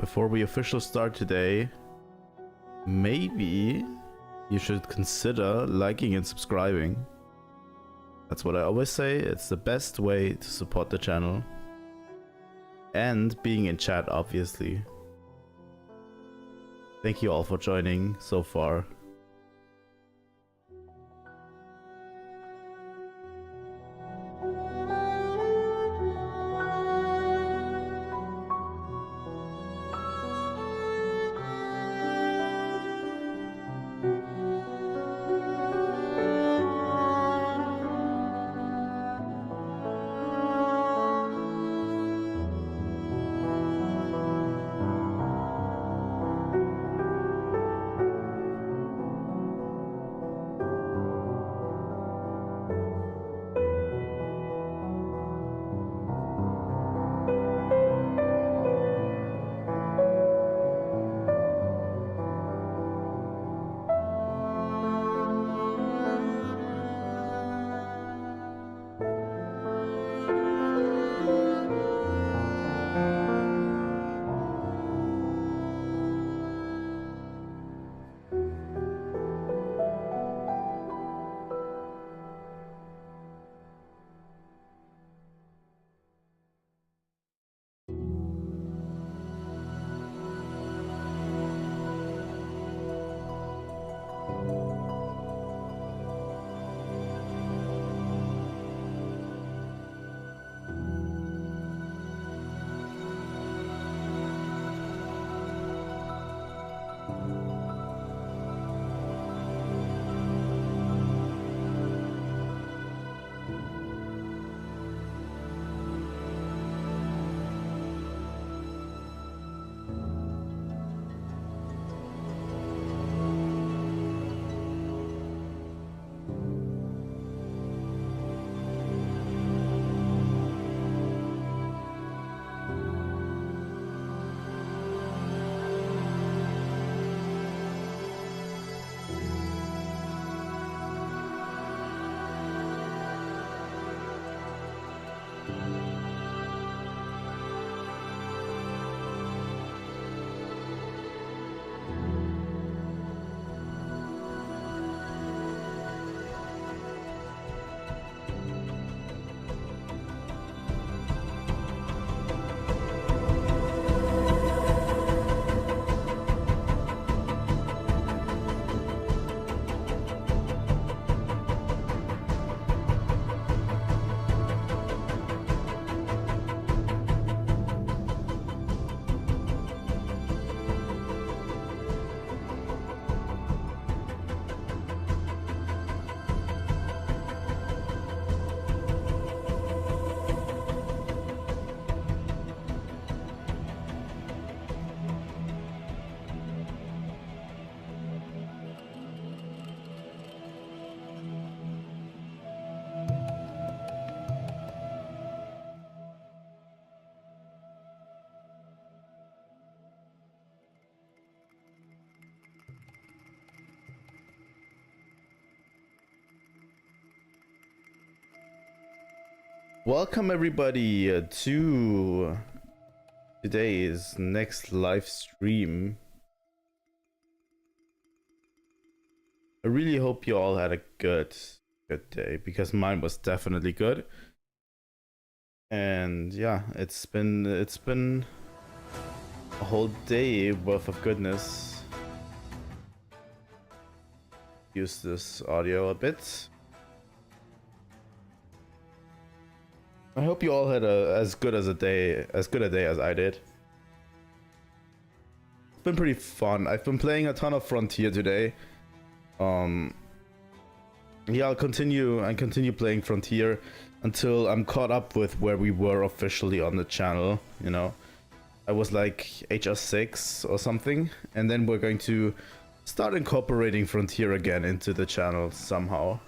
before we officially start today, maybe you should consider liking and subscribing. That's what I always say. It's the best way to support the channel. And being in chat, obviously. Thank you all for joining so far. Welcome everybody to today's next live stream. I really hope you all had a good day, because mine was definitely good. And yeah, it's been a whole day worth of goodness. Use this audio a bit. I hope you all had as good a day as I did. It's been pretty fun. I've been playing a ton of Frontier today. Yeah, I'll continue playing Frontier until I'm caught up with where we were officially on the channel, you know. I was like HR6 or something, and then we're going to start incorporating Frontier again into the channel somehow.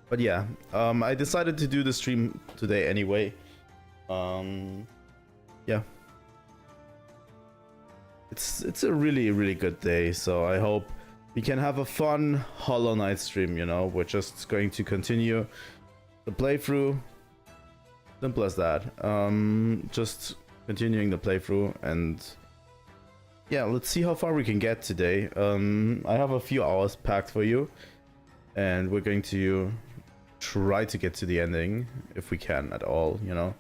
But yeah, I decided to do the stream today anyway. Yeah. It's a really good day, so I hope we can have a fun Hollow Knight stream, you know. We're just going to continue the playthrough, Simple as that. Just continuing the playthrough, and yeah, let's see how far we can get today. I have a few hours packed for you, and we're going to try to get to the ending if we can at all, you know.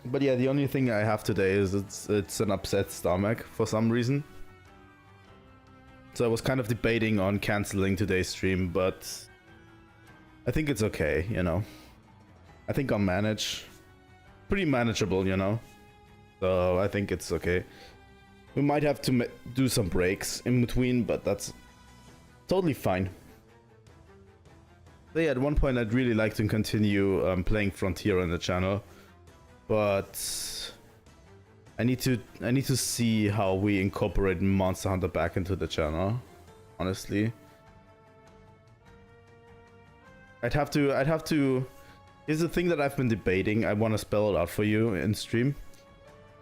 But yeah, the only thing I have today is it's an upset stomach for some reason. So I was kind of debating on canceling today's stream, but I think it's okay, you know. I think I'll manage. Pretty manageable, you know. So I think it's okay. We might have to do some breaks in between, but that's totally fine. So yeah, at one point I'd really like to continue playing Frontier on the channel, but I need to see how we incorporate Monster Hunter back into the channel. Honestly, I'd have to. Here's the thing that I've been debating. I want to spell it out for you in stream,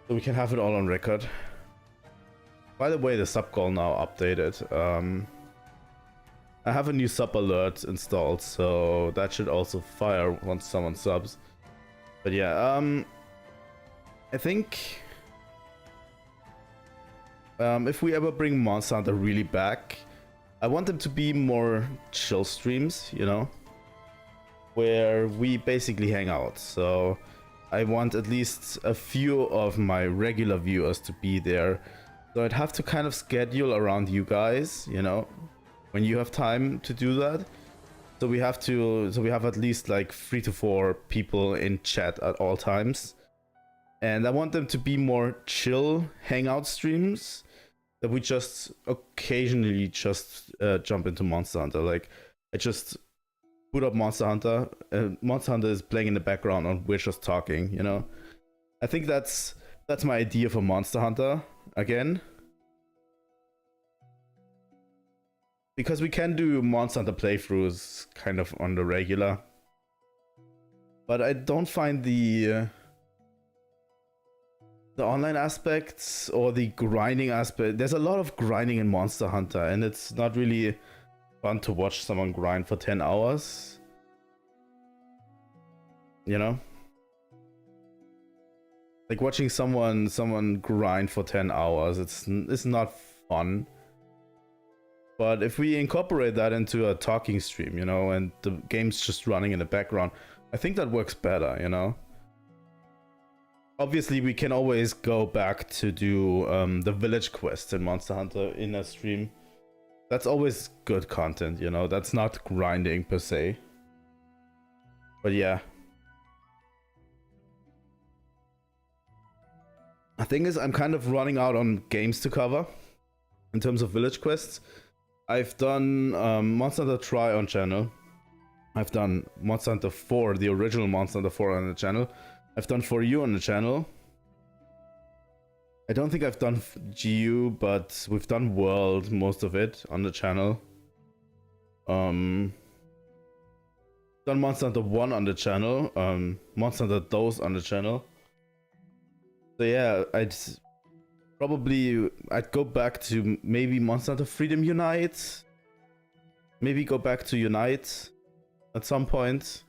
so we can have it all on record. By the way, the sub goal now updated. I have a new sub alert installed, so that should also fire once someone subs. But yeah, I think if we ever bring Monster Hunter really back, I want them to be more chill streams, you know, where we basically hang out. So I want at least a few of my regular viewers to be there. So I'd have to kind of schedule around you guys, you know, when you have time to do that. So we have at least like 3 to 4 people in chat at all times. And I want them to be more chill hangout streams that we just occasionally just jump into Monster Hunter. Like I just boot up Monster Hunter, Monster Hunter is playing in the background and we're just talking, you know. I think that's my idea for Monster Hunter again. Because we can do Monster Hunter playthroughs kind of on the regular. But I don't find the online aspects or the grinding aspect. There's a lot of grinding in Monster Hunter, and it's not really fun to watch someone grind for 10 hours. You know? Like watching someone grind for 10 hours, it's not fun. But if we incorporate that into a talking stream, you know, and the game's just running in the background, I think that works better, you know? Obviously, we can always go back to do the village quest in Monster Hunter in a stream. That's always good content, you know? That's not grinding per se. But yeah. The thing is, I'm kind of running out on games to cover in terms of village quests. I've done Monster Hunter Tri on channel. I've done Monster Hunter 4, the original Monster Hunter 4 on the channel. I've done For You on the channel. I don't think I've done GU, but we've done World, most of it, on the channel. Done Monster Hunter 1 on the channel. Monster Hunter Dose on the channel. So yeah, I'd go back to maybe Monster Hunter Freedom Unite. Maybe go back to Unite at some point.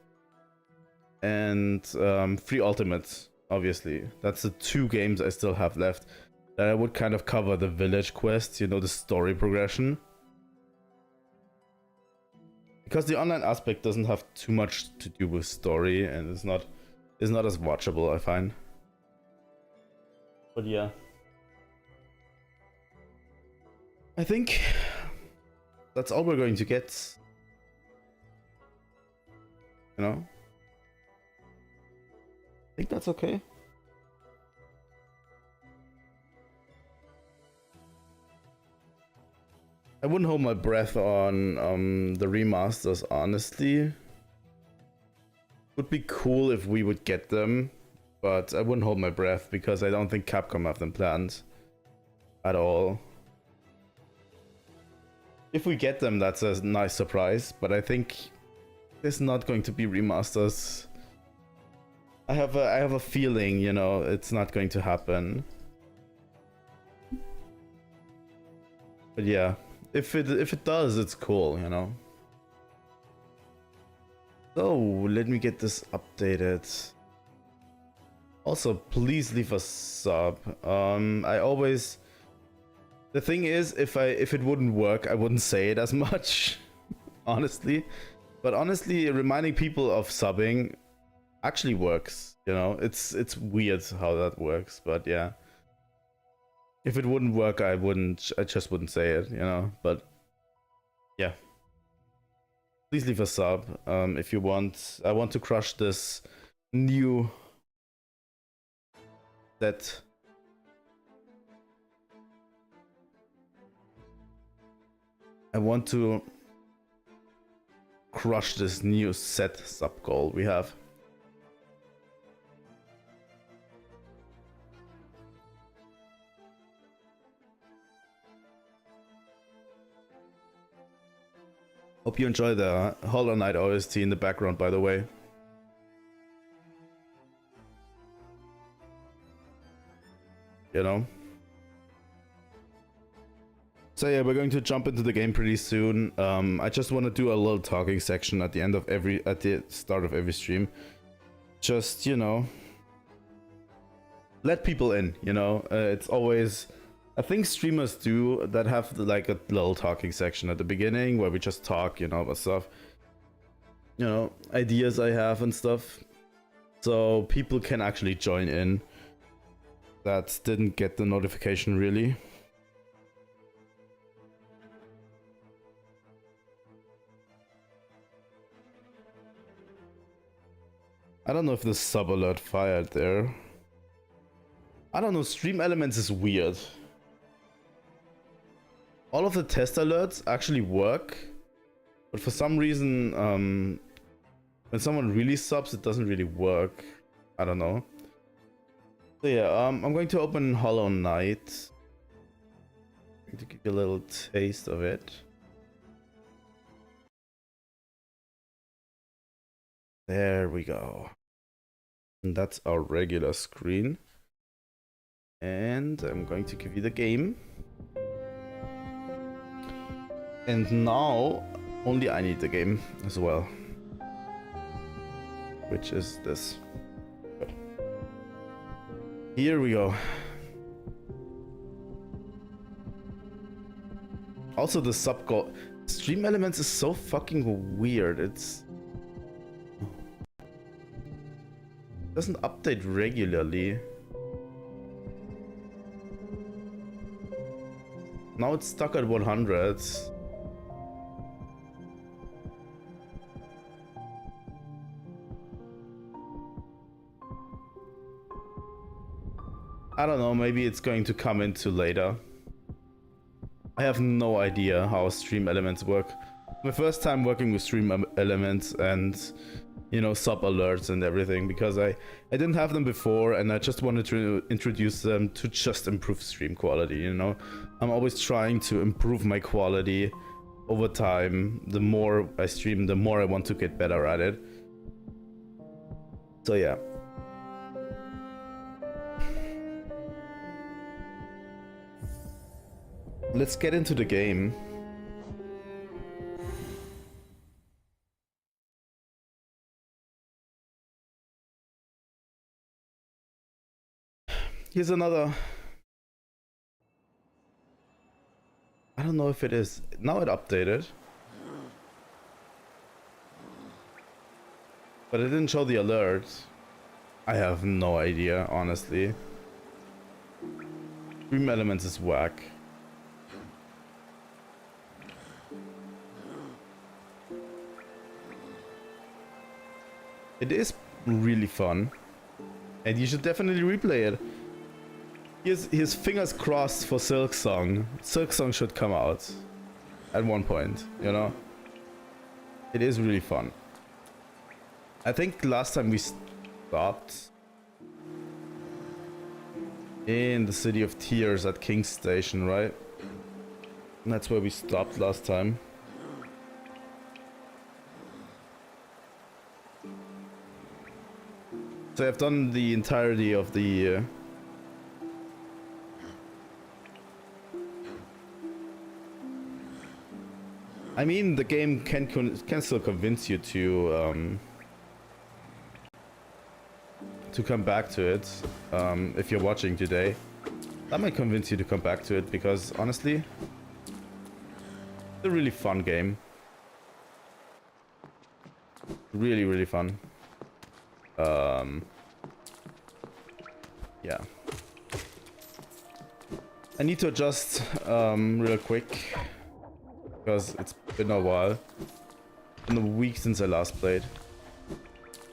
And Free Ultimate, obviously. That's the 2 games I still have left. That I would kind of cover the village quest, you know, the story progression. Because the online aspect doesn't have too much to do with story, and it's not as watchable, I find. But yeah. I think that's all we're going to get. You know? I think that's okay. I wouldn't hold my breath on the remasters, honestly. Would be cool if we would get them, but I wouldn't hold my breath because I don't think Capcom have them planned at all. If we get them, that's a nice surprise, but I think there's not going to be remasters. I have a feeling, you know, it's not going to happen. But yeah, if it does, it's cool, you know. So let me get this updated. Also, please leave a sub. I always. The thing is, if it wouldn't work, I wouldn't say it as much, honestly. But honestly, reminding people of subbing actually works. You know, it's weird how that works, but yeah. If it wouldn't work, I just wouldn't say it, you know. But yeah, please leave a sub if you want. I want to crush this new set. I want to crush this new set sub goal we have. Hope you enjoy the Hollow Knight OST in the background, by the way. You know? So yeah, we're going to jump into the game pretty soon. I just want to do a little talking section at the start of every stream. Just, you know, let people in, you know? It's always... I think streamers do that have like a little talking section at the beginning where we just talk, you know, about stuff, you know, ideas I have and stuff, so people can actually join in that didn't get the notification really. I don't know if the sub alert fired there. I don't know, Stream Elements is weird. All of the test alerts actually work, but for some reason, when someone really subs, it doesn't really work. I don't know. So yeah, I'm going to open Hollow Knight. I'm going to give you a little taste of it. There we go. And that's our regular screen. And I'm going to give you the game. And now, only I need the game as well. Which is this. Here we go. Also the sub goal. Stream Elements is so fucking weird. It doesn't update regularly. Now it's stuck at 100. I don't know, maybe it's going to come into later. I have no idea how Stream Elements work. My first time working with Stream Elements and, you know, sub alerts and everything, because I didn't have them before and I just wanted to introduce them to just improve stream quality, you know. I'm always trying to improve my quality over time. The more I stream, the more I want to get better at it. So yeah. Let's get into the game. Here's another... I don't know if it is. Now it updated. But it didn't show the alert. I have no idea, honestly. Stream Elements is whack. It is really fun, and you should definitely replay it. Here's fingers crossed for Silksong. Silksong should come out at one point, you know? It is really fun. I think last time we stopped in the City of Tears at King's Station, right? And that's where we stopped last time. So I've done the entirety of the I mean, the game can still convince you to come back to it. If you're watching today, that might convince you to come back to it because honestly, it's a really fun game. Really, really fun. Yeah. I need to adjust real quick because it's been a while. Been a week since I last played.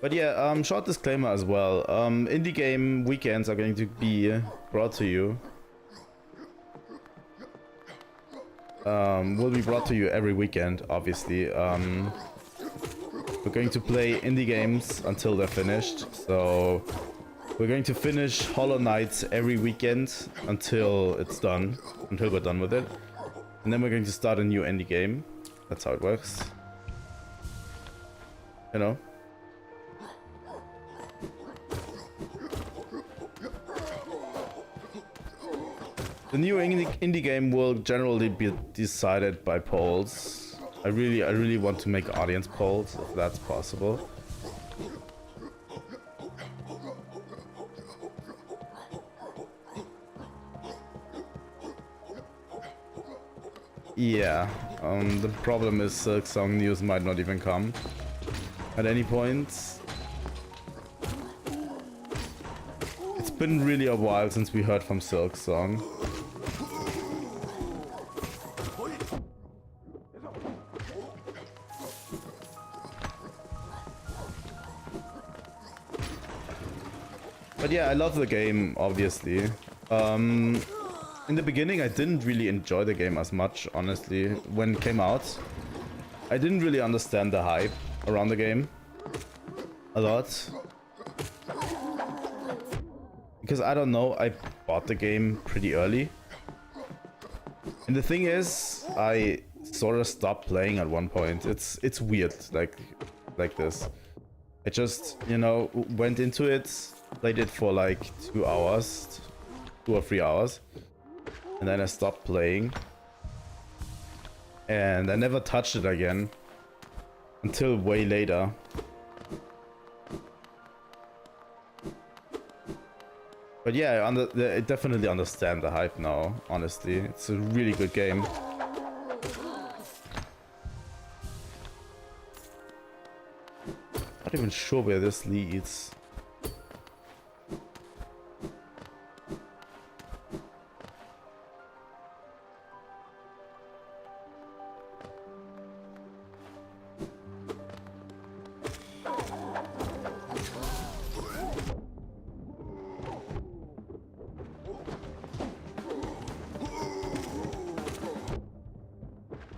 But yeah, short disclaimer as well. Indie game weekends are going to be brought to you. Will be brought to you every weekend, obviously. We're going to play indie games until they're finished. So we're going to finish Hollow Knight every weekend until it's done, until we're done with it. And then we're going to start a new indie game. That's how it works. You know? The new indie game will generally be decided by polls. I really want to make audience polls if that's possible. Yeah, the problem is Silksong news might not even come at any point. It's been really a while since we heard from Silksong. But yeah, I love the game, obviously. In the beginning, I didn't really enjoy the game as much, honestly, when it came out. I didn't really understand the hype around the game a lot. Because I don't know, I bought the game pretty early. And the thing is, I sort of stopped playing at one point. It's weird, like this. I just, you know, went into it, played it for like 2 hours, 2 or 3 hours. And then I stopped playing. And I never touched it again. Until way later. But yeah, I definitely understand the hype now, honestly. It's a really good game. Not even sure where this leads.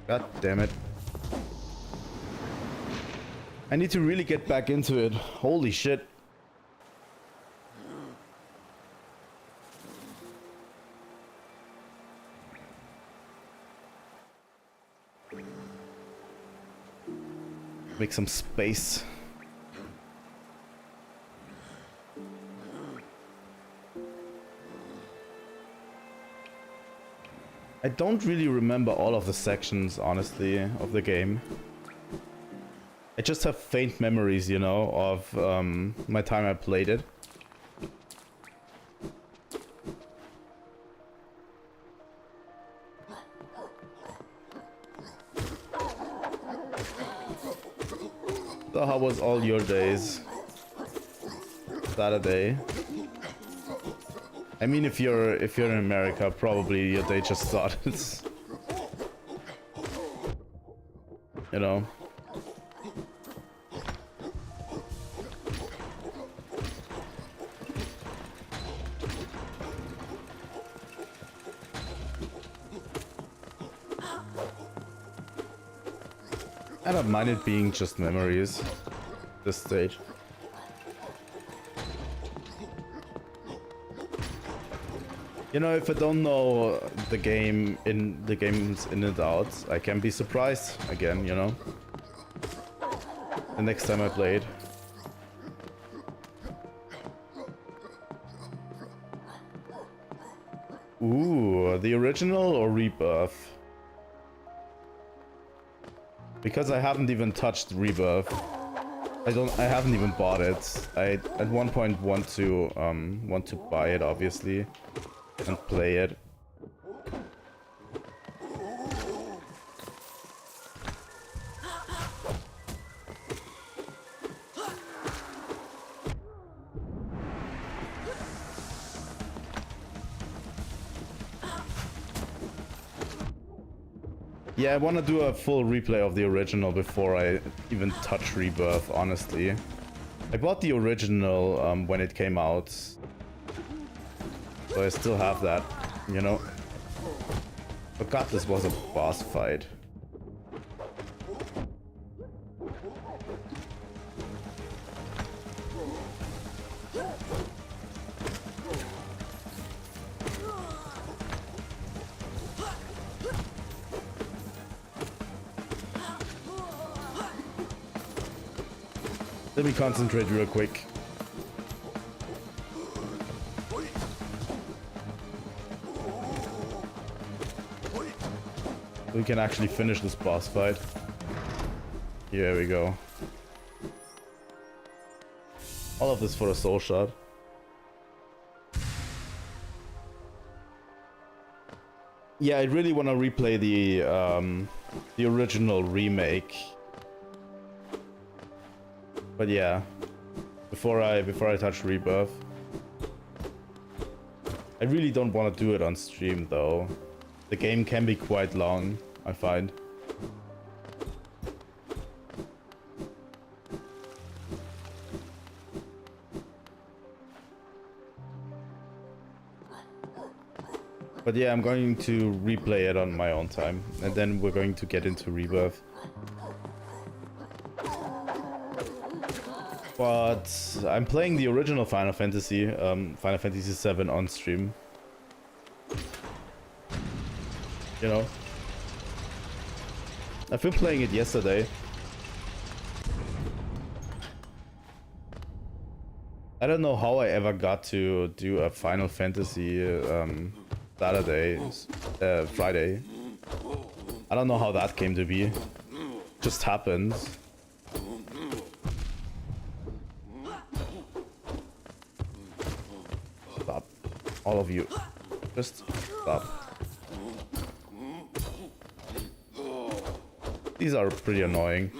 God damn it. I need to really get back into it. Holy shit. Make some space. I don't really remember all of the sections, honestly, of the game. I just have faint memories, you know, of my time I played it. So how was all your days? Saturday. I mean, if you're in America, probably your day just started. You know. I don't mind it being just memories at this stage. You know, if I don't know the game's in and out, I can be surprised again, you know? The next time I play it. Ooh, the original or Rebirth? Because I haven't even touched Rebirth. I haven't even bought it. I at one point want to buy it, obviously, and play it. Yeah, I want to do a full replay of the original before I even touch Rebirth, honestly. I bought the original when it came out. So I still have that, you know. But god, this was a boss fight. Let me concentrate real quick. We can actually finish this boss fight. Here we go. All of this for a soul shot. Yeah, I really want to replay the original remake. But yeah, before I touch Rebirth. I really don't want to do it on stream though. The game can be quite long, I find. But yeah, I'm going to replay it on my own time, and then we're going to get into Rebirth. But I'm playing the original Final Fantasy, Final Fantasy VII on stream. You know, I've been playing it yesterday. I don't know how I ever got to do a Final Fantasy Friday. I don't know how that came to be. Just happened. Stop. All of you. Just stop. These are pretty annoying.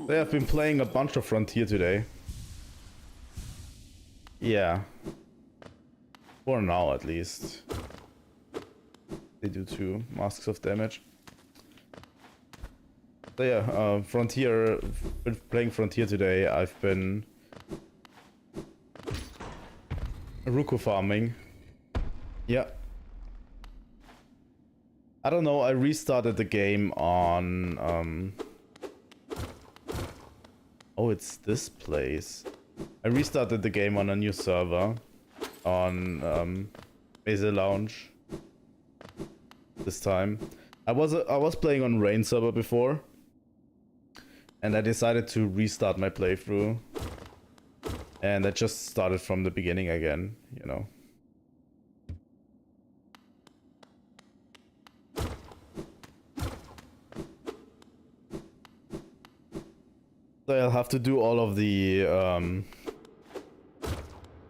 They have been playing a bunch of Frontier today. Yeah. For now, at least. They do 2 masks of damage. So yeah, Frontier, been playing Frontier today. I've been Ruku farming. Yeah. I don't know, I restarted the game on oh, it's this place. I restarted the game on a new server on Mesa Lounge this time. I was playing on Rain server before, and I decided to restart my playthrough, and I just started from the beginning again, you know. So I'll have to do all of the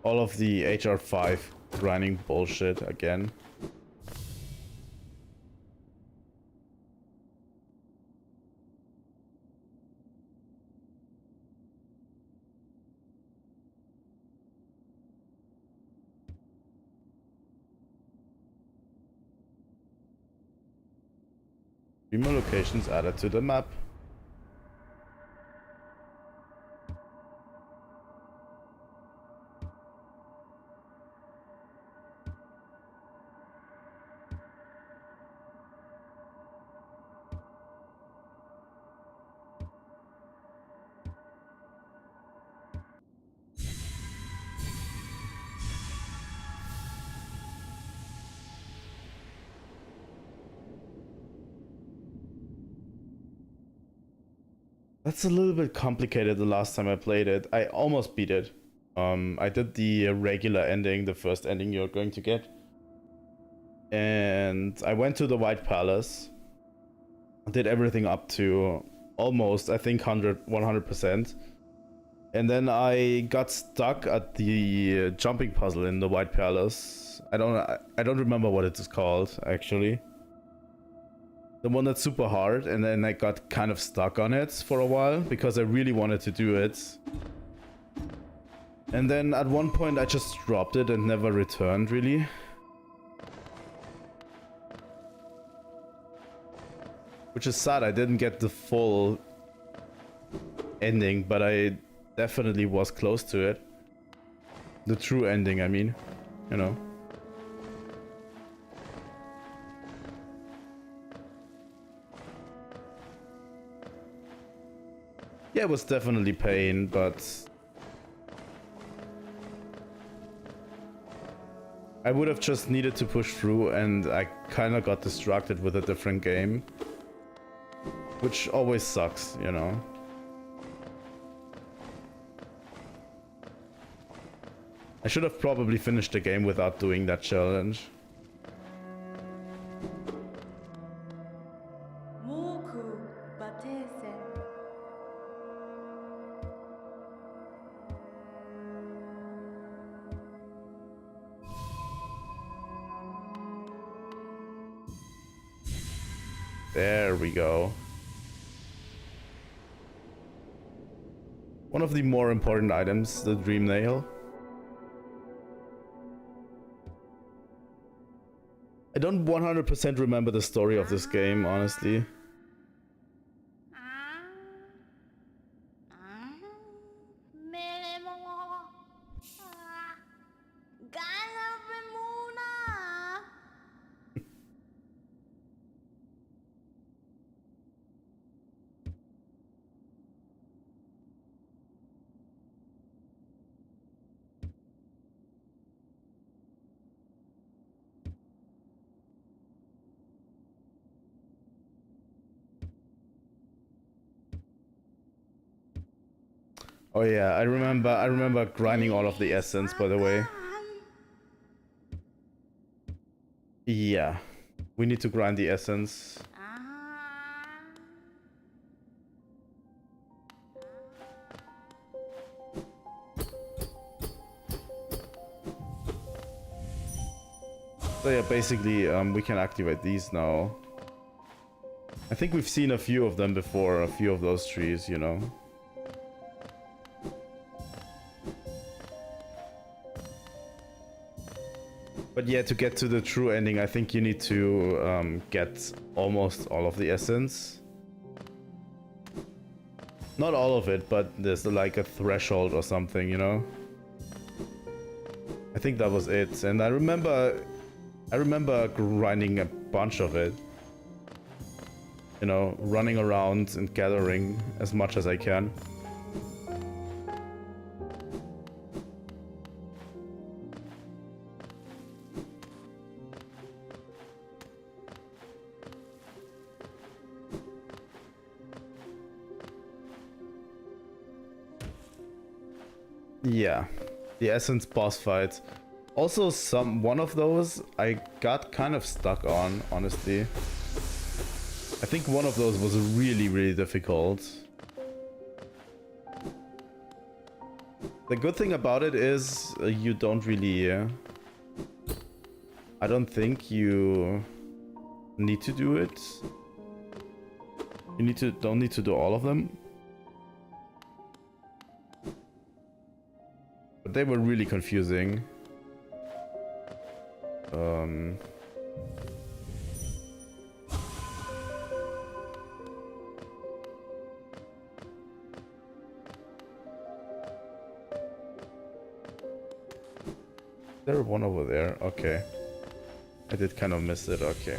HR5 grinding bullshit again. Three more locations added to the map. That's a little bit complicated the last time I played it. I almost beat it. I did the regular ending, the first ending you're going to get. And I went to the White Palace. Did everything up to almost, I think, 100%. And then I got stuck at the jumping puzzle in the White Palace. I don't remember what it is called, actually. The one that's super hard, and then I got kind of stuck on it for a while because I really wanted to do it. And then at one point I just dropped it and never returned, really. Which is sad, I didn't get the full ending, but I definitely was close to it. The true ending, I mean, you know. Yeah, it was definitely pain, but I would have just needed to push through, and I kind of got distracted with a different game. Which always sucks, you know. I should have probably finished the game without doing that challenge. There we go. One of the more important items, the Dream Nail. I don't 100% remember the story of this game, honestly. Oh yeah, I remember grinding all of the essence, by the way. Yeah. We need to grind the essence. So yeah, basically, we can activate these now. I think we've seen a few of them before, a few of those trees, you know. But yeah, to get to the true ending, I think you need to get almost all of the essence. Not all of it, but there's like a threshold or something, you know? I think that was it. And I remember grinding a bunch of it. You know, running around and gathering as much as I can. Yeah, the essence boss fight. Also, one of those I got kind of stuck on, honestly. I think one of those was really, really difficult. The good thing about it is you don't really... I don't think you need to do it. You don't need to do all of them. But they were really confusing. There one over there. Okay. I did kind of miss it. Okay.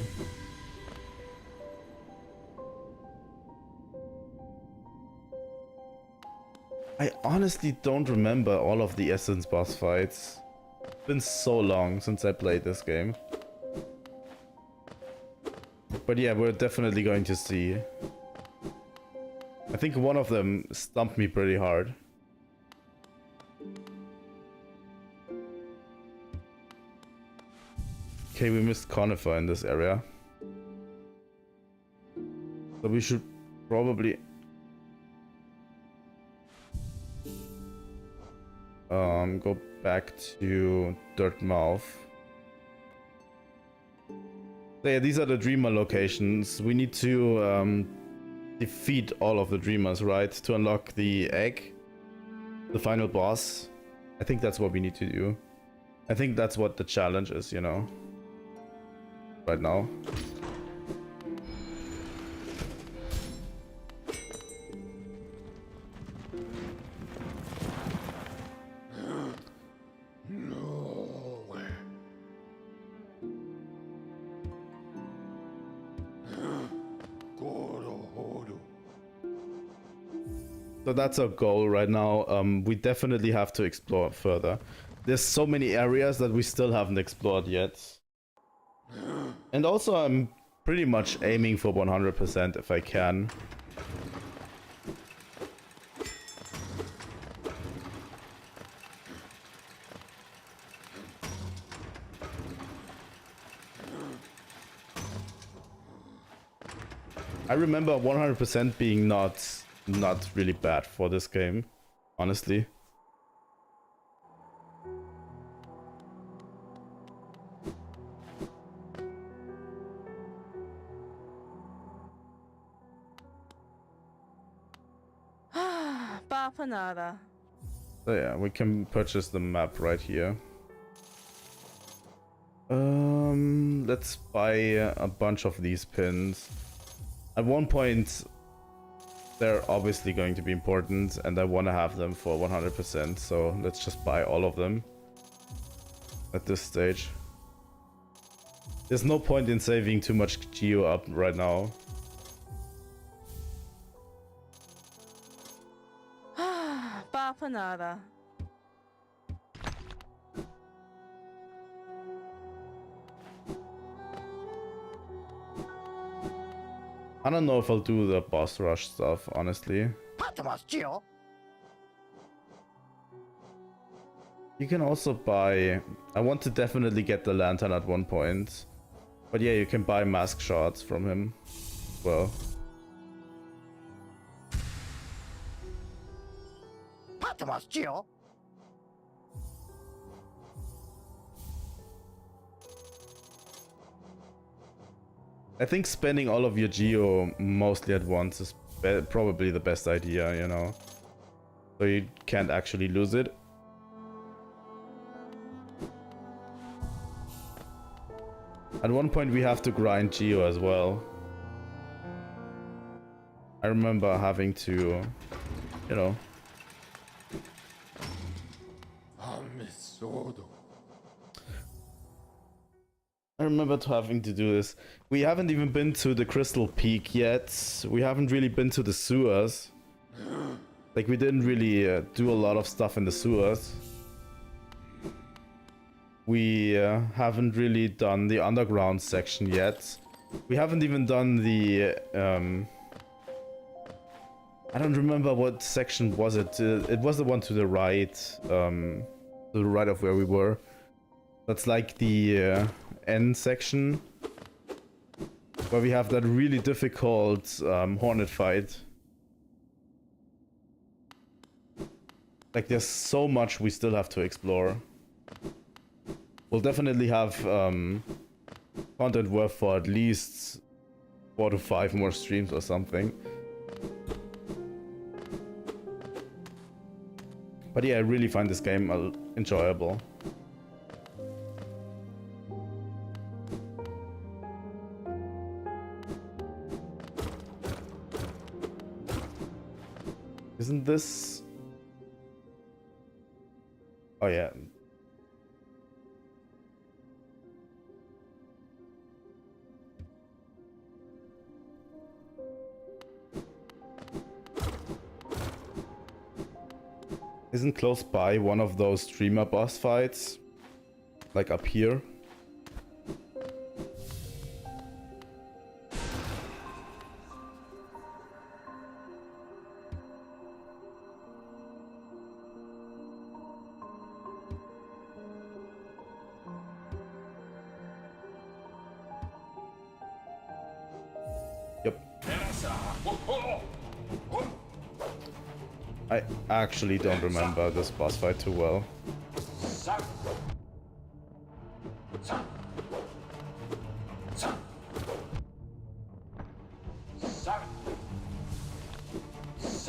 I honestly don't remember all of the Essence boss fights. It's been so long since I played this game. But yeah, we're definitely going to see. I think one of them stumped me pretty hard. Okay, we missed Conifer in this area. So we should probably... go back to Dirtmouth. So yeah, these are the Dreamer locations. We need to defeat all of the Dreamers, right? To unlock the egg. The final boss. I think that's what we need to do. I think that's what the challenge is, you know. Right now. So that's our goal right now. We definitely have to explore further. There's so many areas that we still haven't explored yet. And also I'm pretty much aiming for 100% if I can. I remember 100% being not really bad for this game, honestly. Nada. So yeah, we can purchase the map right here. Let's buy a bunch of these pins. At one point, they're obviously going to be important, and I want to have them for 100%, so let's just buy all of them at this stage. There's no point in saving too much geo up right now. Nada. I don't know if I'll do the boss rush stuff, honestly. You can also buy... I want to definitely get the lantern at one point. But yeah, you can buy mask shots from him. Well. I think spending all of your geo mostly at once is probably the best idea, you know. So you can't actually lose it. At one point we have to grind geo as well. I remember having to, you know. I remember having to do this. We haven't even been to the Crystal Peak yet. We haven't really been to the sewers. Like, we didn't really do a lot of stuff in the sewers. We haven't really done the underground section yet. We haven't even done the... I don't remember what section was it. It was the one to the right. To the right of where we were. That's like the end section. Where we have that really difficult hornet fight. Like, there's so much we still have to explore. We'll definitely have content worth for at least 4 to 5 more streams or something. But yeah, I really find this game enjoyable. Isn't this... Oh yeah. Isn't close by one of those streamer boss fights? Like up here? Yep. I actually don't remember this boss fight too well.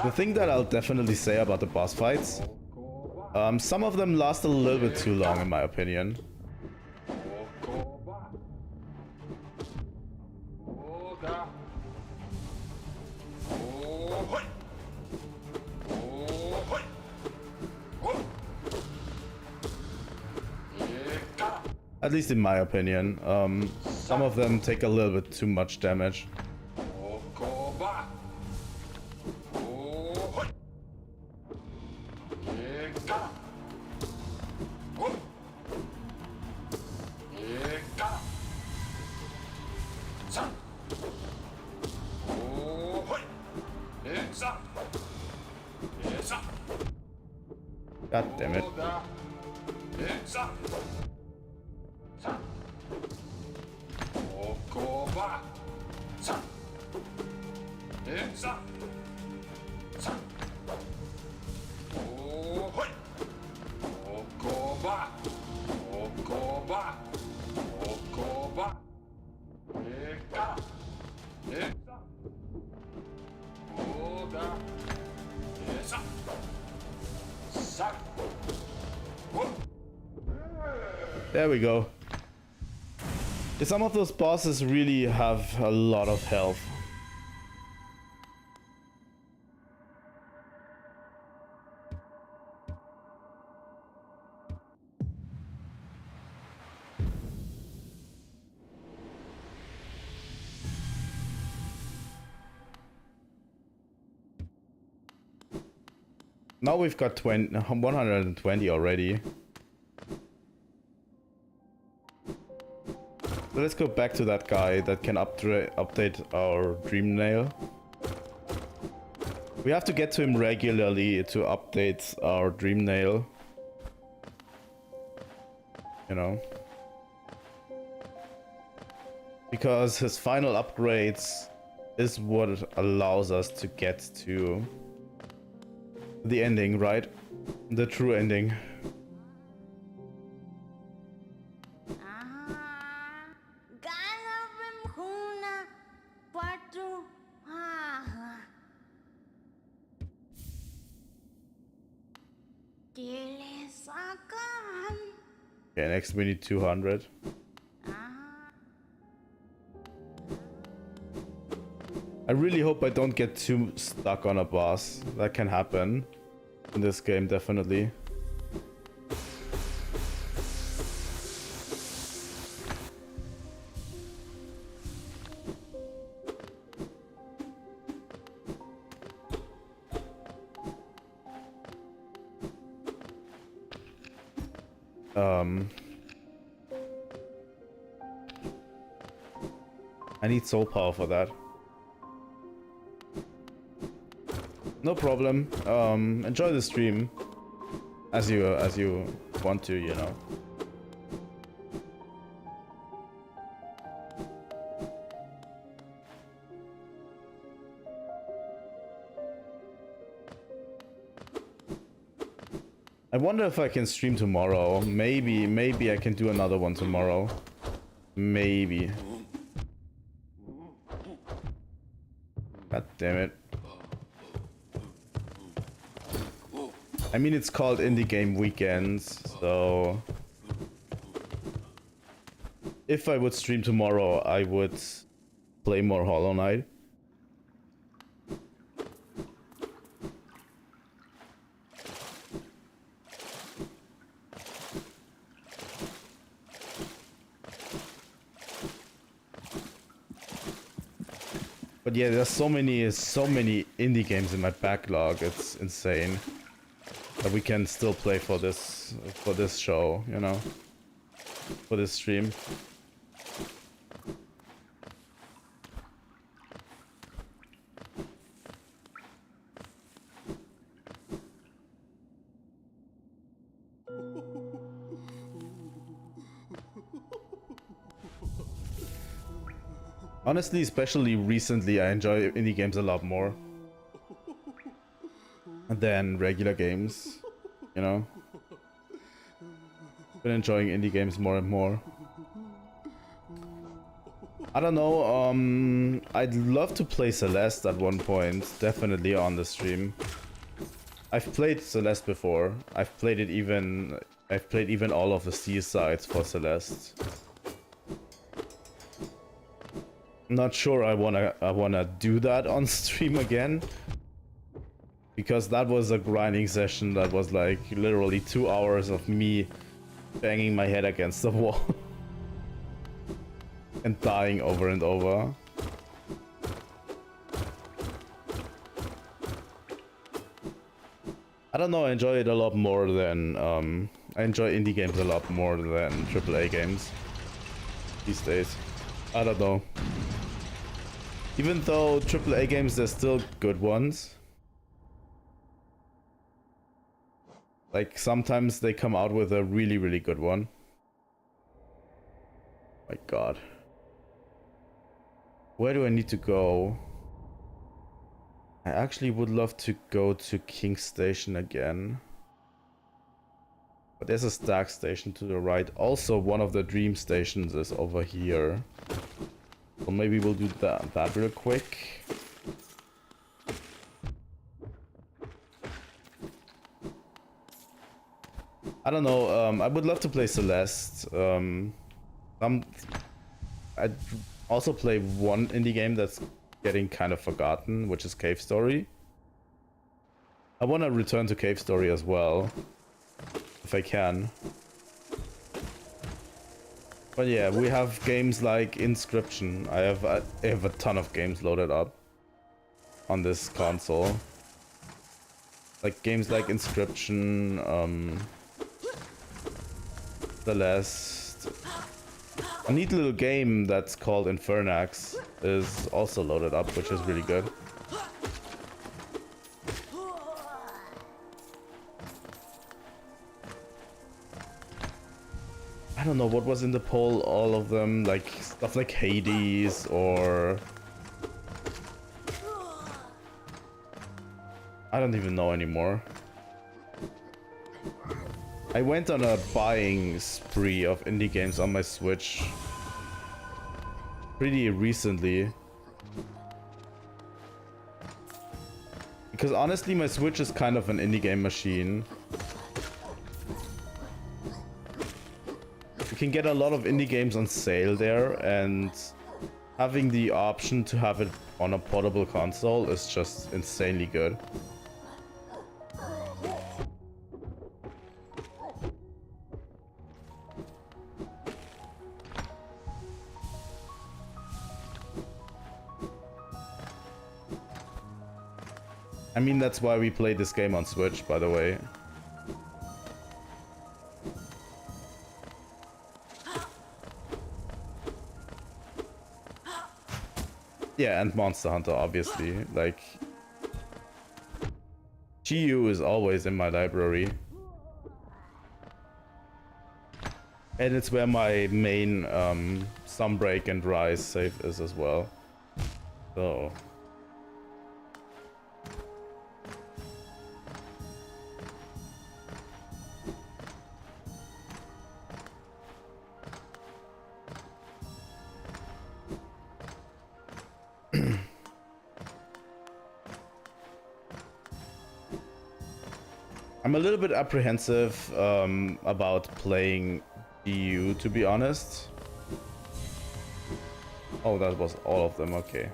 The thing that I'll definitely say about the boss fights, some of them last a little bit too long in my opinion. At least in my opinion. Some of them take a little bit too much damage. God damn it. There we go. Some of those bosses really have a lot of health. Now we've got 120 already. So let's go back to that guy that can update our dream nail. We have to get to him regularly to update our dream nail. You know. Because his final upgrades is what allows us to get to the ending, right? The true ending. Okay, next we need 200. I really hope I don't get too stuck on a boss. That can happen in this game, definitely. I need soul power for that. No problem. Enjoy the stream as you want to, you know. I wonder if I can stream tomorrow. Maybe I can do another one tomorrow. Maybe. God damn it. I mean, it's called Indie Game Weekends, so if I would stream tomorrow, I would play more Hollow Knight. But yeah, there's so many indie games in my backlog. It's insane that we can still play for this show, you know, for this stream. Honestly, especially recently, I enjoy indie games a lot more than regular games, you know? Been enjoying indie games more and more. I don't know, I'd love to play Celeste at one point, definitely on the stream. I've played Celeste before. I've played even all of the C-sides for Celeste. Not sure I wanna do that on stream again, because that was a grinding session that was like literally 2 hours of me banging my head against the wall and dying over and over. I don't know, I enjoy it a lot more than I enjoy indie games a lot more than AAA games these days. I don't know. Even though AAA games, there's still good ones. Like, sometimes they come out with a really, really good one. My god. Where do I need to go? I actually would love to go to King Station again. But there's a Stack Station to the right. Also, one of the Dream Stations is over here. So maybe we'll do that real quick. I don't know, I would love to play Celeste. I'd also play one indie game that's getting kind of forgotten, which is Cave Story. I want to return to Cave Story as well, if I can. But yeah, we have games like Inscription. I have a ton of games loaded up on this console. Like games like Inscription, Celeste. A neat little game that's called Infernax is also loaded up, which is really good. I don't know what was in the poll, all of them, like stuff like Hades or... I don't even know anymore. I went on a buying spree of indie games on my Switch pretty recently. Because honestly, my Switch is kind of an indie game machine. You can get a lot of indie games on sale there, and having the option to have it on a portable console is just insanely good. I mean, that's why we play this game on Switch, by the way. Yeah, and Monster Hunter, obviously. Like, GU is always in my library. And it's where my main Sunbreak and Rise save is as well. So... I'm a little bit apprehensive about playing EU, to be honest. Oh, that was all of them, okay.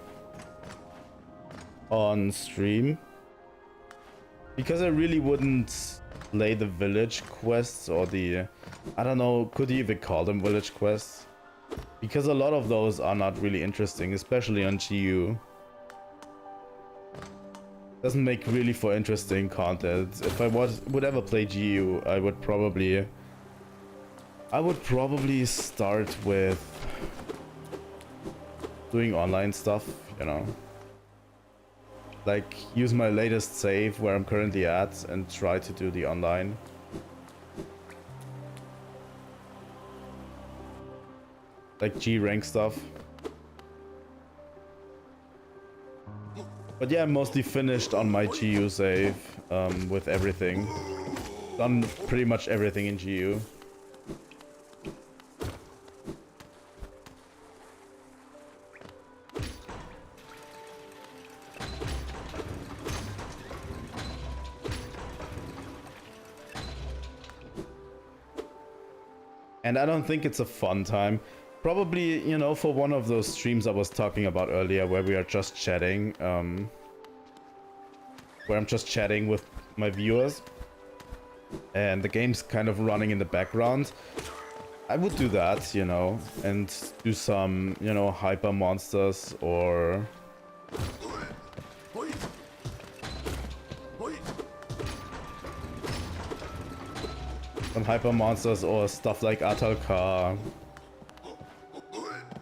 On stream. Because I really wouldn't play the village quests or the... I don't know, could you even call them village quests? Because a lot of those are not really interesting, especially on GU. Doesn't make really for interesting content. If I would ever play GU, I would probably start with doing online stuff, you know. Like use my latest save where I'm currently at and try to do the online. Like G rank stuff. But yeah, I'm mostly finished on my GU save with everything. Done pretty much everything in GU. And I don't think it's a fun time. Probably, you know, for one of those streams I was talking about earlier where we are just chatting, where I'm just chatting with my viewers and the game's kind of running in the background. I would do that, you know, and do some, you know, hyper monsters or some hyper monsters or stuff like Atalka.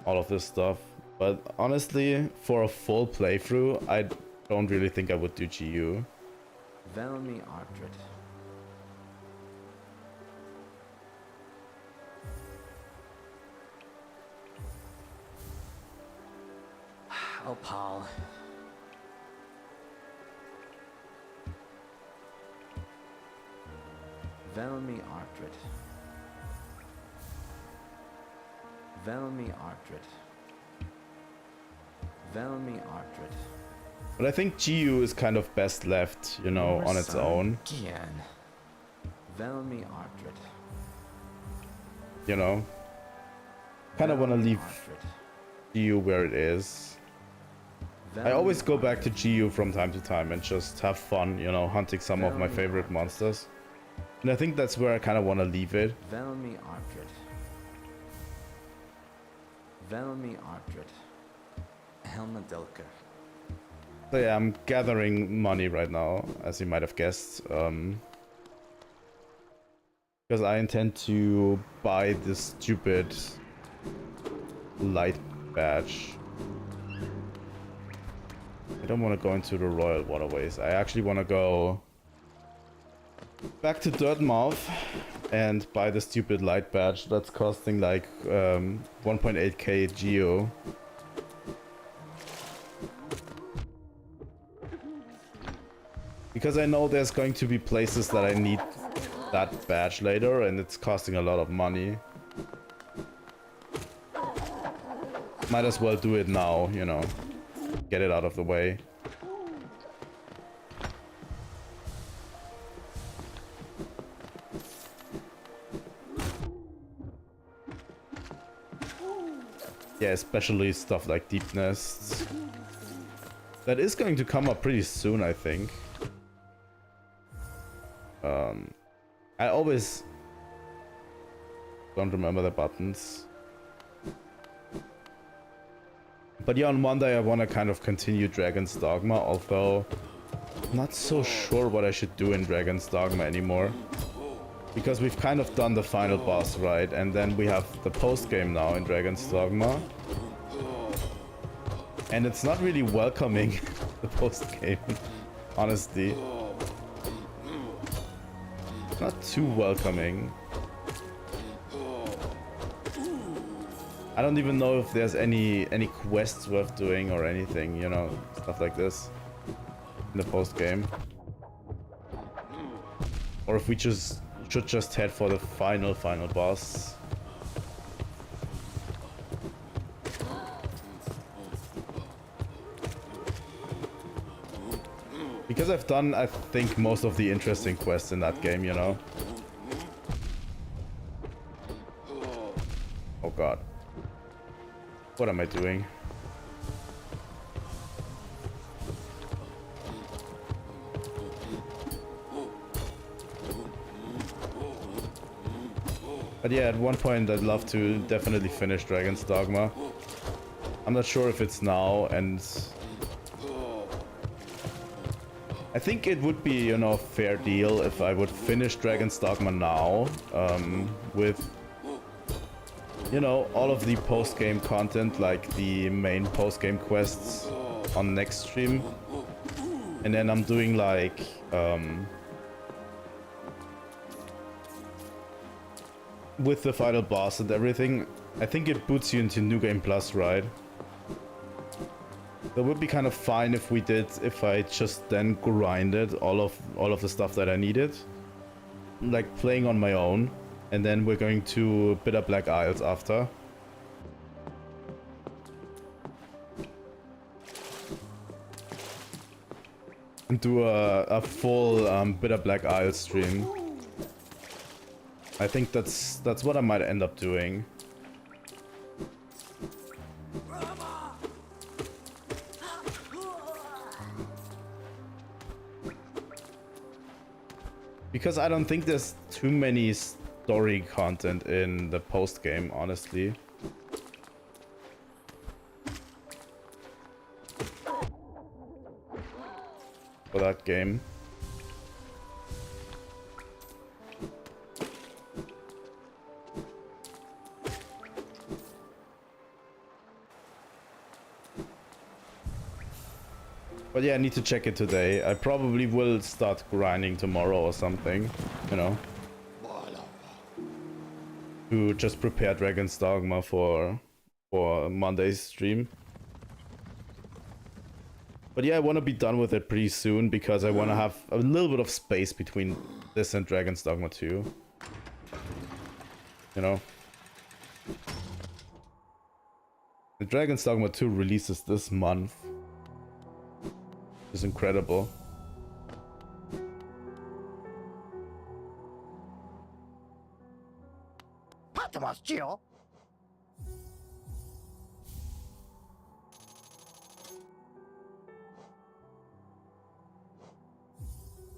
All of this stuff. But honestly, for a full playthrough, I don't really think I would do GU. Velmi Artred. Oh, Paul. Velmi Artred. Velmi Artred. Velmi Artred. But I think GU is kind of best left, you know, on its own. Again. Velmi Artred. You know? Kind of want to leave GU where it is. I always go back to GU from time to time and just have fun, you know, hunting some of my favorite monsters. And I think that's where I kind of want to leave it. Velmi Artred. Velmi Artred. Helmadilka. So yeah, I'm gathering money right now, as you might have guessed. Because I intend to buy this stupid light badge. I don't want to go into the Royal Waterways. I actually want to go back to Dirtmouth and buy the stupid light badge that's costing like 1.8k geo. Because I know there's going to be places that I need that badge later and it's costing a lot of money. Might as well do it now, you know. Get it out of the way. Yeah, especially stuff like Deep Nests. That is going to come up pretty soon, I think. I always don't remember the buttons. But yeah, on Monday I want to kind of continue Dragon's Dogma, although I'm not so sure what I should do in Dragon's Dogma anymore. Because we've kind of done the final boss, right? And then we have the post-game now in Dragon's Dogma. And it's not really welcoming, the post-game, honestly. Not too welcoming. I don't even know if there's any quests worth doing or anything, you know, stuff like this in the post game. Or if we should just head for the final boss. Because I've done, I think, most of the interesting quests in that game, you know. Oh god. What am I doing? But yeah, at one point I'd love to definitely finish Dragon's Dogma. I'm not sure if it's now, and I think it would be, you know, a fair deal if I would finish Dragon's Dogma now, with, you know, all of the post-game content, like the main post-game quests on next stream. And then I'm doing like, with the final boss and everything. I think it boots you into New Game Plus, right? That would be kind of fine if I just then grinded all of the stuff that I needed, like playing on my own, and then we're going to Bitter Black Isles after. And do a full Bitter Black Isles stream. I think that's what I might end up doing. Because I don't think there's too many story content in the post game, honestly. For that game. But yeah, I need to check it today. I probably will start grinding tomorrow or something, you know. To just prepare Dragon's Dogma for Monday's stream. But yeah, I want to be done with it pretty soon because I want to have a little bit of space between this and Dragon's Dogma 2. You know? The Dragon's Dogma 2 releases this month. It's incredible.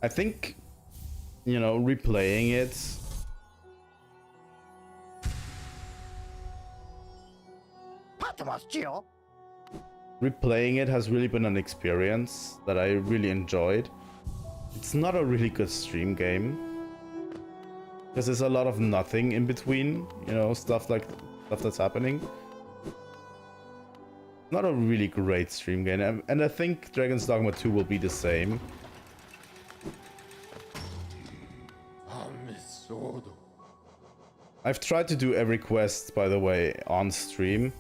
I think, you know, replaying it has really been an experience that I really enjoyed. It's not a really good stream game because there's a lot of nothing in between, you know, stuff that's happening. Not a really great stream game, and I think Dragon's Dogma 2 will be the same. I've tried to do every quest, by the way, on stream.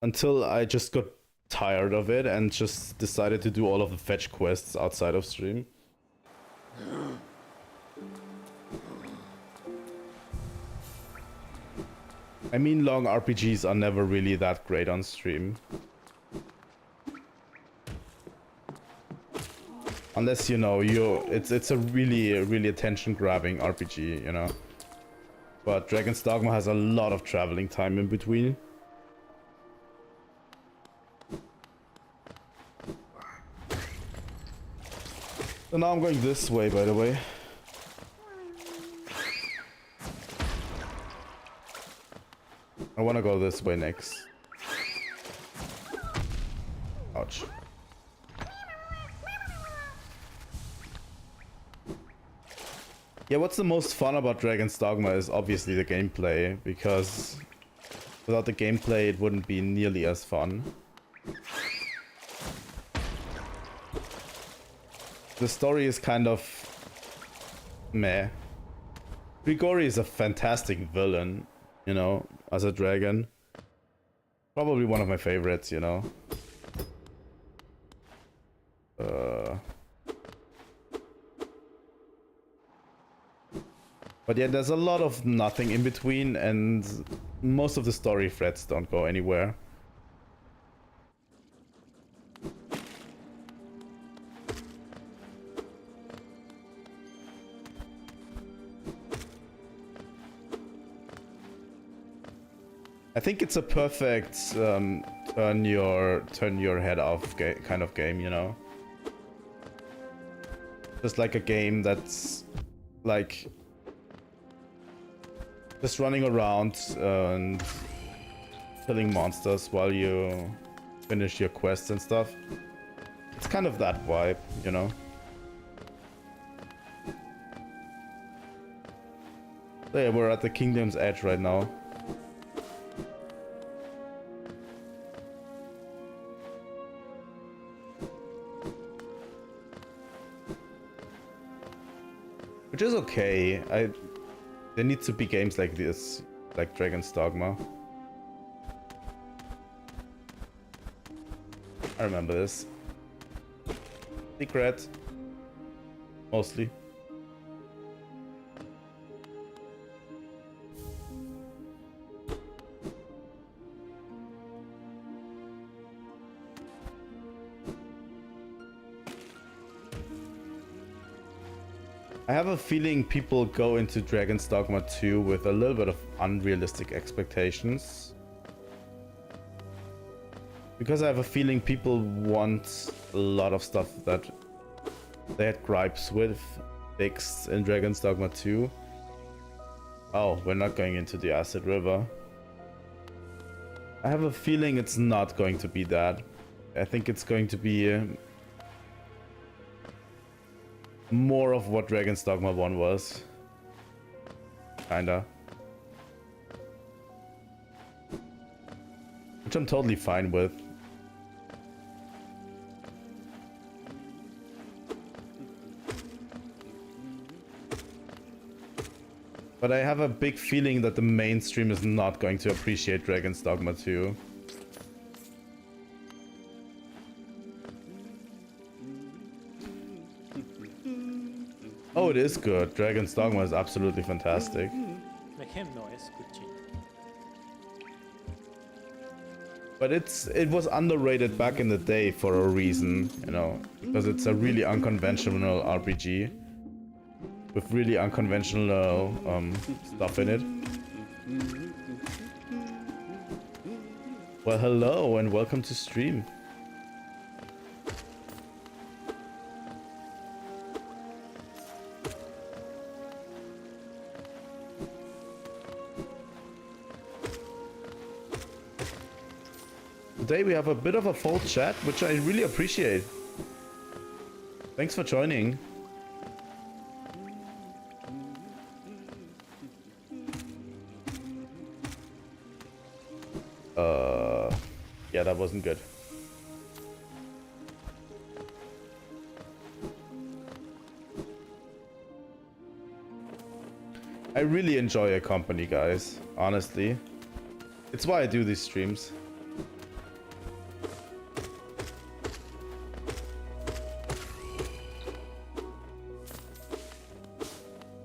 Until I just got tired of it and just decided to do all of the fetch quests outside of stream. I mean, long RPGs are never really that great on stream. Unless, you know, it's a really attention-grabbing RPG, you know. But Dragon's Dogma has a lot of traveling time in between. So now I'm going this way, by the way. I want to go this way next. Ouch. Yeah, what's the most fun about Dragon's Dogma is obviously the gameplay, because without the gameplay it wouldn't be nearly as fun. The story is kind of meh. Grigori is a fantastic villain, you know, as a dragon. Probably one of my favorites, you know. But yeah, there's a lot of nothing in between, and most of the story threads don't go anywhere. I think it's a perfect turn your head off kind of game, you know. Just like a game that's like just running around and killing monsters while you finish your quests and stuff. It's kind of that vibe, you know. So yeah, we're at the Kingdom's Edge right now. Which is okay. There needs to be games like this, like Dragon's Dogma. I remember this. Secret. Mostly. I have a feeling people go into Dragon's Dogma 2 with a little bit of unrealistic expectations. Because I have a feeling people want a lot of stuff that they had gripes with fixed in Dragon's Dogma 2. Oh, we're not going into the Acid River. I have a feeling it's not going to be that. I think it's going to be more of what Dragon's Dogma 1 was. Kinda. Which I'm totally fine with. But I have a big feeling that the mainstream is not going to appreciate Dragon's Dogma 2. Oh, it is good. Dragon's Dogma is absolutely fantastic. Meg hemma är så Gucci. But it was underrated back in the day for a reason, you know, because it's a really unconventional RPG with really unconventional stuff in it. Well, hello and welcome to stream. Today we have a bit of a full chat, which I really appreciate. Thanks for joining. Yeah, that wasn't good. I really enjoy your company, guys. Honestly. It's why I do these streams.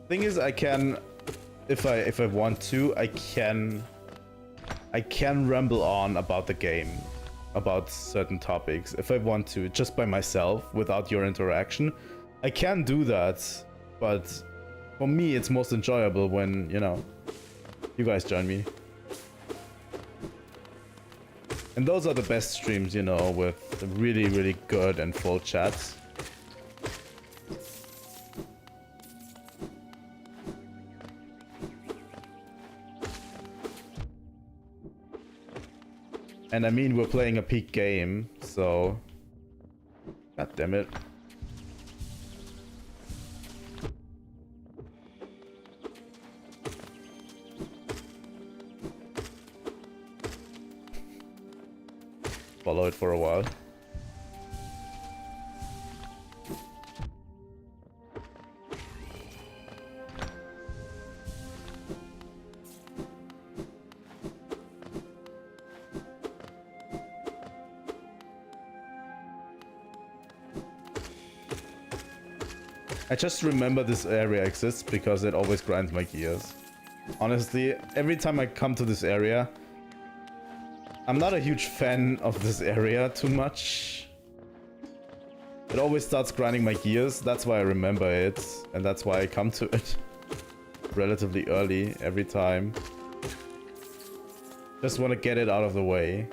Thing is, I can, if I want to, I can ramble on about the game, about certain topics if I want to, just by myself without your interaction. I can do that, but for me it's most enjoyable when, you know, you guys join me. And those are the best streams, you know, with really, really good and full chats. And I mean, we're playing a peak game, so... God damn it. Follow it for a while. I just remember this area exists because it always grinds my gears. Honestly, every time I come to this area, I'm not a huge fan of this area too much. It always starts grinding my gears, that's why I remember it, and that's why I come to it relatively early every time. Just want to get it out of the way.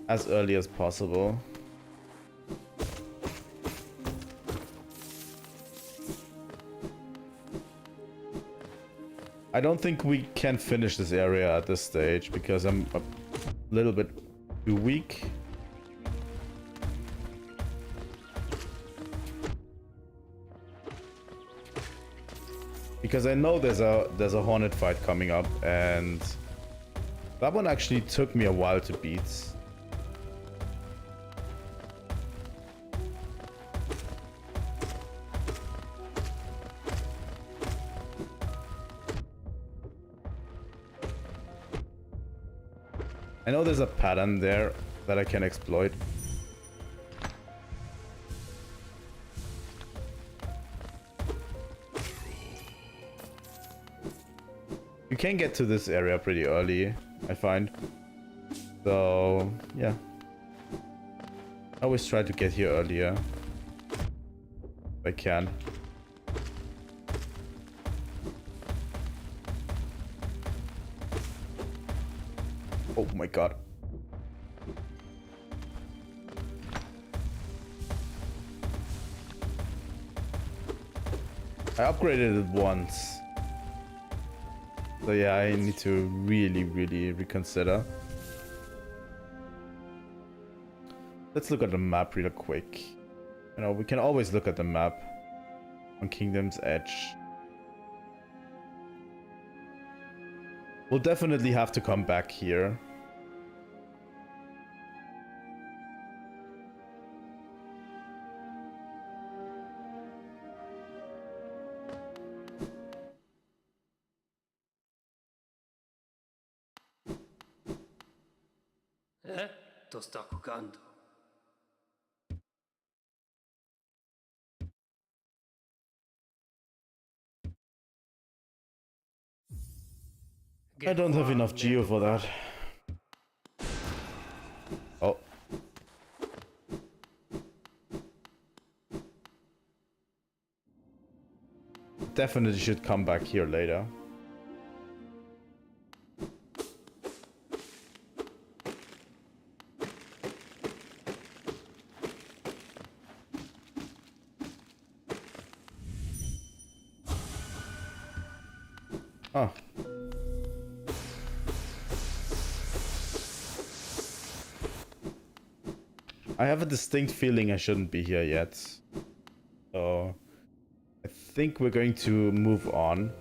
As early as possible. I don't think we can finish this area at this stage because I'm a little bit too weak. Because I know there's a hornet fight coming up, and that one actually took me a while to beat. I know there's a pattern there that I can exploit. You can get to this area pretty early, I find. So, yeah. I always try to get here earlier. If I can. Oh my god. I upgraded it once. So yeah, I need to really reconsider. Let's look at the map real quick. You know, we can always look at the map on Kingdom's Edge. We'll definitely have to come back here. To sta jugando. I don't have enough geo for that. Oh. Definitely should come back here later. Oh. I have a distinct feeling I shouldn't be here yet. So I think we're going to move on.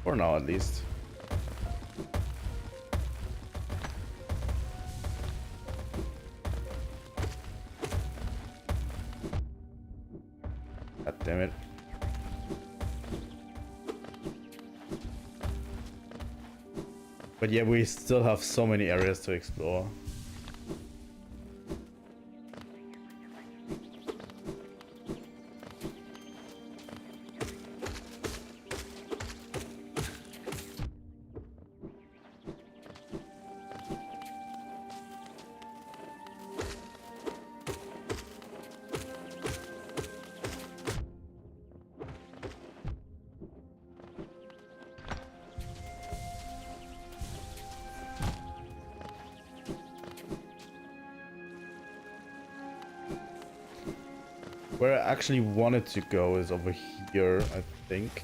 For now, at least. God damn it. But yeah, we still have so many areas to explore. Where I actually wanted to go is over here, I think.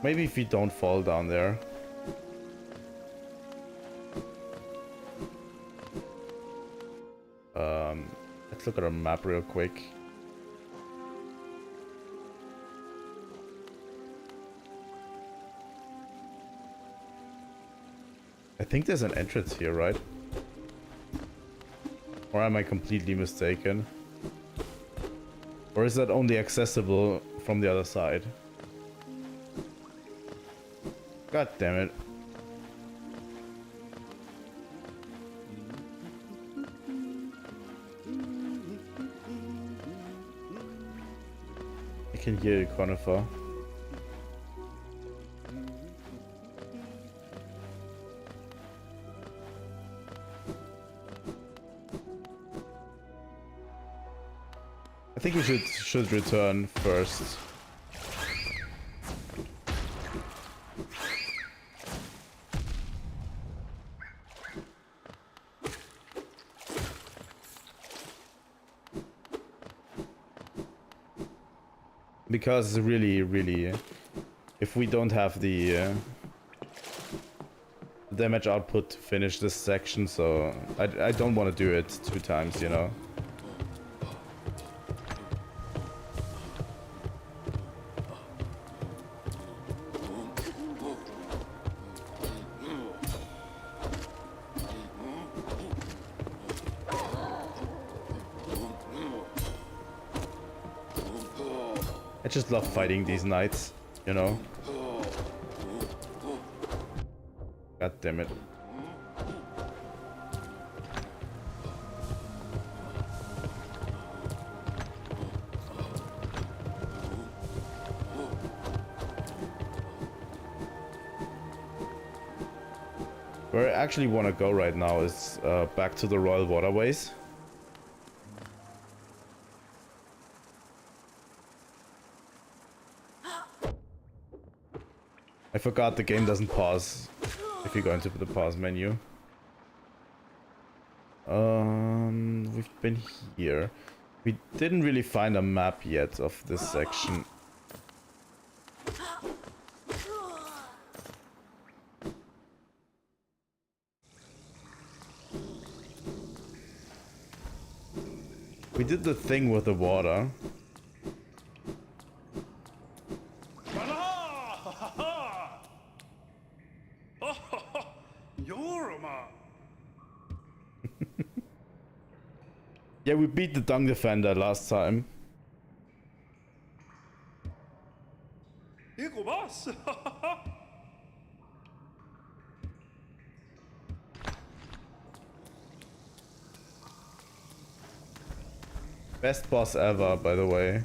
Maybe if you don't fall down there. Let's look at our map real quick. I think there's an entrance here, right? Or am I completely mistaken? Or is that only accessible from the other side? God damn it. I can hear you, Conifer. I think we should return first. Because really, if we don't have the damage output to finish this section, so I don't want to do it 2 times, you know. I just love fighting these knights. You know? God damn it. Where I actually want to go right now is back to the Royal Waterways. I forgot the game doesn't pause if you go into the pause menu. We've been here. We didn't really find a map yet of this section. We did the thing with the water. Yeah, we beat the Dung Defender last time. Best boss ever, by the way.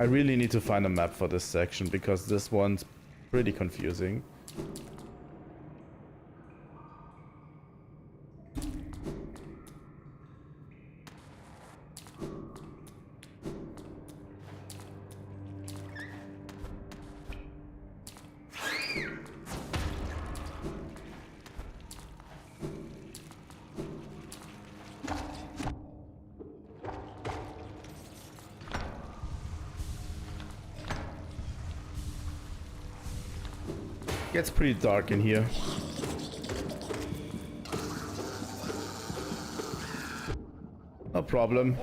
I really need to find a map for this section because this one's pretty confusing. Gets pretty dark in here. No problem.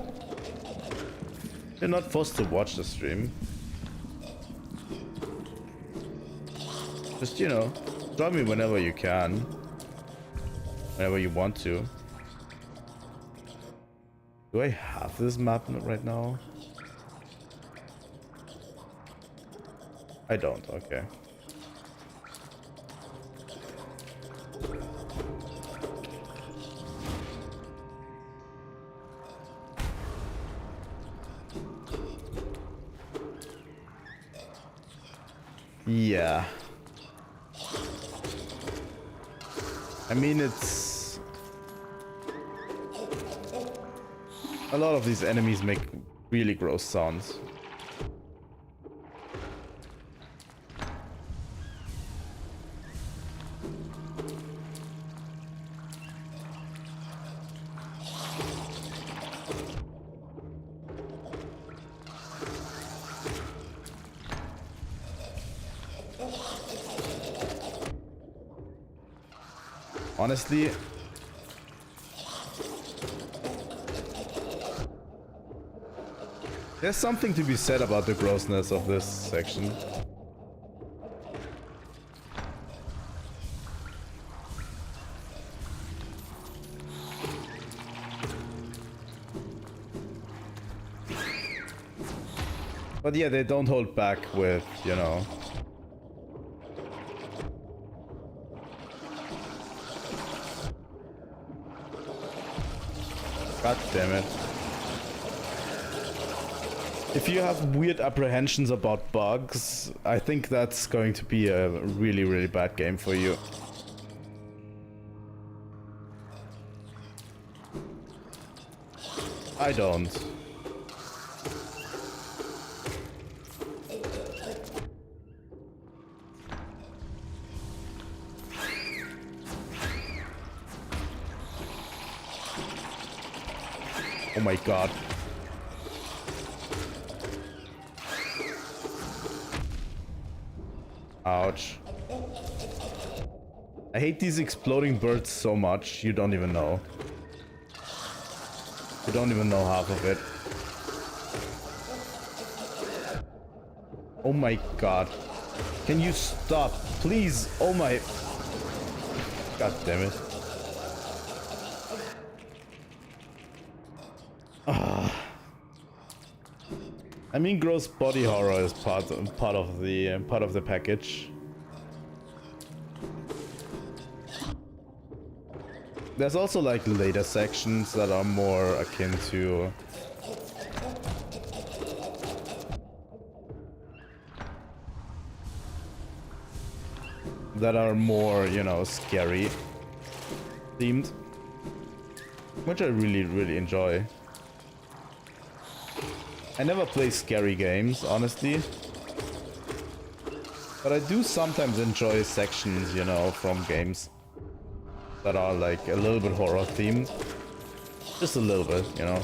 You're not forced to watch the stream. Just, you know, join me whenever you can. Whenever you want to. Do I have this map right now? I don't, okay. Yeah. I mean, it's... a lot of these enemies make really gross sounds. Honestly, there's something to be said about the grossness of this section. But yeah, they don't hold back with, you know... God damn it. If you have weird apprehensions about bugs, I think that's going to be a really, really bad game for you. I don't. Oh my god. Ouch. I hate these exploding birds so much, you don't even know. You don't even know half of it. Oh my god. Can you stop? Please. Oh my... God damn it. I mean, gross body horror is part of the package. There's also like later sections that are more akin to that are more, you know, scary themed, which I really enjoy. I never play scary games, honestly, but I do sometimes enjoy sections, you know, from games that are like a little bit horror themed. Just a little bit, you know.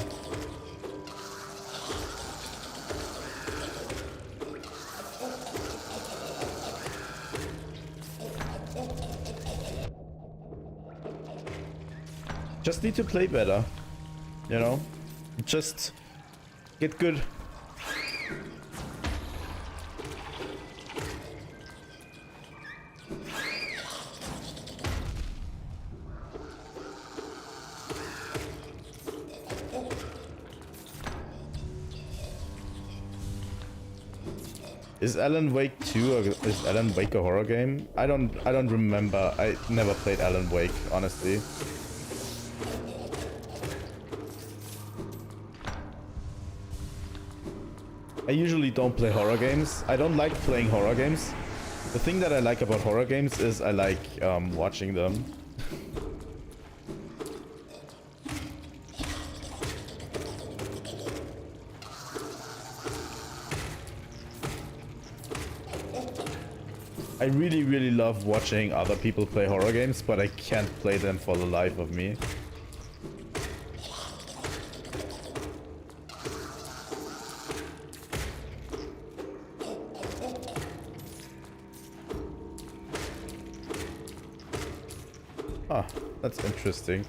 Just need to play better, you know. Just get good. Is Alan Wake 2 or is Alan Wake a horror game? I don't remember. I never played Alan Wake, honestly. I usually don't play horror games. I don't like playing horror games. The thing that I like about horror games is I like watching them. I really love watching other people play horror games, but I can't play them for the life of me. Ah, that's interesting.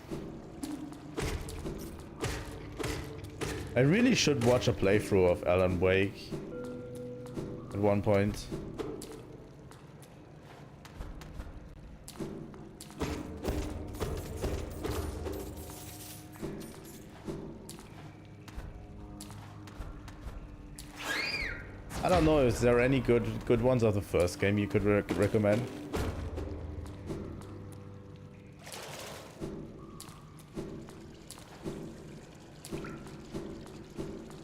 I really should watch a playthrough of Alan Wake at one point. I don't know, is there any good ones of the first game you could recommend?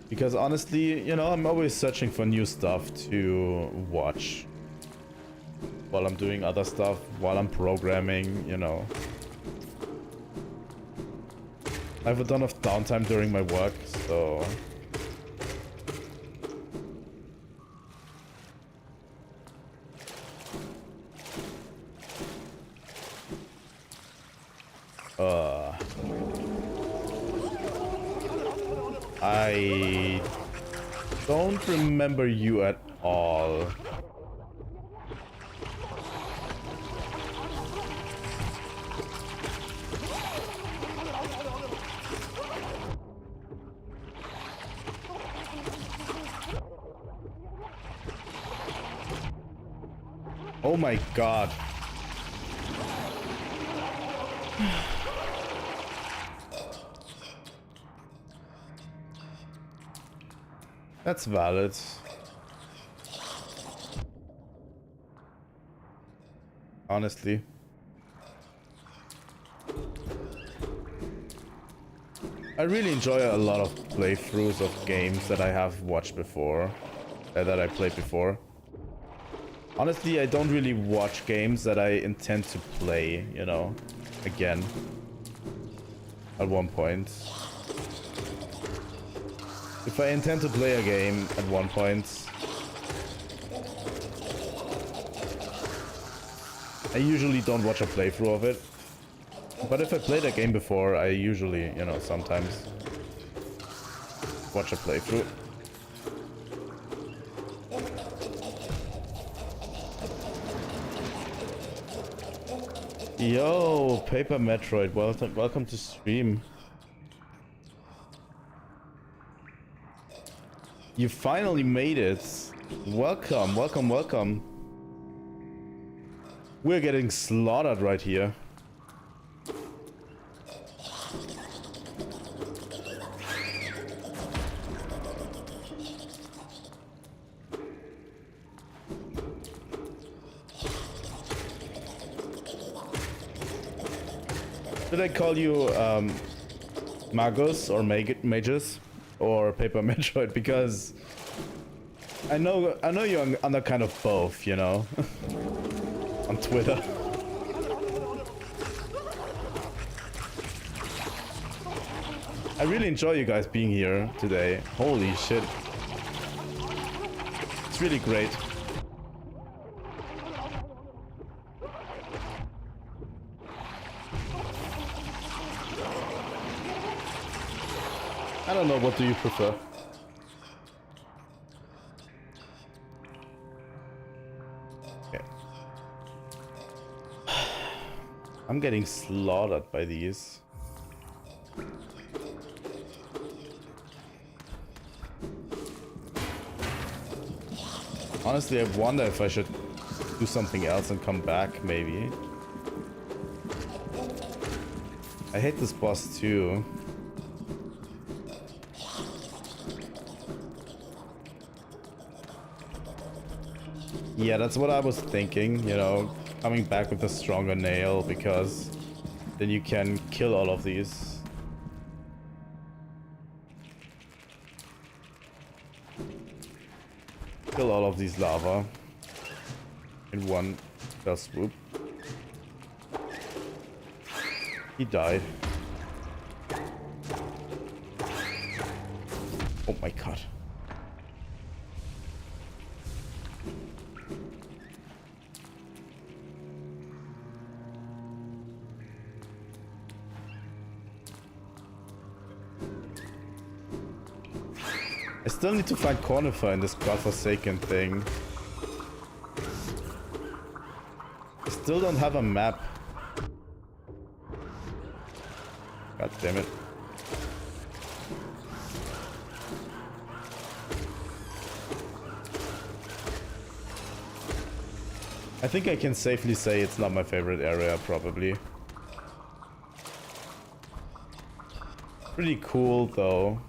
Because honestly, you know, I'm always searching for new stuff to watch while I'm doing other stuff, while I'm programming, you know. I have a ton of downtime during my work, so... I don't remember you at all. Oh my god. That's valid. Honestly. I really enjoy a lot of playthroughs of games that I have watched before. That I played before. Honestly, I don't really watch games that I intend to play, you know, again. At one point. If I intend to play a game at one point, I usually don't watch a playthrough of it. But if I played a game before, I usually, you know, sometimes watch a playthrough. Yo, Paper Metroid, welcome to stream. You finally made it. Welcome, welcome, welcome. We're getting slaughtered right here. Did I call you Magus or Magus or Paper Metroid? Because I know you're under kind of both, you know, on Twitter. I really enjoy you guys being here today. Holy shit. It's really great. I don't know, what do you prefer? Okay. I'm getting slaughtered by these. Honestly, I wonder if I should do something else and come back, maybe. I hate this boss too. Yeah, that's what I was thinking, you know, coming back with a stronger nail, because then you can kill all of these. Kill all of these lava in one fell swoop. He died. Oh my god. I still need to find Cornifer in this godforsaken thing. I still don't have a map. God damn it. I think I can safely say it's not my favorite area, probably. Pretty cool, though.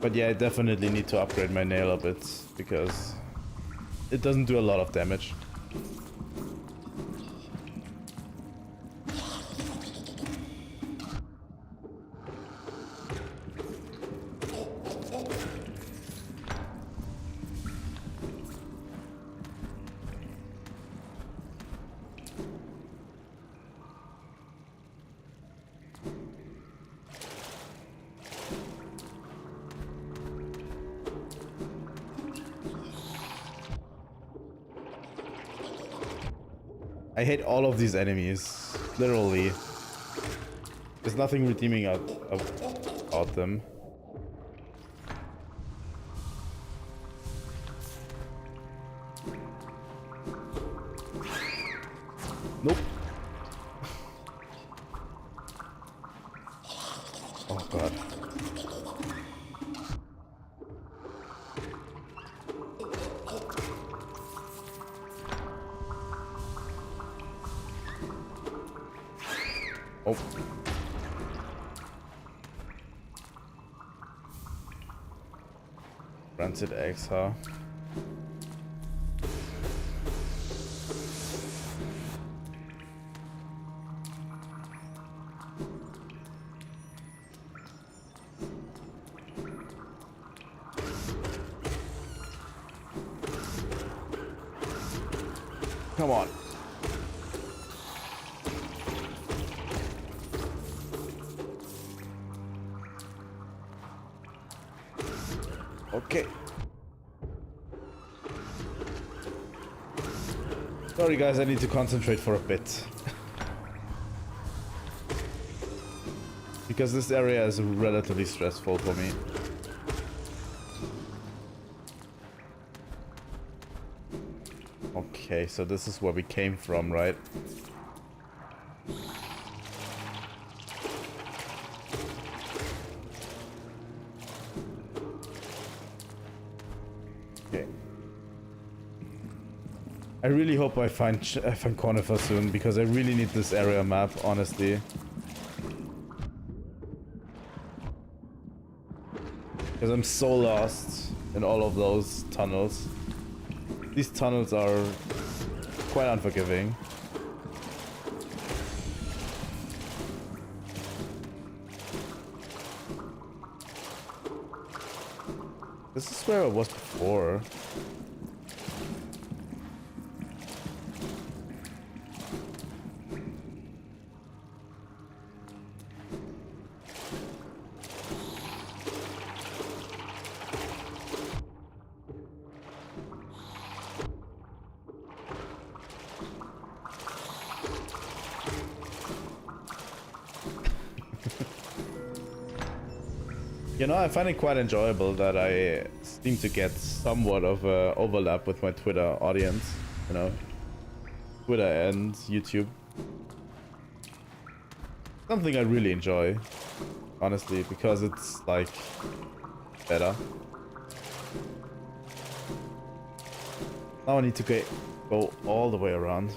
But yeah, I definitely need to upgrade my nail a bit, because it doesn't do a lot of damage. I hate all of these enemies, literally. There's nothing redeeming about them. Nope. Oh god. Oh. Rancid eggs, huh? Come on. Okay. Sorry guys, I need to concentrate for a bit. Because this area is relatively stressful for me. Okay, so this is where we came from, right? Okay. I really hope I find Conifer soon, because I really need this area map, honestly. Because I'm so lost in all of those tunnels. These tunnels are quite unforgiving. This is where I was before. You know, I find it quite enjoyable that I seem to get somewhat of a overlap with my Twitter audience, you know, Twitter and YouTube. Something I really enjoy, honestly, because it's like better. Now I need to go all the way around.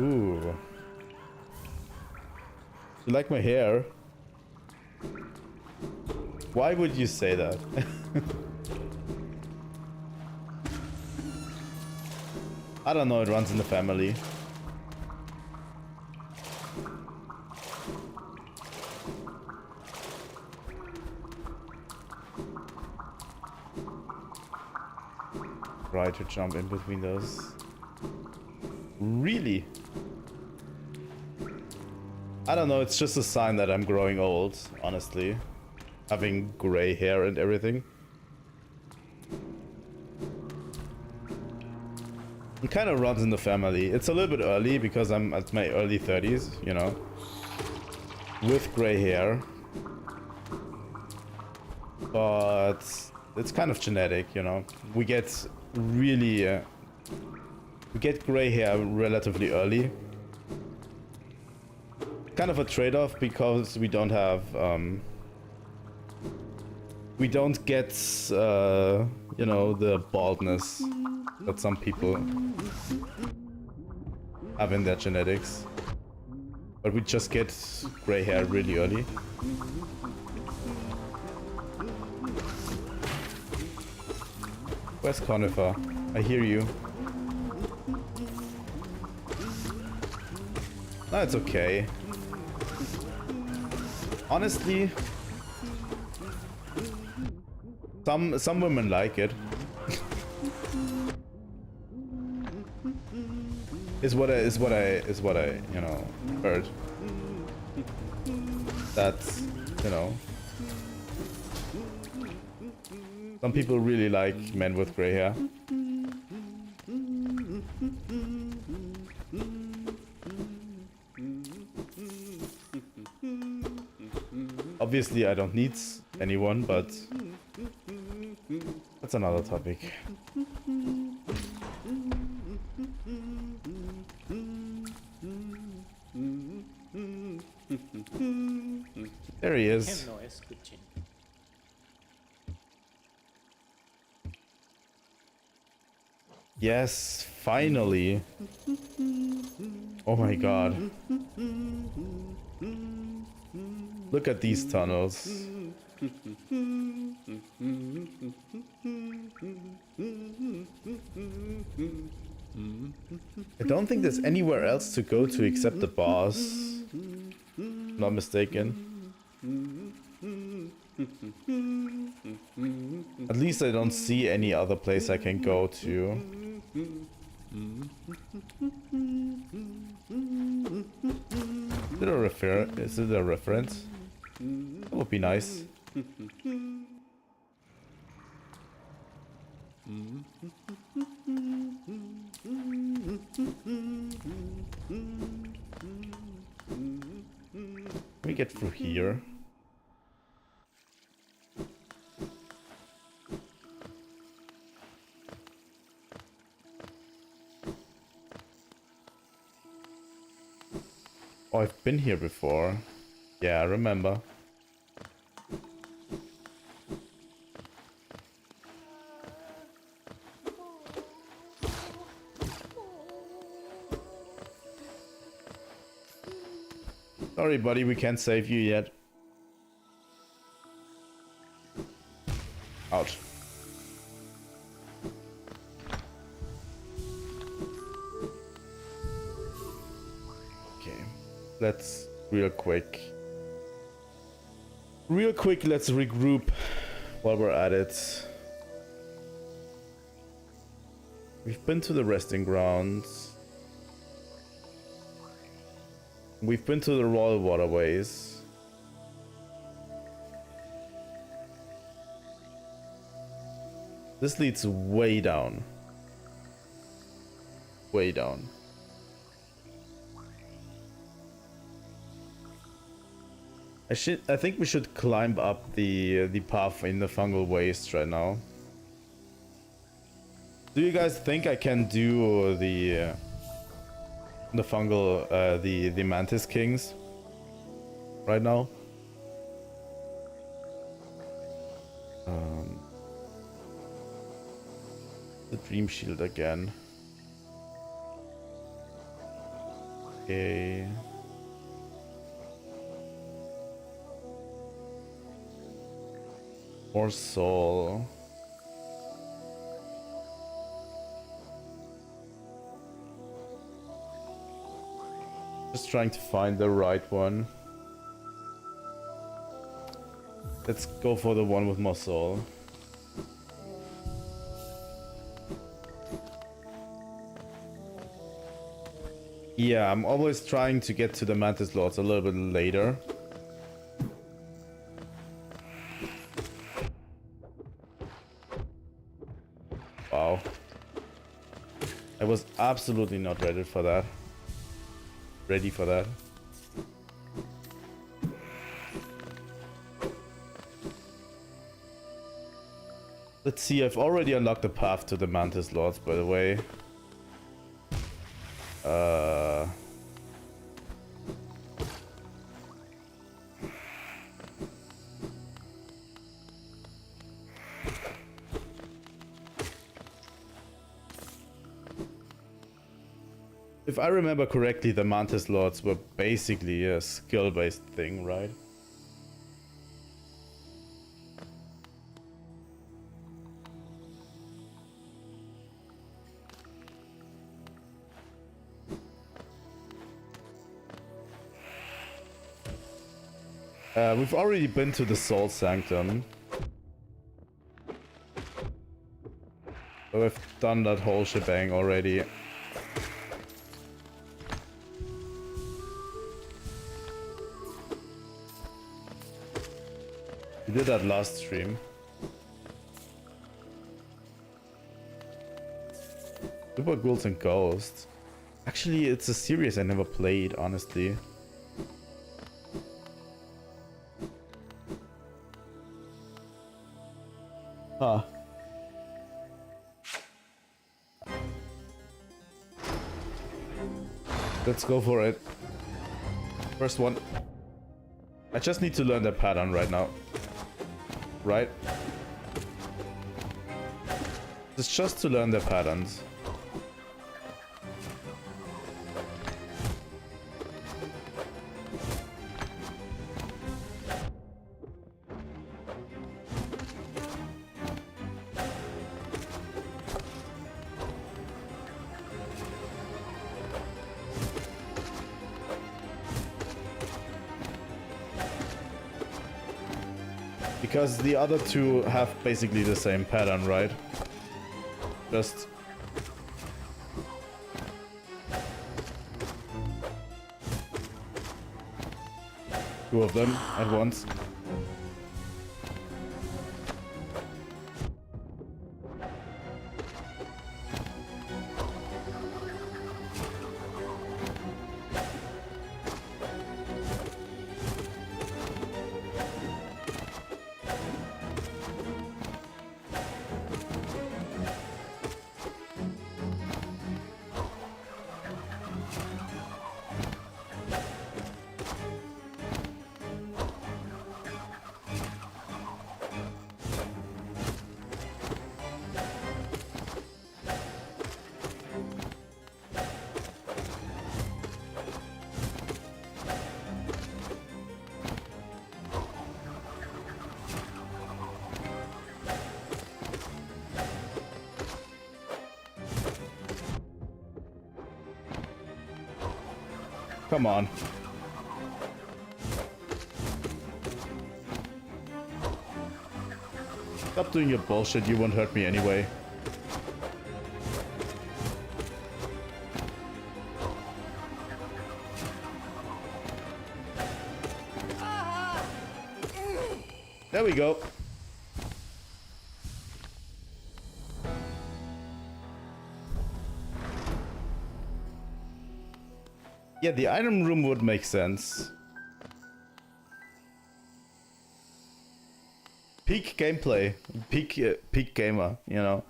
Ooh. You like my hair? Why would you say that? I don't know, it runs in the family. Try to jump in between those. Really? I don't know, it's just a sign that I'm growing old, honestly. Having gray hair and everything. It kind of runs in the family. It's a little bit early because I'm at my early 30s, you know. With gray hair. But it's kind of genetic, you know. We get really... we get gray hair relatively early. Kind of a trade-off because we don't have we don't get you know, the baldness that some people have in their genetics, but we just get gray hair really early. Where's Conifer? I hear you. No, it's okay. Honestly, some women like it. is what I you know, heard. That, you know, some people really like men with gray hair. Obviously, I don't need anyone, but that's another topic. There he is. Yes, finally. Oh my god. Look at these tunnels. I don't think there's anywhere else to go to except the boss. Not mistaken. At least I don't see any other place I can go to. Is it a reference? That would be nice. Can we get through here? Oh, I've been here before. Yeah, I remember. Sorry, buddy, we can't save you yet. Ouch. Okay, let's real quick, let's regroup while we're at it. We've been to the resting grounds. We've been to the royal waterways. This leads way down. Way down. I think we should climb up the path in the fungal waste right now. Do you guys think I can do the fungal the mantis kings right now? The dream shield again. Okay. More soul. Just trying to find the right one. Let's go for the one with more soul. Yeah, I'm always trying to get to the mantis lords a little bit later. Wow. I was absolutely not ready for that. Let's see, I've already unlocked the path to the mantis lords, by the way. If I remember correctly, the mantis lords were basically a skill-based thing, right? We've already been to the Soul Sanctum. So we've done that whole shebang already. We did that last stream. Super Ghouls and Ghosts. Actually, it's a series I never played, honestly. Huh. Let's go for it. First one. I just need to learn the pattern right now. Right? It's just to learn the patterns. Because the other two have basically the same pattern, right? Just... two of them at once. Come on. Stop doing your bullshit, you won't hurt me anyway. There we go. Yeah, the item room would make sense. Peak gameplay, peak gamer, you know.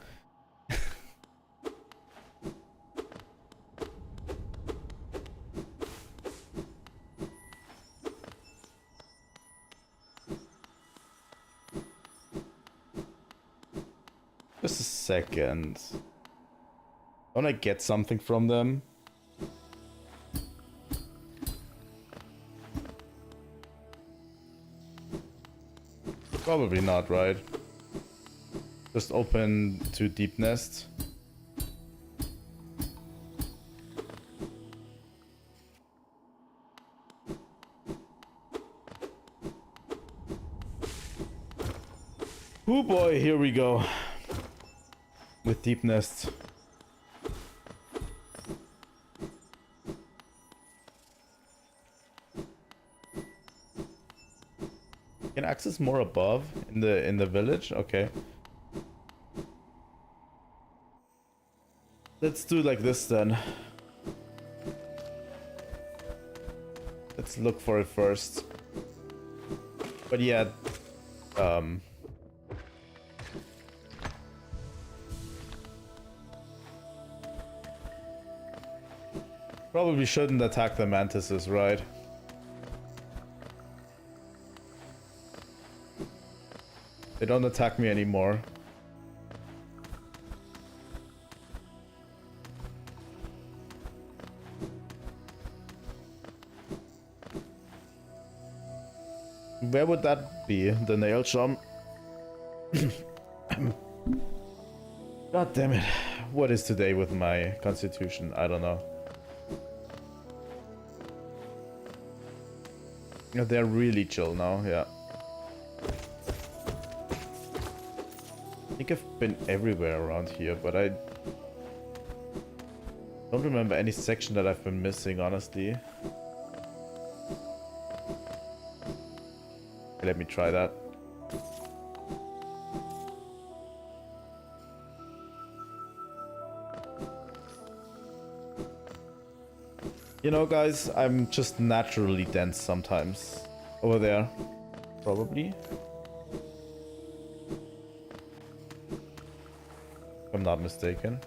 Just a second. Don't I get something from them? Probably not, right? Just open to Deep Nest. Oh boy, here we go. With Deep Nest. Can access more above in the village? Okay. Let's do like this then. Let's look for it first. But yeah, probably shouldn't attack the mantises, right? They don't attack me anymore. Where would that be? The nail chomp? God damn it. What is today with my constitution? I don't know. Yeah, they're really chill now, yeah. I think I've been everywhere around here, but I don't remember any section that I've been missing, honestly. Okay, let me try that. You know, guys, I'm just naturally dense sometimes. Over there, probably. If I'm not mistaken.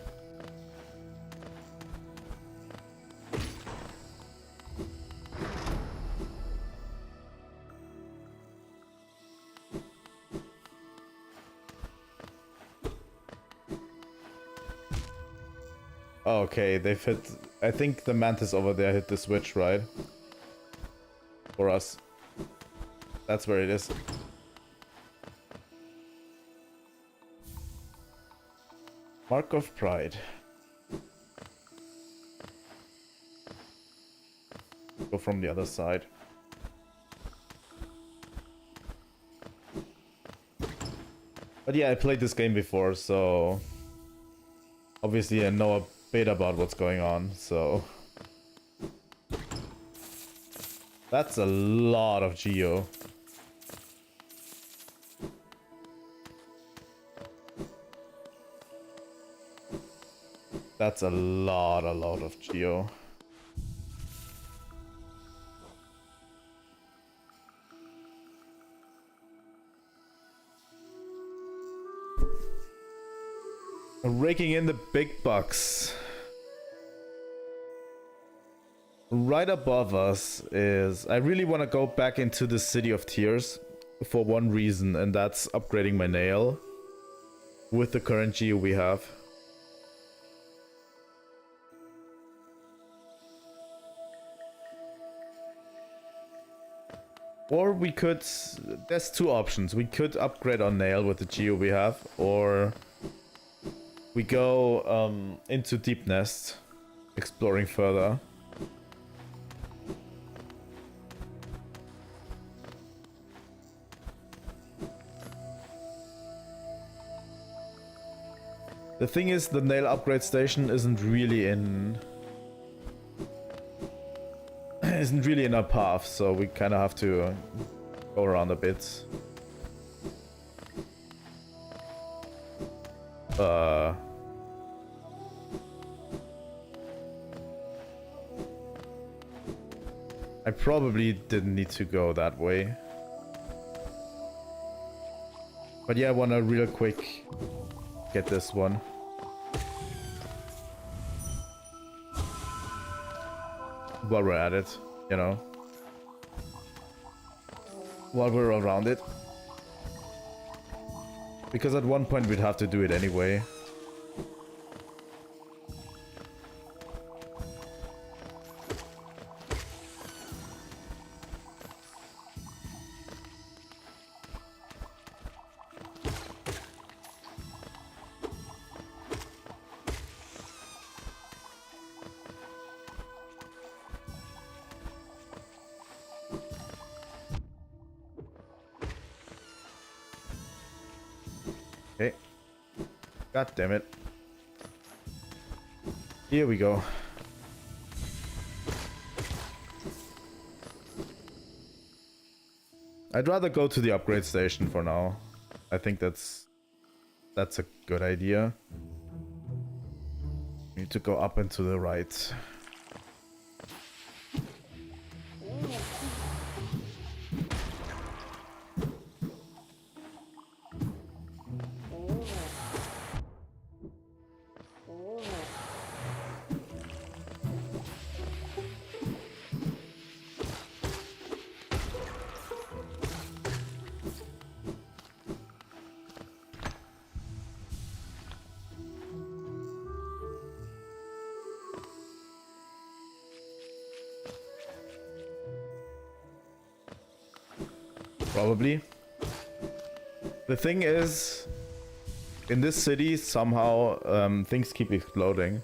Okay, they've hit... I think the mantis over there hit the switch, right? For us. That's where it is. Mark of Pride. Go from the other side. But yeah, I played this game before, so... Obviously I know a bit about what's going on, so... That's a lot of geo. That's a lot of geo. Raking in the big bucks. Right above us is... I really want to go back into the City of Tears for one reason, and that's upgrading my nail with the current geo we have. Or we could... There's two options. We could upgrade our nail with the geo we have, or we go into Deep Nest, exploring further. The thing is, the nail upgrade station isn't really in our path, so we kind of have to go around a bit. I probably didn't need to go that way. But yeah, I wanna real quick get this one. While we're at it, you know. While we're around it. Because at one point we'd have to do it anyway. Okay. God damn it. Here we go. I'd rather go to the upgrade station for now. I think that's a good idea. Need to go up and to the right. Probably. The thing is, in this city somehow things keep exploding.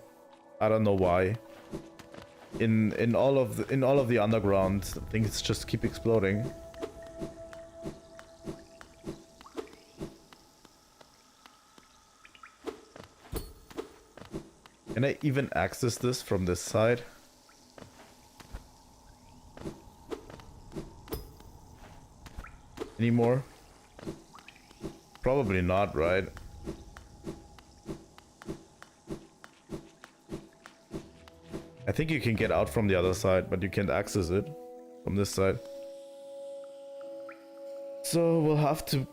I don't know why. In all of the underground, things just keep exploding. Can I even access this from this side? Anymore? Probably not, right? I think you can get out from the other side, but you can't access it from this side. So we'll have to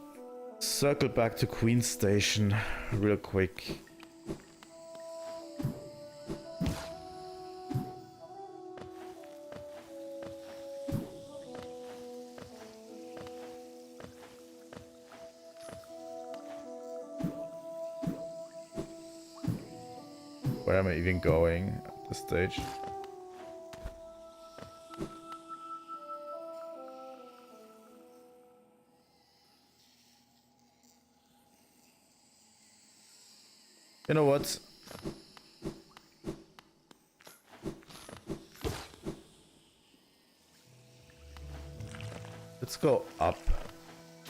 circle back to Queen Station real quick. Where am I even going at this stage? You know what? Let's go up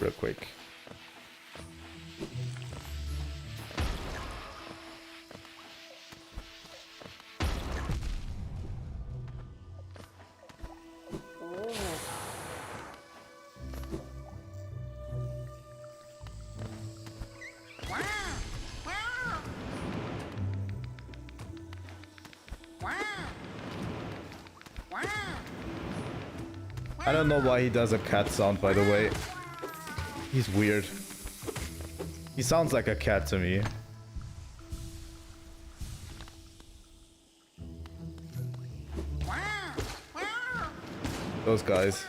real quick. I don't know why he does a cat sound, by the way. He's weird. He sounds like a cat to me. Those guys.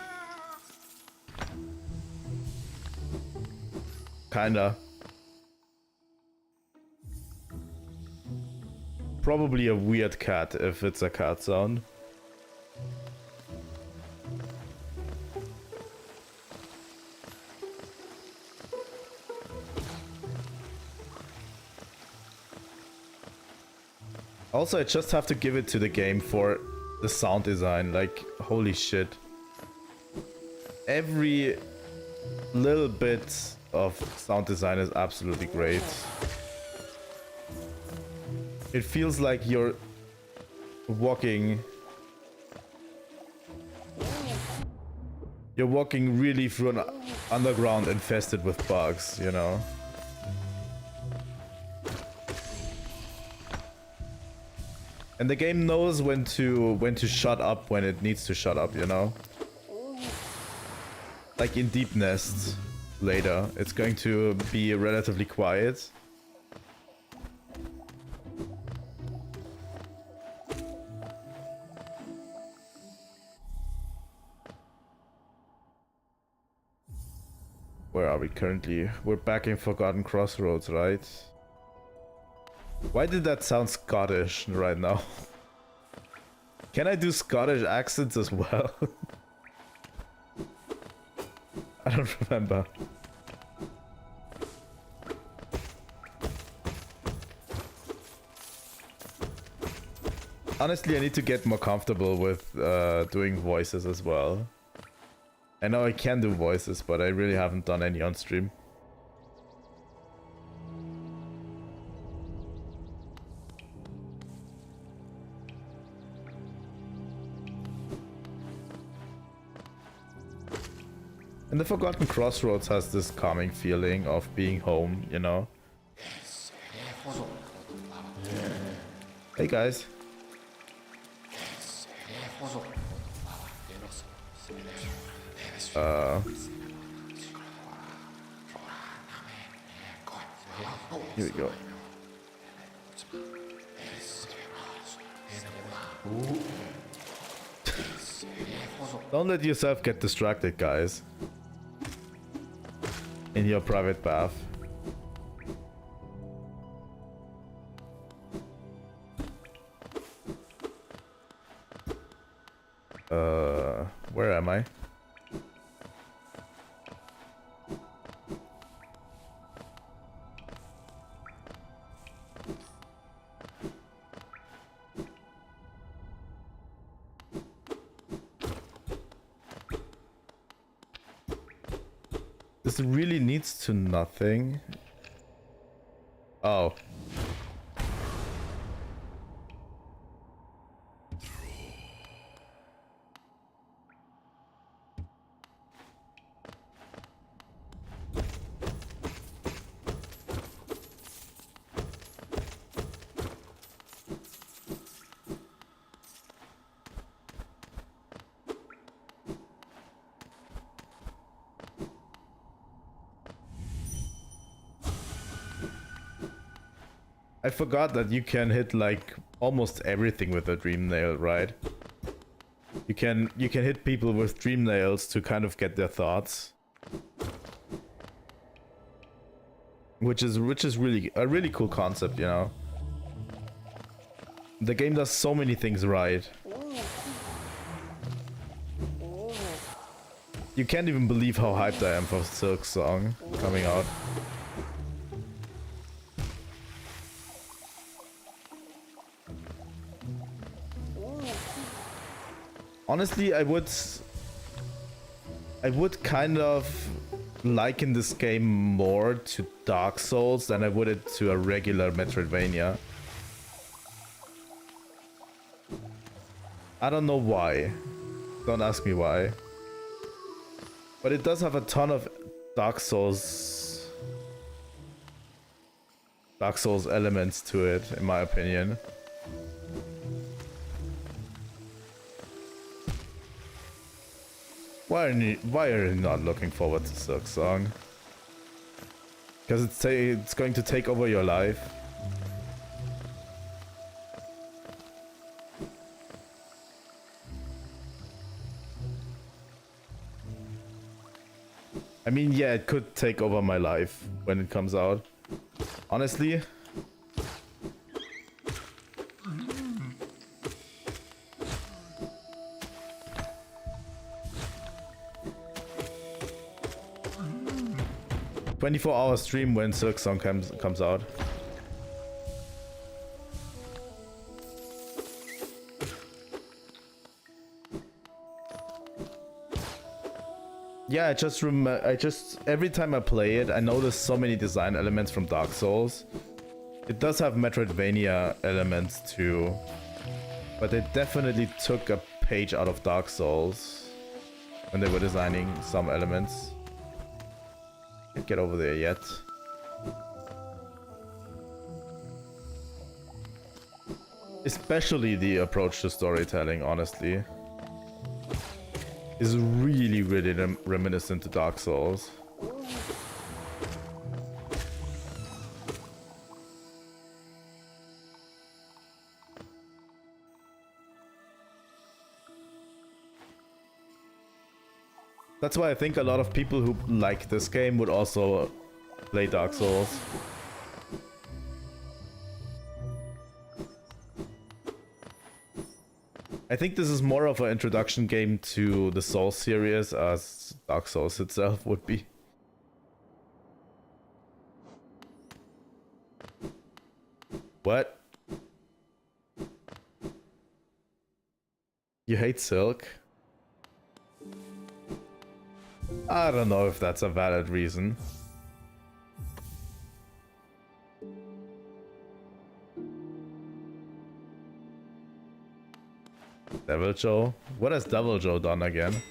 Kinda. Probably a weird cat if it's a cat sound. Also, I just have to give it to the game for the sound design. Like, holy shit. Every little bit of sound design is absolutely great. It feels like you're walking. You're walking really through an underground infested with bugs, you know? And the game knows when to shut up when it needs to shut up, you know? Like in Deep Nest later, it's going to be relatively quiet. Where are we currently? We're back in Forgotten Crossroads, right? Why did that sound Scottish right now? Can I do Scottish accents as well? I don't remember. Honestly, I need to get more comfortable with doing voices as well. I know I can do voices, but I really haven't done any on stream. And the Forgotten Crossroads has this calming feeling of being home, you know? Hey guys. Here we go. Don't let yourself get distracted, guys. In your private bath. Where am I? This really needs to nothing. Oh. I forgot that you can hit like almost everything with a dream nail, right? You can hit people with dream nails to kind of get their thoughts. Which is really a really cool concept, you know. The game does so many things right. You can't even believe how hyped I am for Silk's song coming out. Honestly, I would kind of liken this game more to Dark Souls than I would it to a regular Metroidvania. I don't know why. Don't ask me why. But it does have a ton of Dark Souls elements to it, in my opinion. Why are you not looking forward to Silk Song? Because it's going to take over your life. I mean, yeah, it could take over my life when it comes out. Honestly. 24-hour stream when Silk Song comes out. Yeah, I just every time I play it, I notice so many design elements from Dark Souls. It does have Metroidvania elements too, but they definitely took a page out of Dark Souls when they were designing some elements. Can't get over there yet. Especially the approach to storytelling, honestly, is really, really reminiscent to Dark Souls. That's why I think a lot of people who like this game would also play Dark Souls. I think this is more of an introduction game to the Souls series as Dark Souls itself would be. What? You hate Silk? I don't know if that's a valid reason. Devil Joe? What has Devil Joe done again?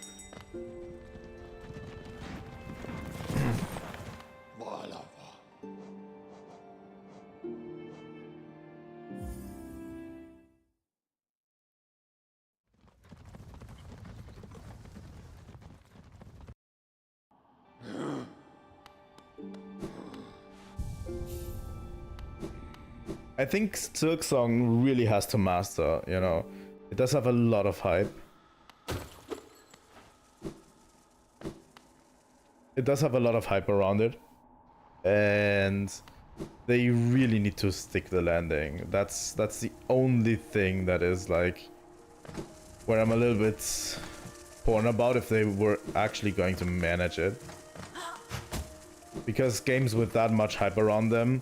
I think Silk Song really has to master, you know. It does have a lot of hype. It does have a lot of hype around it. And they really need to stick the landing. That's the only thing that is like where I'm a little bit torn about if they were actually going to manage it. Because games with that much hype around them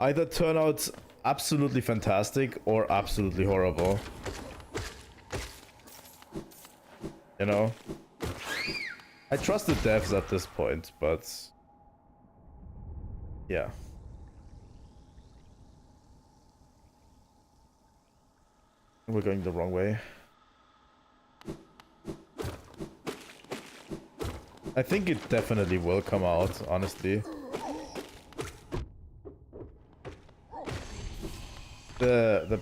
either turn out absolutely fantastic or absolutely horrible. You know? I trust the devs at this point, but yeah. We're going the wrong way. I think it definitely will come out, honestly. The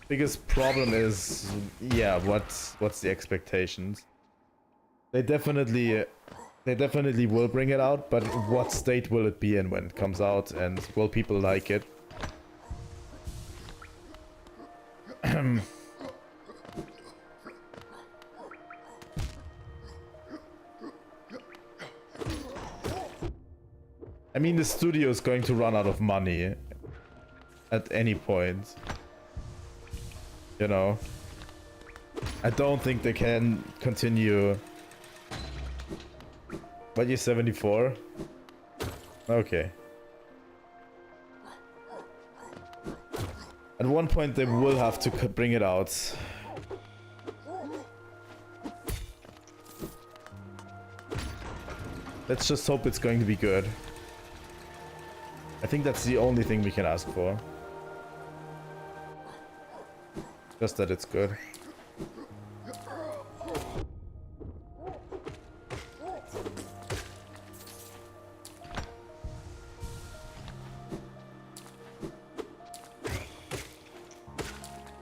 biggest problem is, yeah, what's the expectations? They definitely will bring it out, but what state will it be in when it comes out, and will people like it? I mean, the studio is going to run out of money at any point. You know? I don't think they can continue. What, you're 74? Okay. At one point they will have to bring it out. Let's just hope it's going to be good. I think that's the only thing we can ask for. Just that it's good.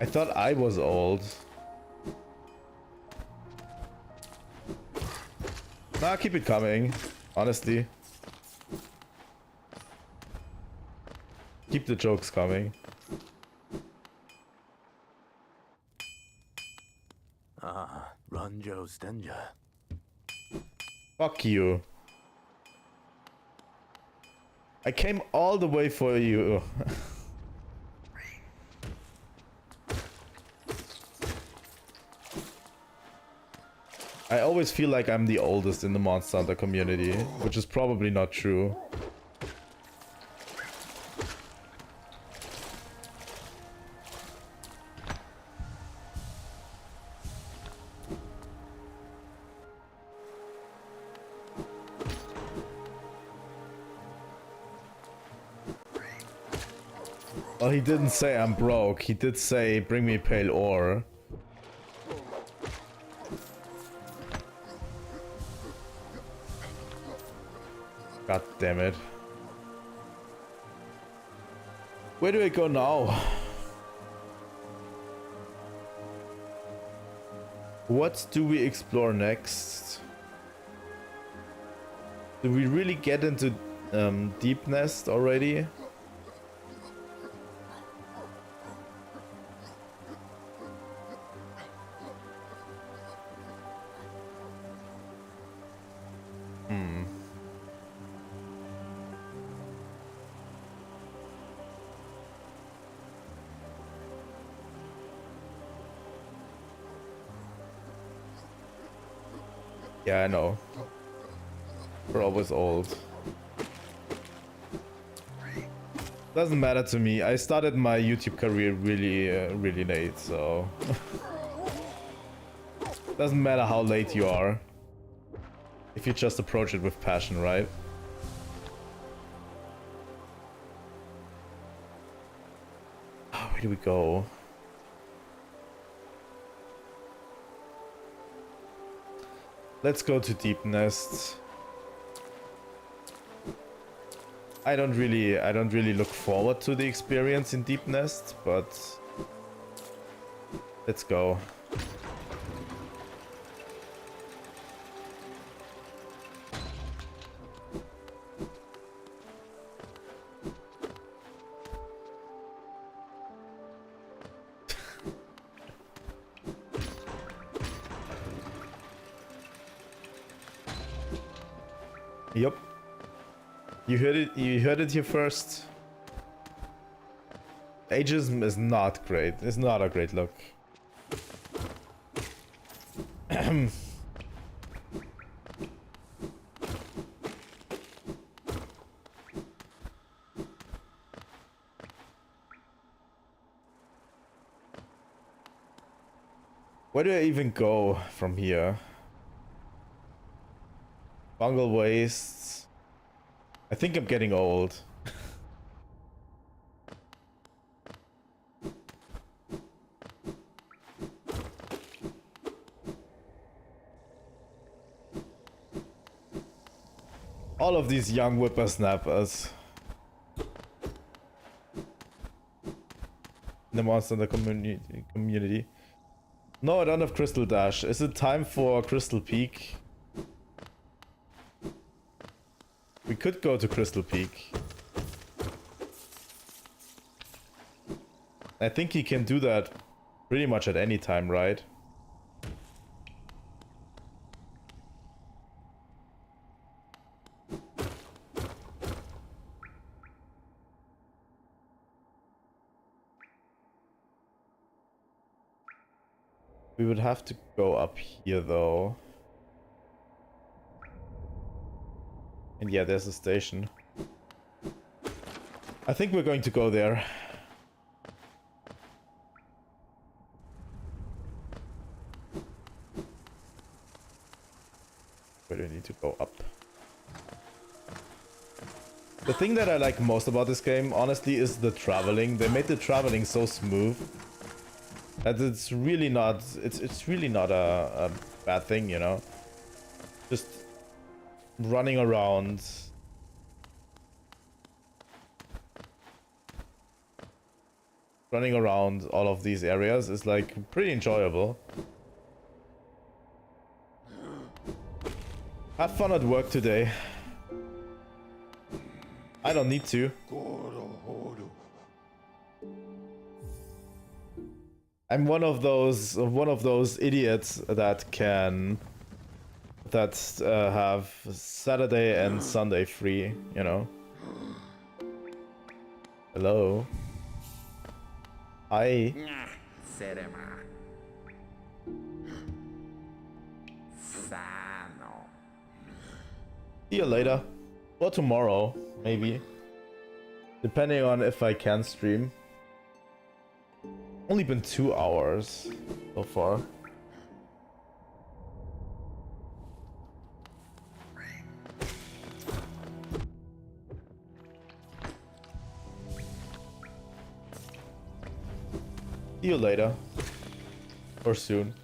I thought I was old. Nah, keep it coming. Honestly. Keep the jokes coming. Ranjo Stenja. Fuck you. I came all the way for you. I always feel like I'm the oldest in the Monster Hunter community, which is probably not true. Well, he didn't say I'm broke. He did say bring me pale ore. God damn it. Where do I go now? What do we explore next? Do we really get into Deep Nest already? Yeah, I know. We're always old. Doesn't matter to me. I started my YouTube career really late, so... Doesn't matter how late you are. If you just approach it with passion, right? Oh, where do we go? Let's go to Deep Nest. I don't really look forward to the experience in Deep Nest, but let's go. Yep. You heard it here first. Ageism is not great. It's not a great look. Where do I even go from here? Bungle wastes. I think I'm getting old. All of these young whippersnappers. The monster in the community. No, I don't have Crystal Dash. Is it time for Crystal Peak? We could go to Crystal Peak. I think he can do that pretty much at any time, right? We would have to go up here though. And yeah, there's a station. I think we're going to go there. Where do we need to go up? The thing that I like most about this game, honestly, is the traveling. They made the traveling so smooth that it's really not a bad thing, you know? Just running around. Running around all of these areas is like pretty enjoyable. Have fun at work today. I don't need to. I'm one of those idiots that have Saturday and Sunday free, you know. Hello. Hi. See you later. Or tomorrow, maybe. Depending on if I can stream. Only been 2 hours so far. See you later. Or soon.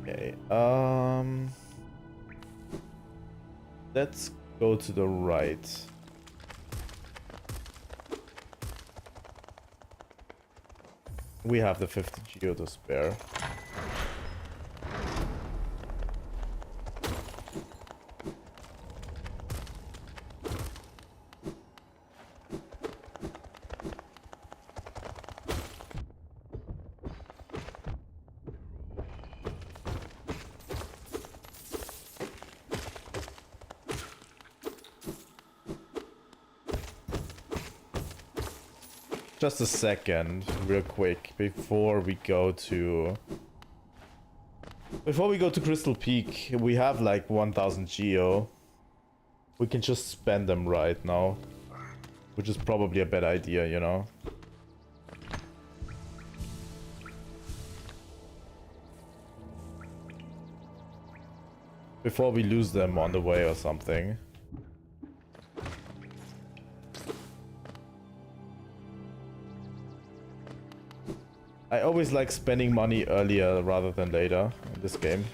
Okay, let's go to the right. We have the 50 geo to spare. Just a second, real quick, before we go to Crystal Peak. We have like 1000 geo. We can just spend them right now, which is probably a bad idea, you know. Before we lose them on the way or something. I always like spending money earlier rather than later in this game.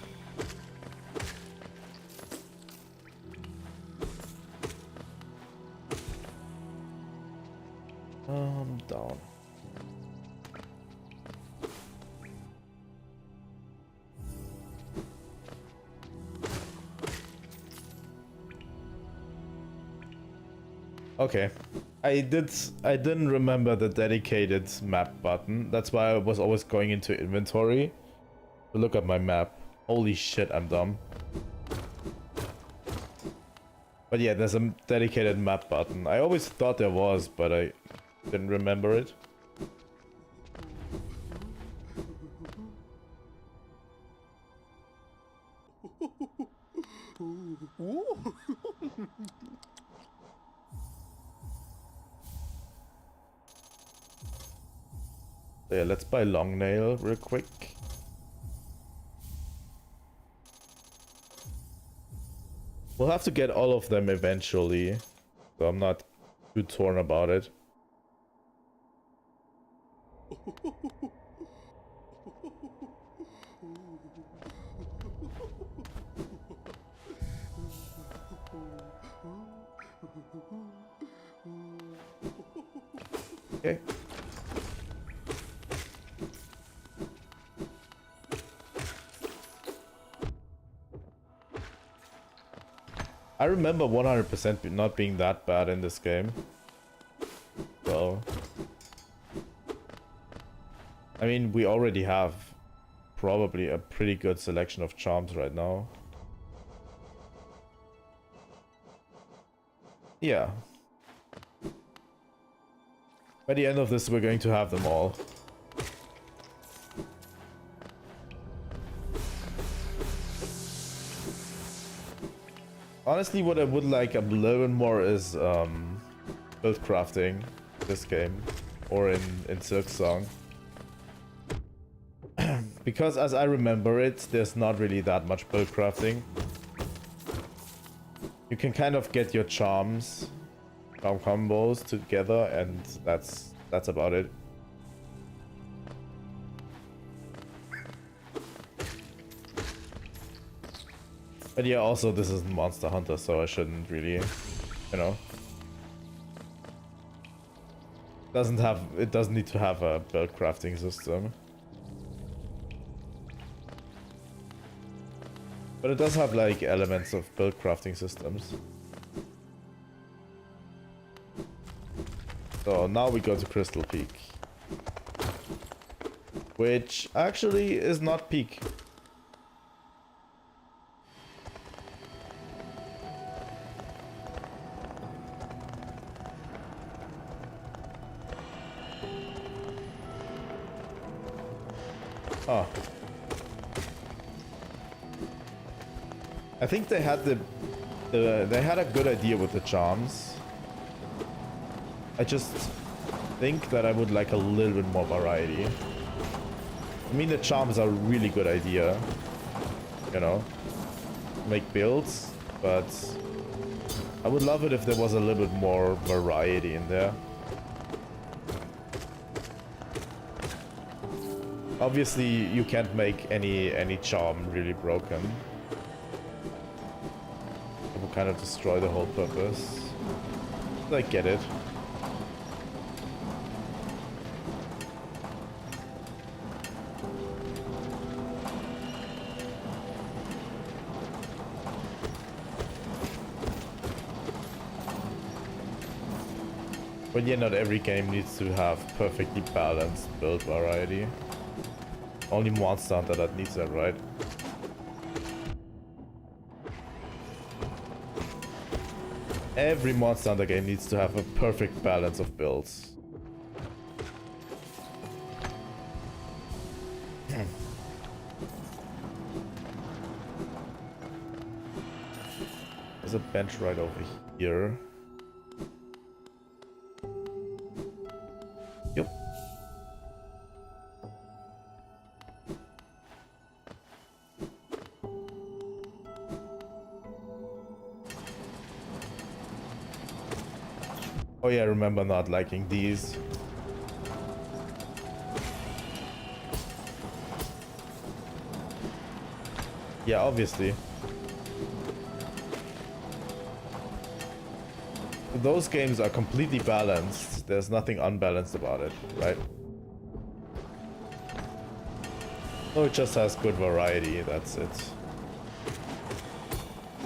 Down. Okay. I didn't remember the dedicated map button. That's why I was always going into inventory to look at my map. Holy shit, I'm dumb. But yeah, there's a dedicated map button. I always thought there was, but I didn't remember it. So yeah, let's buy long nail real quick. We'll have to get all of them eventually, so I'm not too torn about it. Okay. I remember 100% not being that bad in this game. So, I mean, we already have probably a pretty good selection of charms right now. Yeah. By the end of this, we're going to have them all. Honestly, what I would like a little bit more is build crafting in this game, or in Silk Song. Because as I remember it, there's not really that much build crafting. You can kind of get your charm combos together, and that's about it. But yeah, also this is Monster Hunter, so I shouldn't really, you know. It doesn't need to have a build crafting system. But it does have like elements of build crafting systems. So now we go to Crystal Peak. Which actually is not Peak. Oh. I think they had they had a good idea with the charms. I just think that I would like a little bit more variety. I mean, the charms are a really good idea, you know. make builds, but I would love it if there was a little bit more variety in there. Obviously, you can't make any charm really broken. It will kind of destroy the whole purpose. I get it. But yeah, not every game needs to have perfectly balanced build variety. Only Monster Hunter that needs that, right? Every Monster Hunter game needs to have a perfect balance of builds. There's a bench right over here. Yep. Oh yeah, I remember not liking these. Yeah, obviously. Those games are completely balanced. There's nothing unbalanced about it, right? No, it just has good variety, that's it.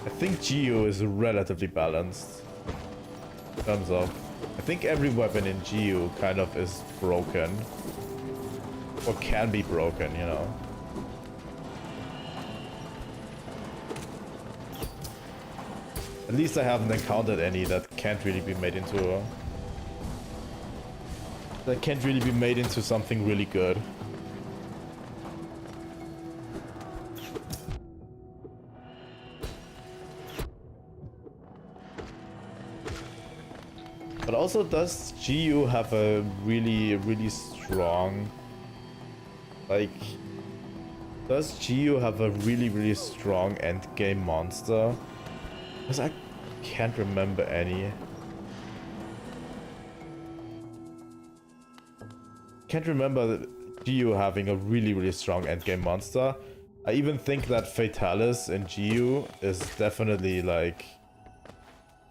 I think GU is relatively balanced. In terms of... I think every weapon in GU kind of is broken. Or can be broken, you know. At least I haven't encountered any that can't really be made into a... that can't really be made into something really good. But also, does GU have a really strong... like... does GU have a really strong endgame monster? Because I can't remember any. Can't remember GU having a really strong endgame monster. I even think that Fatalis in GU is definitely like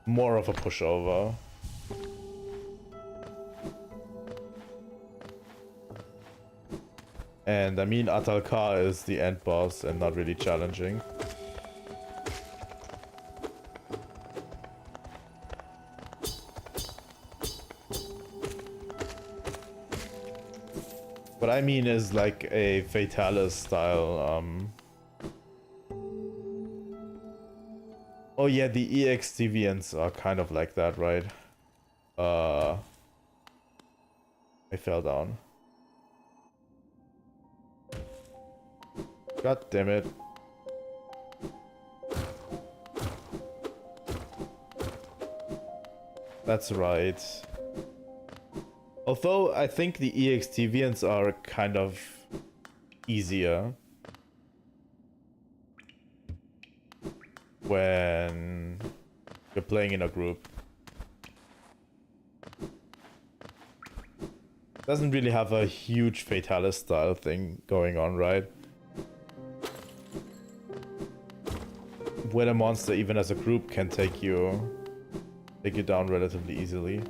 more of a pushover. And I mean, Atal'Ghar is the end boss and not really challenging. What I mean is like a Fatalis style, oh yeah, the EX deviants are kind of like that, right? I fell down. God damn it. That's right. Although I think the EX deviants are kind of easier when you're playing in a group. Doesn't really have a huge Fatalis style thing going on, right? When a monster, even as a group, can take you down relatively easily.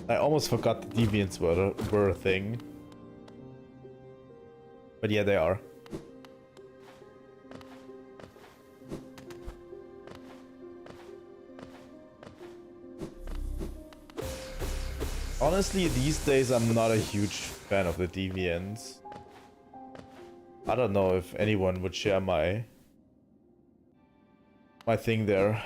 I almost forgot the deviants were a thing. But yeah, they are. Honestly, these days I'm not a huge fan of the deviants. I don't know if anyone would share my thing there.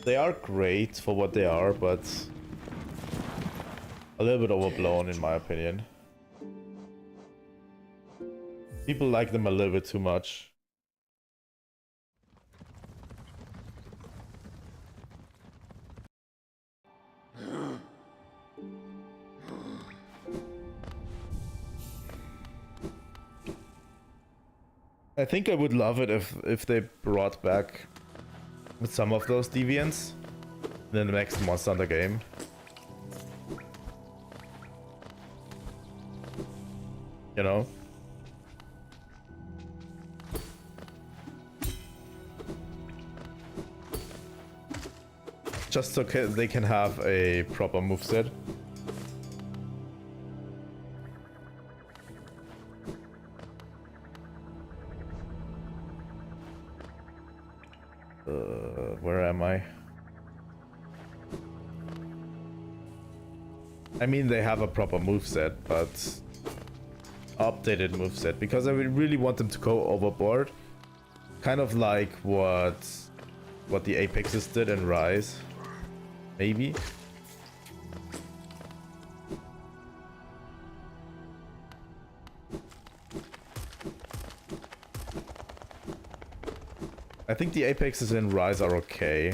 They are great for what they are, but a little bit overblown in my opinion. People like them a little bit too much. I think I would love it if they brought back some of those deviants in the next Monster Hunter game. You know? Just so they can have a proper moveset. Where am I? I mean, they have a proper moveset, but updated moveset, because I really want them to go overboard. Kind of like what the Apexes did in Rise. Maybe. I think the Apexes in Rise are okay.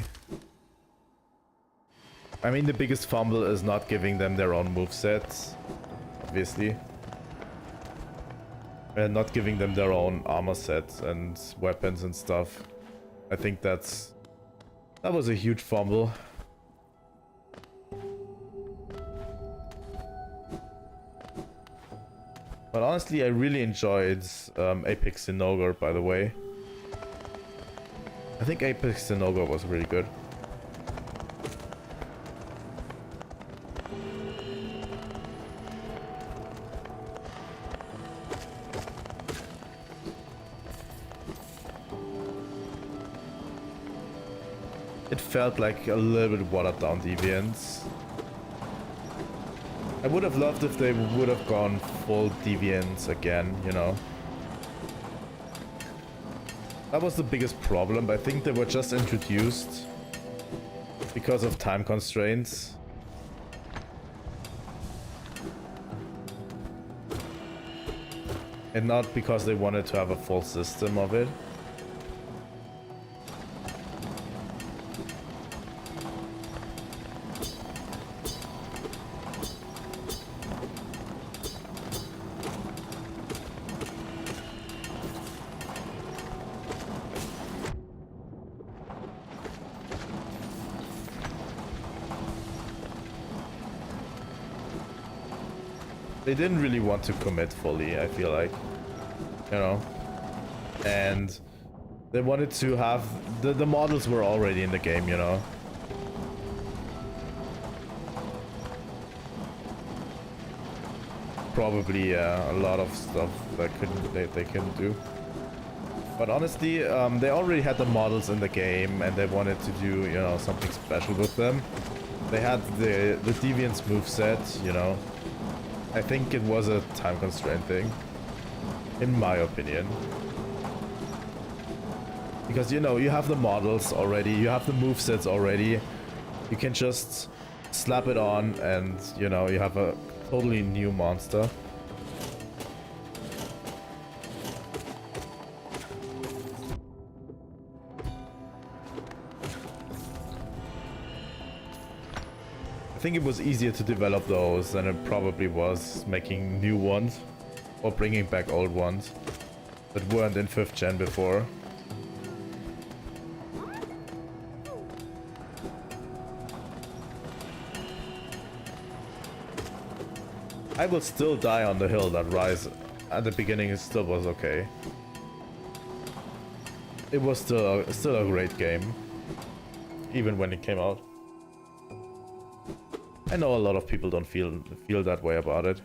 I mean, the biggest fumble is not giving them their own movesets, obviously. And not giving them their own armor sets and weapons and stuff. I think that was a huge fumble. But honestly, I really enjoyed Apex Sinogre, by the way. I think Apex Sinogre was really good. It felt like a little bit watered down Deviants. I would have loved if they would have gone full Deviants again, you know. That was the biggest problem, but I think they were just introduced because of time constraints. And not because they wanted to have a full system of it. They didn't really want to commit fully, I feel like, you know, and they wanted to have, the models were already in the game, you know. Probably a lot of stuff that they couldn't do. But honestly, they already had the models in the game and they wanted to do, you know, something special with them. They had the Deviants moveset, you know. I think it was a time constraint thing, in my opinion. Because, you know, you have the models already, you have the movesets already. You can just slap it on and, you know, you have a totally new monster. I think it was easier to develop those than it probably was making new ones or bringing back old ones that weren't in 5th gen before. I will still die on the hill that Rise at the beginning. It still was okay. It was still a great game, even when it came out. I know a lot of people don't feel that way about it.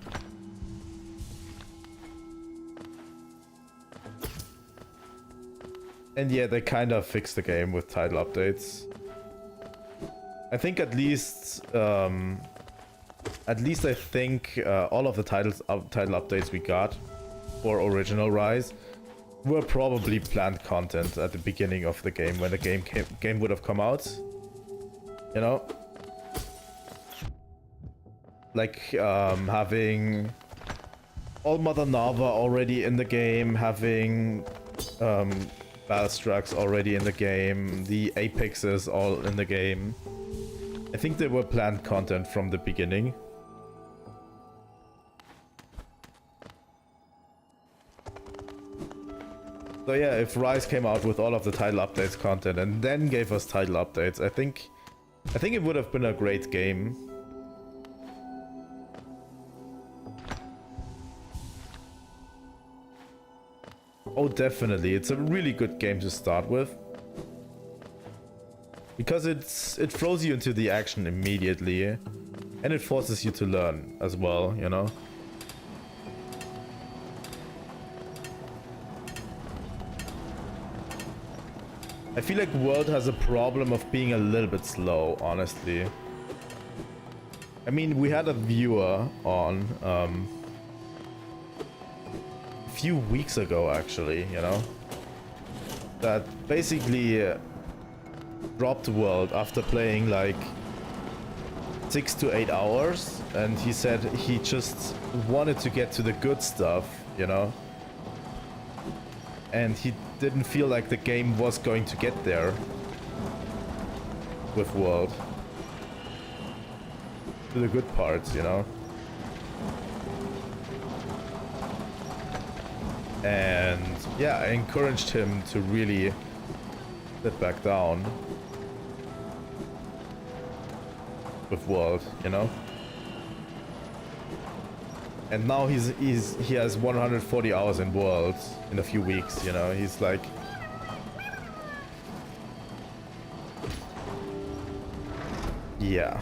And yeah, they kind of fixed the game with title updates. I think at least I think all of the title updates we got for original Rise were probably planned content at the beginning of the game when the game would have come out. You know? Like having All Mother Nava already in the game, having Balstrax already in the game, the Apexes all in the game. I think they were planned content from the beginning. So yeah, if Rise came out with all of the title updates content and then gave us title updates, I think it would have been a great game. Oh, definitely. It's a really good game to start with. Because it throws you into the action immediately. And it forces you to learn as well, you know? I feel like World has a problem of being a little bit slow, honestly. I mean, we had a viewer on a few weeks ago, actually, you know, that basically dropped World after playing like 6 to 8 hours, and he said he just wanted to get to the good stuff, you know, and he didn't feel like the game was going to get there with World. To the good parts, you know. And yeah, I encouraged him to really sit back down with World, you know. And now he has 140 hours in World in a few weeks, you know. He's like, yeah.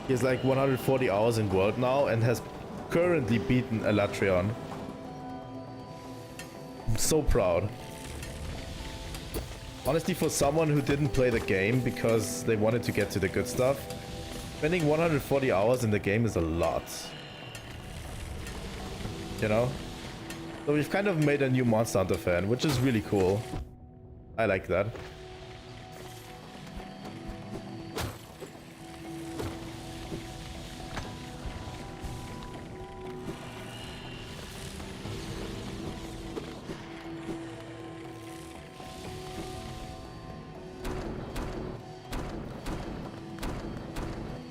He has like 140 hours in World now and has currently beaten Elatrion. I'm so proud. Honestly, for someone who didn't play the game because they wanted to get to the good stuff, spending 140 hours in the game is a lot. You know? So we've kind of made a new Monster Hunter fan, which is really cool. I like that.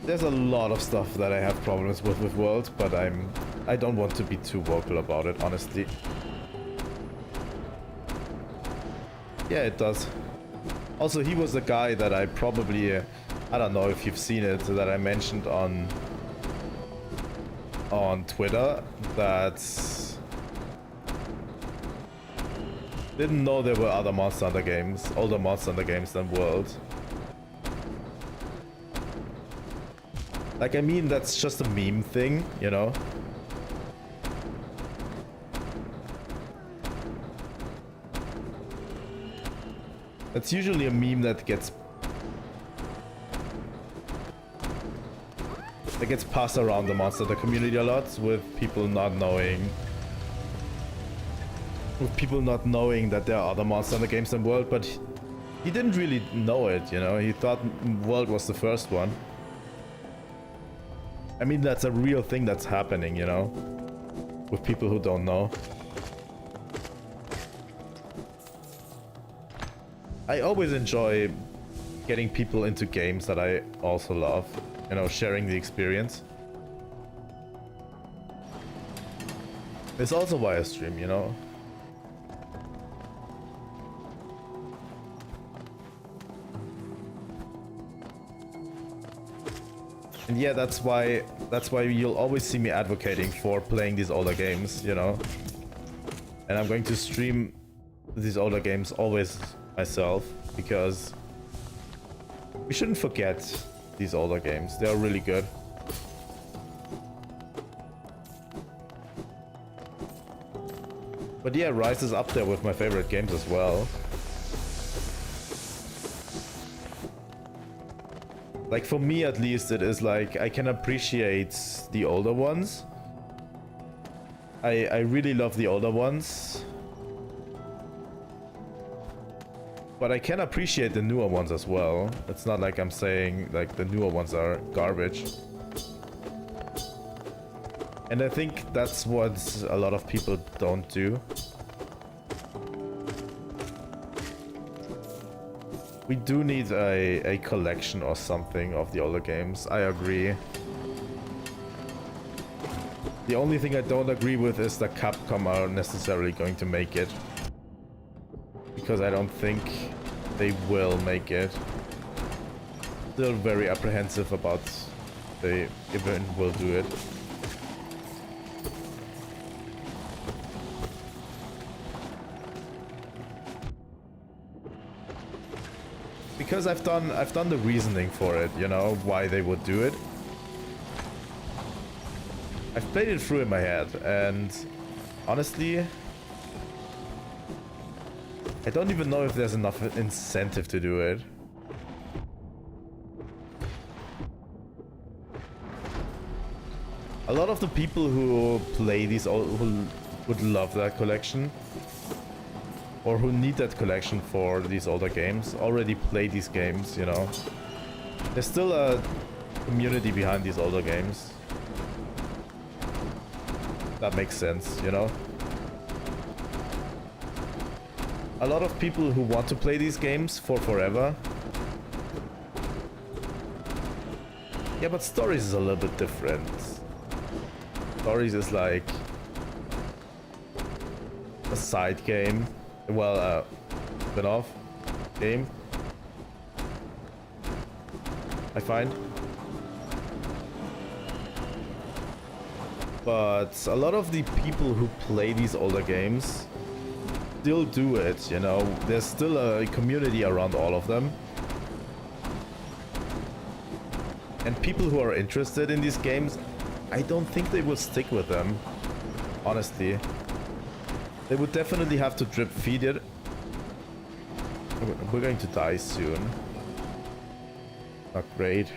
There's a lot of stuff that I have problems with World, but I don't want to be too vocal about it, honestly. Yeah, it does. Also, he was the guy that I probably, I don't know if you've seen it, that I mentioned on Twitter, that didn't know there were other Monster Hunter games, older Monster Hunter games than World. Like, I mean, that's just a meme thing, you know? It's usually a meme that gets passed around the Monster Hunter community a lot, with people not knowing that there are other Monster Hunter games in World, but he didn't really know it, you know? He thought World was the first one. I mean, that's a real thing that's happening, you know, with people who don't know. I always enjoy getting people into games that I also love, you know, sharing the experience. It's also why I stream, you know. And yeah, that's why you'll always see me advocating for playing these older games, you know. And I'm going to stream these older games always myself, because we shouldn't forget these older games. They are really good. But yeah, Rise is up there with my favorite games as well. Like, for me at least, it is like, I can appreciate the older ones. I really love the older ones. But I can appreciate the newer ones as well. It's not like I'm saying, like, the newer ones are garbage. And I think that's what a lot of people don't do. We do need a collection or something of the older games. I agree. The only thing I don't agree with is that Capcom are necessarily going to make it. Because I don't think they will make it. Still very apprehensive about they even will do it. Because I've done the reasoning for it, you know, why they would do it. I've played it through in my head, and honestly, I don't even know if there's enough incentive to do it. A lot of the people who play these, who would love that collection, or who need that collection for these older games, already play these games, you know. There's still a community behind these older games. That makes sense, you know. A lot of people who want to play these games for forever. Yeah, but Stories is a little bit different. Stories is like a side game. Well, spin-off game, I find. But a lot of the people who play these older games still do it, you know. There's still a community around all of them. And people who are interested in these games, I don't think they will stick with them, honestly. They would definitely have to drip feed it. We're going to die soon. Not great.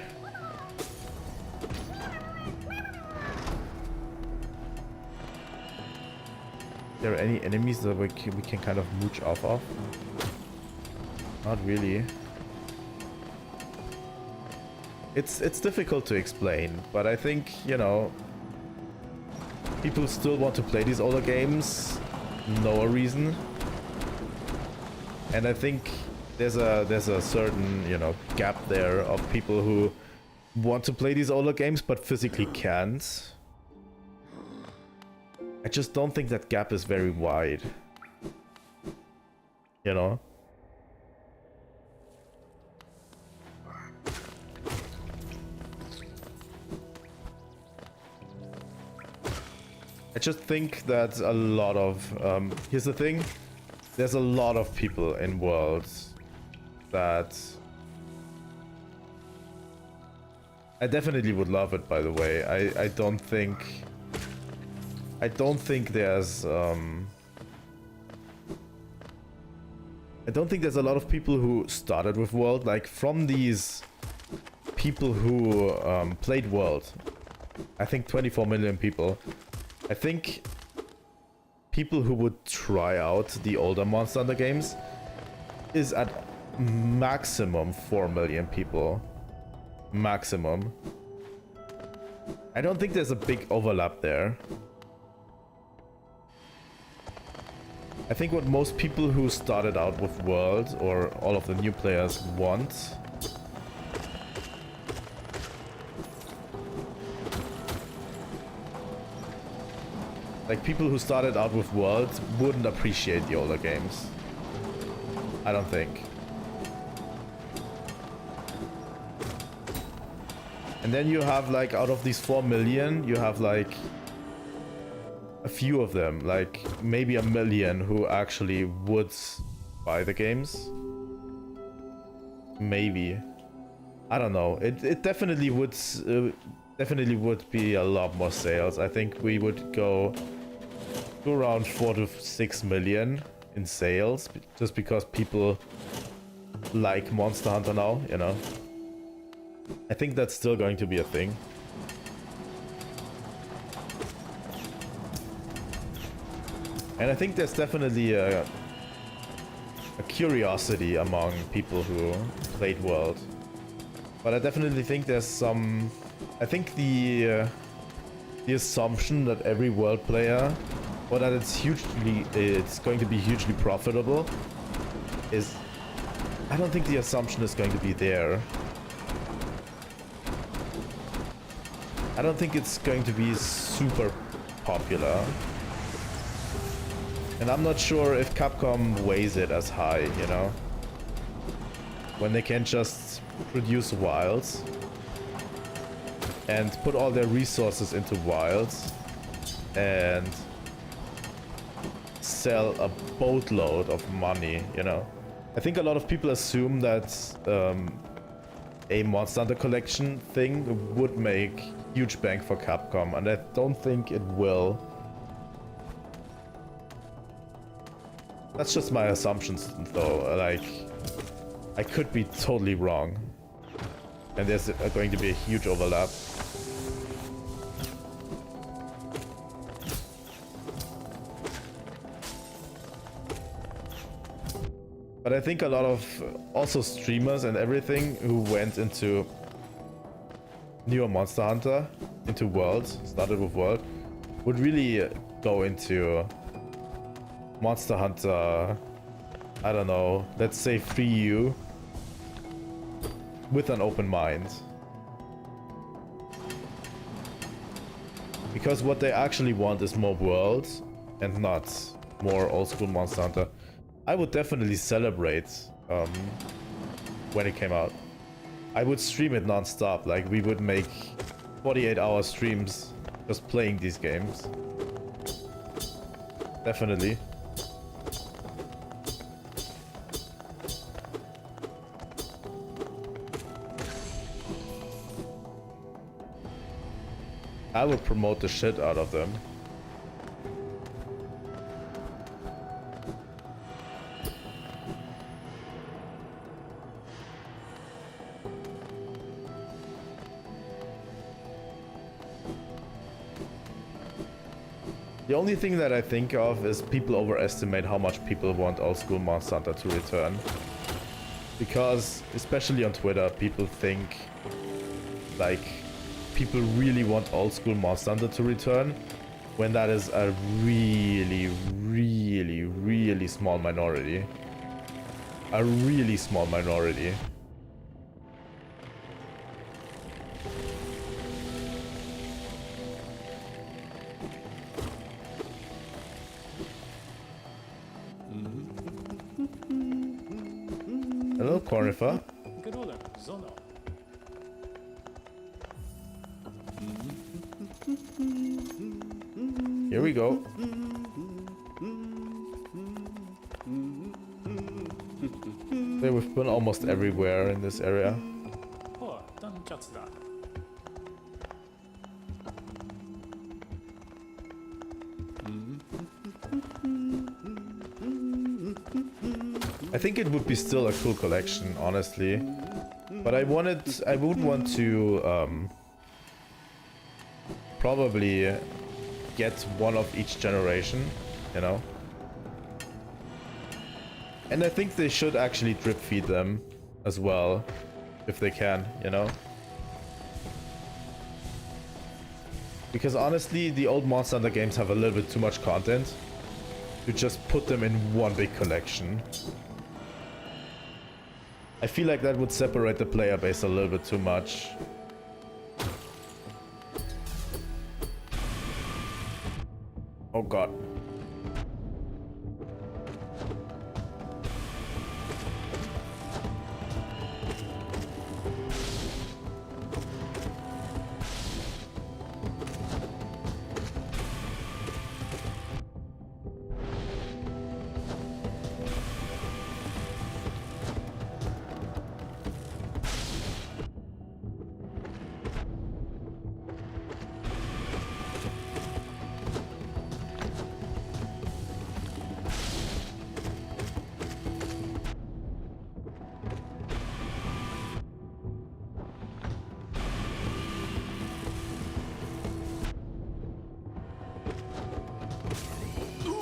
Are there any enemies that we can kind of mooch off of? Not really. It's difficult to explain, but I think, you know, people still want to play these older games. No reason. And I think there's a certain, you know, gap there of people who want to play these older games but physically can't. I just don't think that gap is very wide. You know? I just think that a lot of here's the thing, there's a lot of people in Worlds that I definitely would love it, by the way. I don't think there's I don't think there's a lot of people who started with World, like from these people who played World. I think 24 million people. I think people who would try out the older Monster Hunter games is at maximum 4 million people. Maximum. I don't think there's a big overlap there. I think what most people who started out with World, or all of the new players, want like people who started out with World wouldn't appreciate the older games. I don't think. And then you have like out of these 4 million, you have like a few of them, like maybe 1 million who actually would buy the games. Maybe. I don't know. It definitely would be a lot more sales. I think we would go to around 4 to 6 million in sales, just because people like Monster Hunter now, you know. I think that's still going to be a thing. And I think there's definitely a curiosity among people who played World. But I definitely think there's some... I think the assumption that every World player, or that it's going to be hugely profitable, is... I don't think the assumption is going to be there. I don't think it's going to be super popular. And I'm not sure if Capcom weighs it as high, you know? When they can just produce Wilds and put all their resources into Wilds and sell a boatload of money, you know? I think a lot of people assume that a Monster Hunter collection thing would make huge bank for Capcom, and I don't think it will. That's just my assumptions though, like, I could be totally wrong. And there's going to be a huge overlap. But I think a lot of also streamers and everything who went into newer Monster Hunter, into World, started with World, would really go into Monster Hunter, I don't know, let's say 3U, with an open mind. Because what they actually want is more World and not more old school Monster Hunter. I would definitely celebrate when it came out. I would stream it non-stop, like we would make 48-hour streams just playing these games. Definitely. I would promote the shit out of them. The only thing that I think of is people overestimate how much people want old school Monster Hunter to return. Because, especially on Twitter, people think like people really want old school Monster Hunter to return, when that is a really, really, really small minority. A really small minority. Hello, Cornifer. Gdule, Zono. Here we go. So we've been almost everywhere in this area. Oh, done just that. I think it would be still a cool collection, honestly. But I would want to probably get one of each generation, you know? And I think they should actually drip feed them as well, if they can, you know? Because honestly, the old Monster Hunter games have a little bit too much content to just put them in one big collection. I feel like that would separate the player base a little bit too much. Oh god.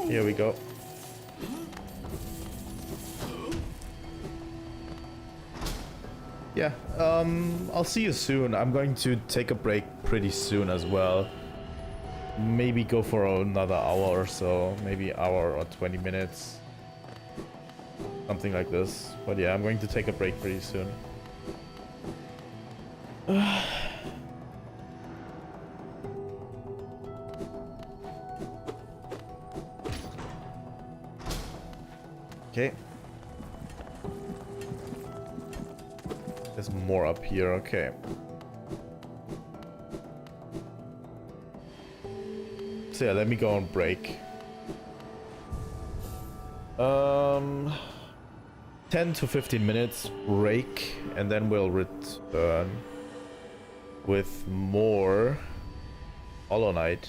Here we go. Yeah, I'll see you soon. I'm going to take a break pretty soon as well. Maybe go for another hour or so. Maybe hour or 20 minutes. Something like this. But yeah, I'm going to take a break pretty soon. Okay. There's more up here, okay. So yeah, let me go on break. 10 to 15 minutes break, and then we'll return with more Hollow Knight.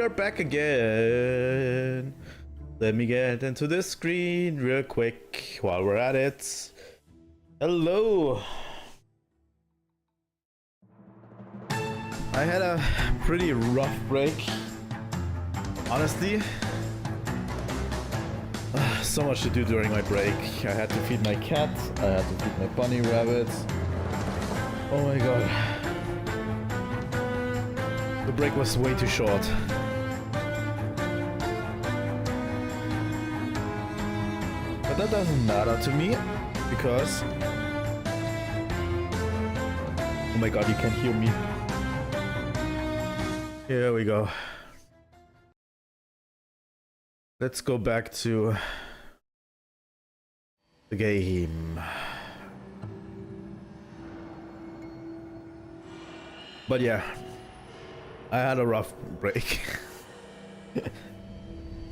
are back again. Let me get into this screen real quick while we're at it. Hello. I had a pretty rough break, honestly. So much to do during my break. I had to feed my cat, I had to feed my bunny rabbits. Oh my god. The break was way too short. But that doesn't matter to me, because... Oh my god, you can't hear me. Here we go. Let's go back to the game. But yeah, I had a rough break.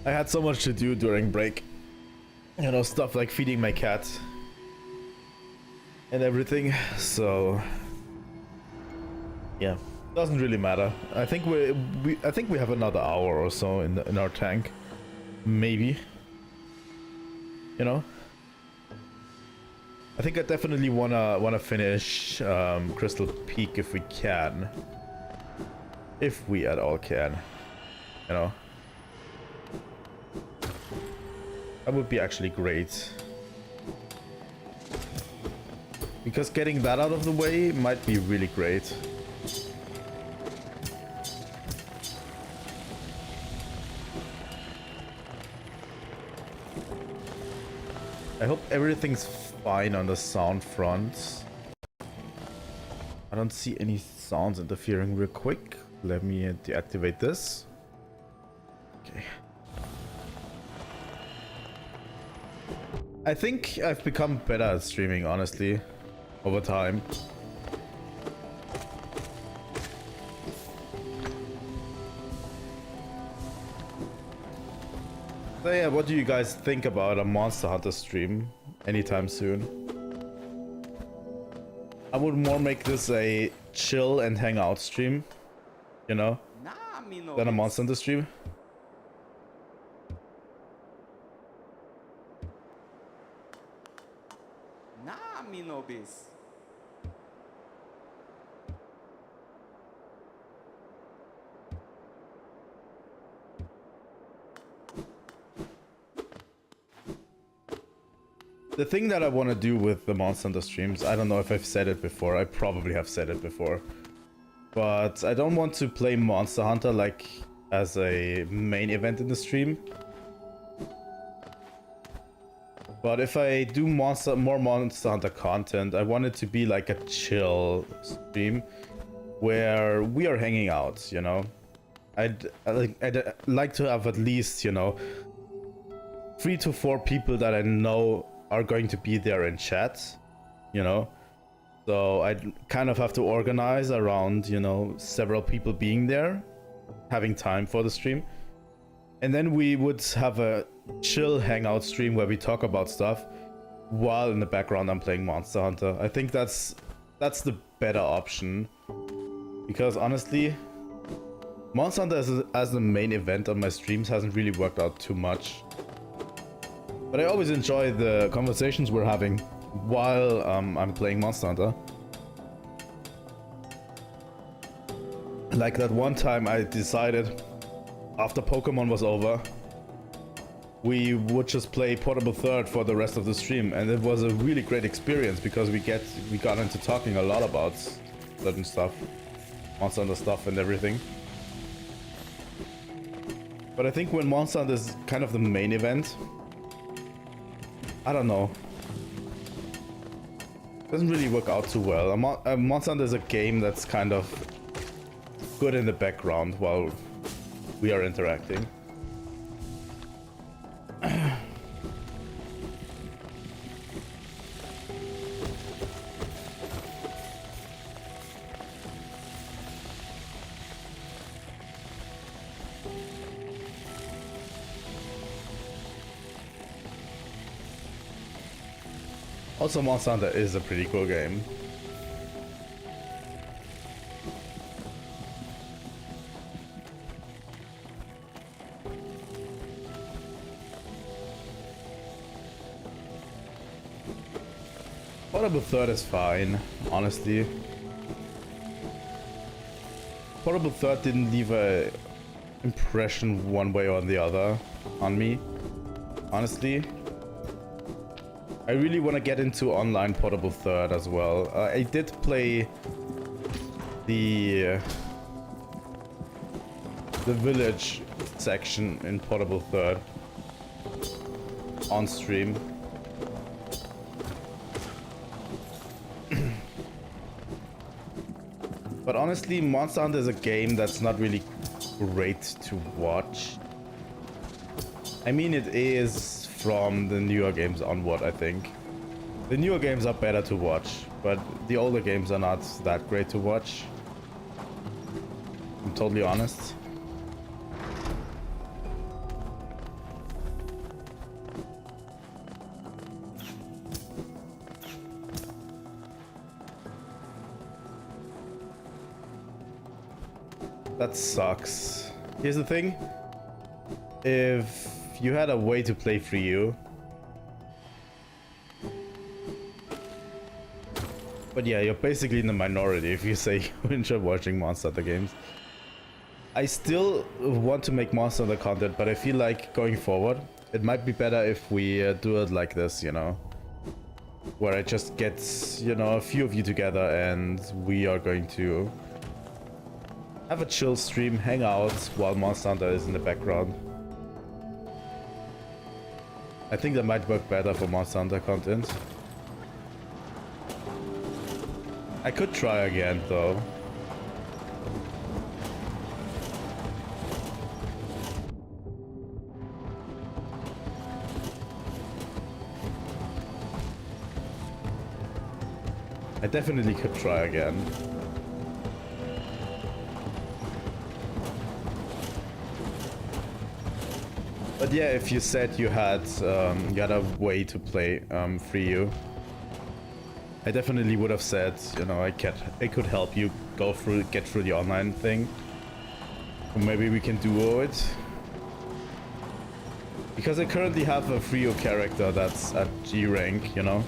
I had so much to do during break. You know, stuff like feeding my cat and everything. So yeah, doesn't really matter. I think we have another hour or so in our tank. Maybe, you know. I think I definitely wanna finish Crystal Peak if we can, if we at all can, you know. That would be actually great, because getting that out of the way might be really great. I hope everything's fine on the sound front. I don't see any sounds interfering real quick. Let me deactivate this. Okay. I think I've become better at streaming, honestly, over time. So yeah, what do you guys think about a Monster Hunter stream anytime soon? I would more make this a chill and hang out stream, you know, than a Monster Hunter stream. Nah, me no bis. The thing that I want to do with the Monster Hunter streams, I don't know if I've said it before, I probably have said it before, but I don't want to play Monster Hunter like as a main event in the stream. But if I do more Monster Hunter content, I want it to be like a chill stream where we are hanging out, you know. I'd like to have at least, you know, 3 to 4 people that I know are going to be there in chat, you know. So I'd kind of have to organize around, you know, several people being there, having time for the stream. And then we would have a chill hangout stream where we talk about stuff while in the background I'm playing Monster Hunter. I think that's the better option, because honestly, Monster Hunter as the main event on my streams hasn't really worked out too much. But I always enjoy the conversations we're having while I'm playing Monster Hunter. Like that one time I decided, after Pokemon was over, we would just play Portable Third for the rest of the stream, and it was a really great experience because we got into talking a lot about certain stuff, Monster Hunter stuff and everything. But I think when Monster Hunter is kind of the main event, I don't know, doesn't really work out too well. Monster Hunter is a game that's kind of good in the background while we are interacting. Also, Monster Hunter is a pretty cool game. Portable third is fine, honestly. Portable third didn't leave a impression one way or the other on me, honestly. I really want to get into online portable third as well. I did play the village section in portable third on stream. But honestly, Monster Hunter is a game that's not really great to watch. I mean, it is from the newer games onward, I think. The newer games are better to watch, but the older games are not that great to watch. I'm totally honest. That sucks. Here's the thing. If you had a way to play for you. But yeah, you're basically in the minority if you say you enjoy watching Monster Hunter games. I still want to make Monster Hunter content, but I feel like going forward, it might be better if we do it like this, you know? Where I just get, you know, a few of you together and we are going to have a chill stream, hang out while Monster Hunter is in the background. I think that might work better for Monster Hunter content. I could try again though. I definitely could try again. But yeah, if you said you had a way to play free you, I definitely would have said, you know, I could help you get through the online thing. Or maybe we can duo it. Because I currently have a Frio character that's at G rank, you know?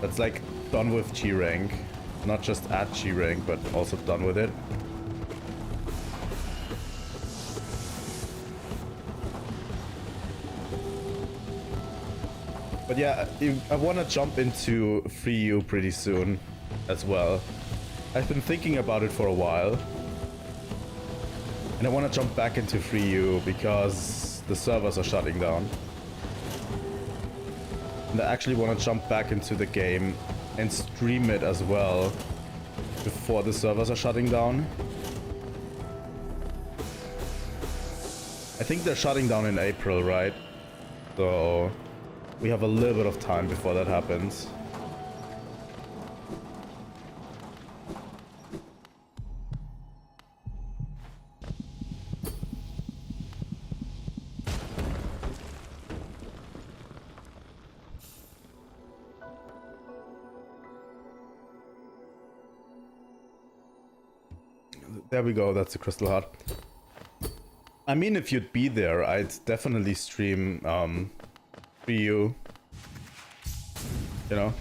That's like done with G rank. Not just at G rank, but also done with it. But yeah, I want to jump into Free U pretty soon as well. I've been thinking about it for a while. And I want to jump back into Free U because the servers are shutting down. And I actually want to jump back into the game and stream it as well before the servers are shutting down. I think they're shutting down in April, right? So we have a little bit of time before that happens. There we go, that's the crystal heart. I mean, if you'd be there, I'd definitely stream for you. You know?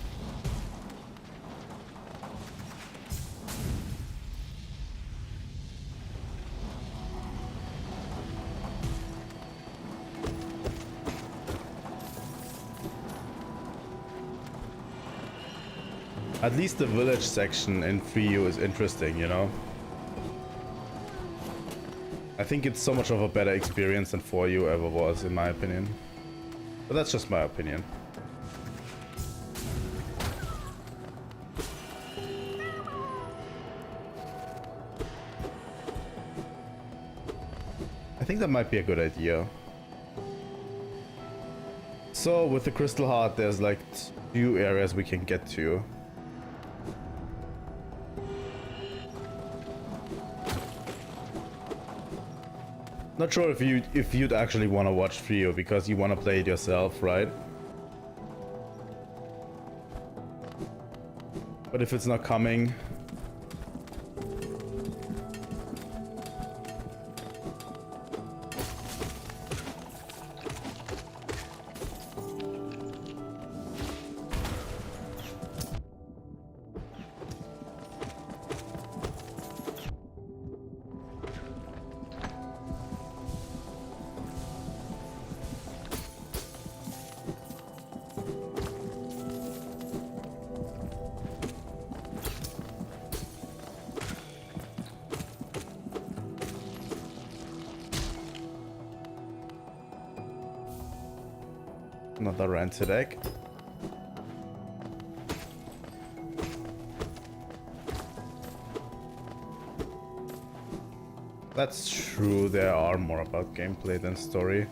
At least the village section in Free U is interesting, you know? I think it's so much of a better experience than 4U ever was, in my opinion. But that's just my opinion. I think that might be a good idea. So, with the Crystal Heart, there's like 2 areas we can get to. Not sure if you'd actually want to watch Frio because you want to play it yourself, right? But if it's not coming, Another rancid egg. That's true, there are more about gameplay than story.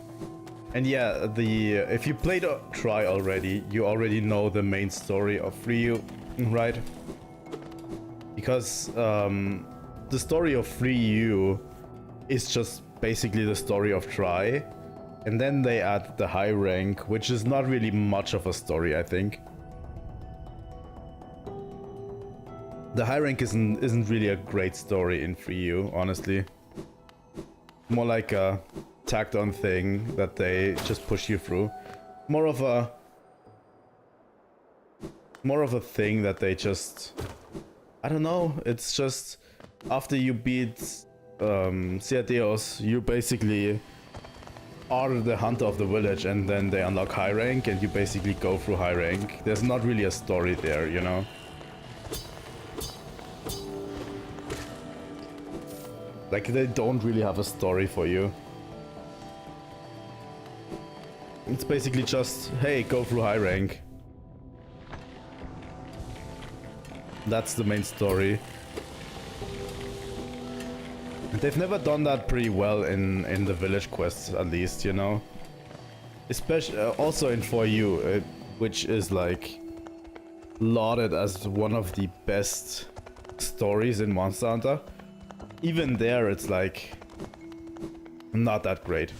And yeah, if you played Try already, you already know the main story of Ryu, right? Because the story of Ryu is just basically the story of Try. And then they add the high rank, which is not really much of a story, I think. The high rank isn't really a great story in Ryu, honestly. More like a tacked on thing that they just push you through. More of a thing that they just, I don't know, it's just after you beat Ciateos, you basically are the hunter of the village, and then they unlock high rank and you basically go through high rank. There's not really a story there, you know? Like, they don't really have a story for you. It's basically just, hey, go through high rank. That's the main story. They've never done that pretty well in the village quests, at least, you know? Especially, also in 4U, which is, like, lauded as one of the best stories in Monster Hunter. Even there, it's like not that great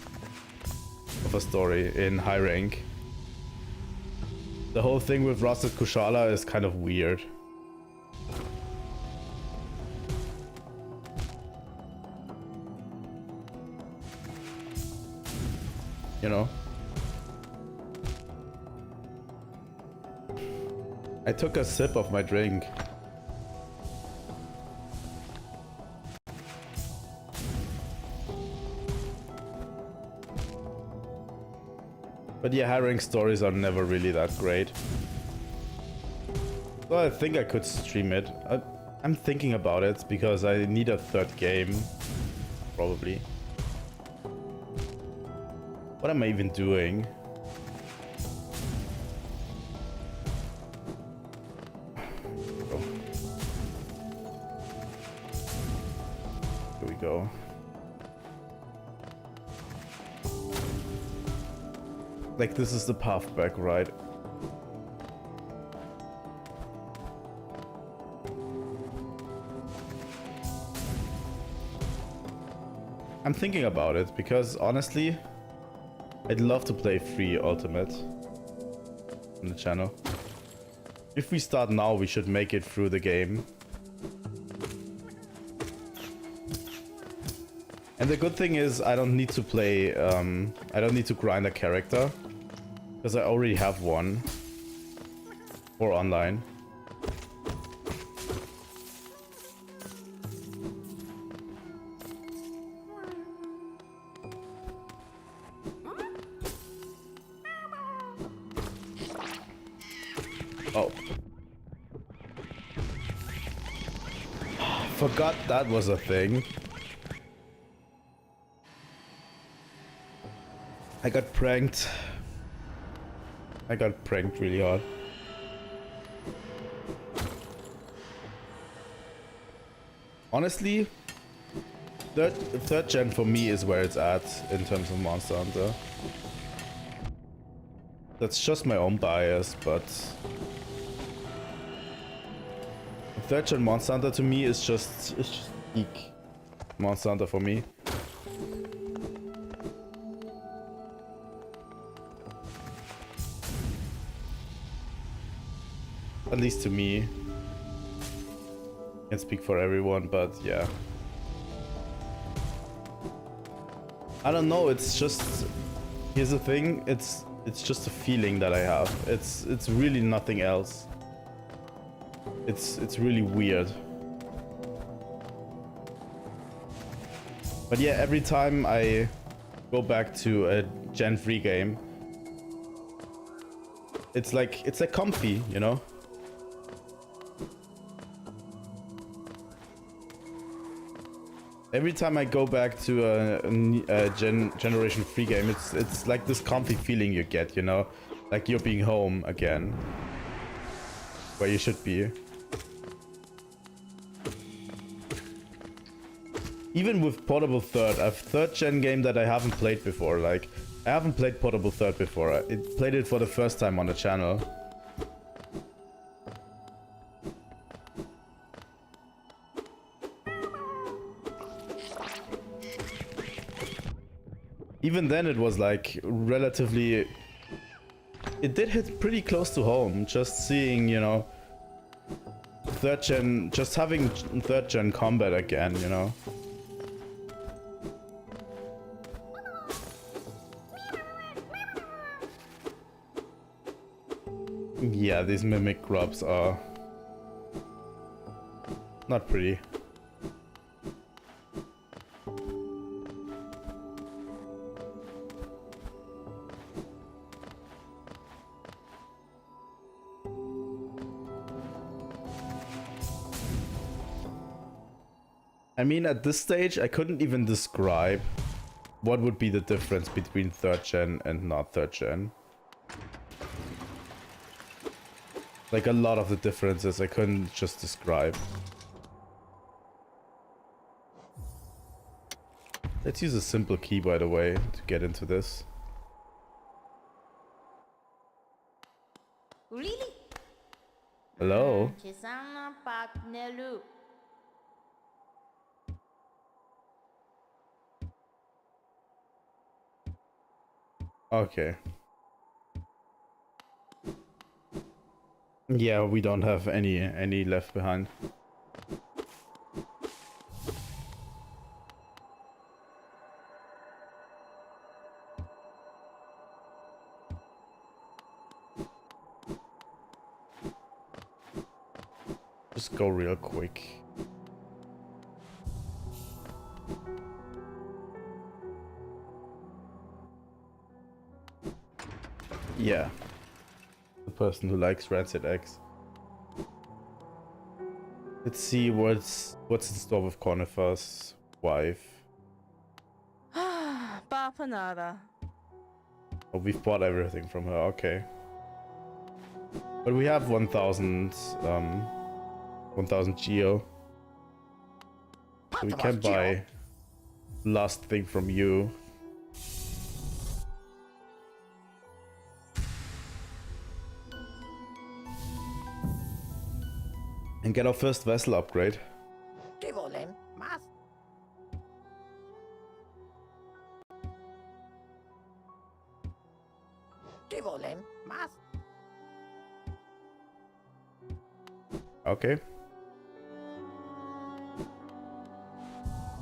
of a story in high rank. The whole thing with Rusted Kushala is kind of weird. You know? I took a sip of my drink. But yeah, high rank stories are never really that great. So I think I could stream it. I'm thinking about it because I need a third game. Probably. What am I even doing? Oh. Here we go. Like, this is the path back, right? I'm thinking about it because honestly, I'd love to play free Ultimate on the channel. If we start now, we should make it through the game. And the good thing is I don't need to play, I don't need to grind a character. Because I already have one. For online. Oh. Forgot that was a thing. I got pranked. I got pranked really hard. Honestly, third gen for me is where it's at in terms of Monster Hunter. That's just my own bias, but third gen Monster Hunter to me is just peak Monster Hunter for me. At least to me. Can't speak for everyone, but yeah. I don't know, it's just, here's the thing, it's just a feeling that I have. It's really nothing else. It's really weird. But yeah, every time I go back to a Gen 3 game, it's like comfy, you know? Every time I go back to a Generation 3 game, it's like this comfy feeling you get, you know? Like you're being home again. Where you should be. Even with Portable Third, a 3rd gen game that I haven't played before. Like, I haven't played Portable Third before. I played it for the first time on the channel. Even then it was like relatively... It did hit pretty close to home. Just seeing, you know... 3rd gen... Just having 3rd gen combat again, you know? Yeah, these mimic grubs are... not pretty. I mean, at this stage, I couldn't even describe what would be the difference between 3rd gen and not 3rd gen. Like, a lot of the differences I couldn't just describe. Let's use a simple key, by the way, to get into this. Really? Hello? Okay. Yeah, we don't have any left behind. Just go real quick. Yeah. The person who likes rancid eggs. Let's see what's in store with Conifer's wife. Bapanada. Oh, we've bought everything from her, okay. But we have 1000 geo. So we can buy last thing from you. And get our first vessel upgrade. Okay.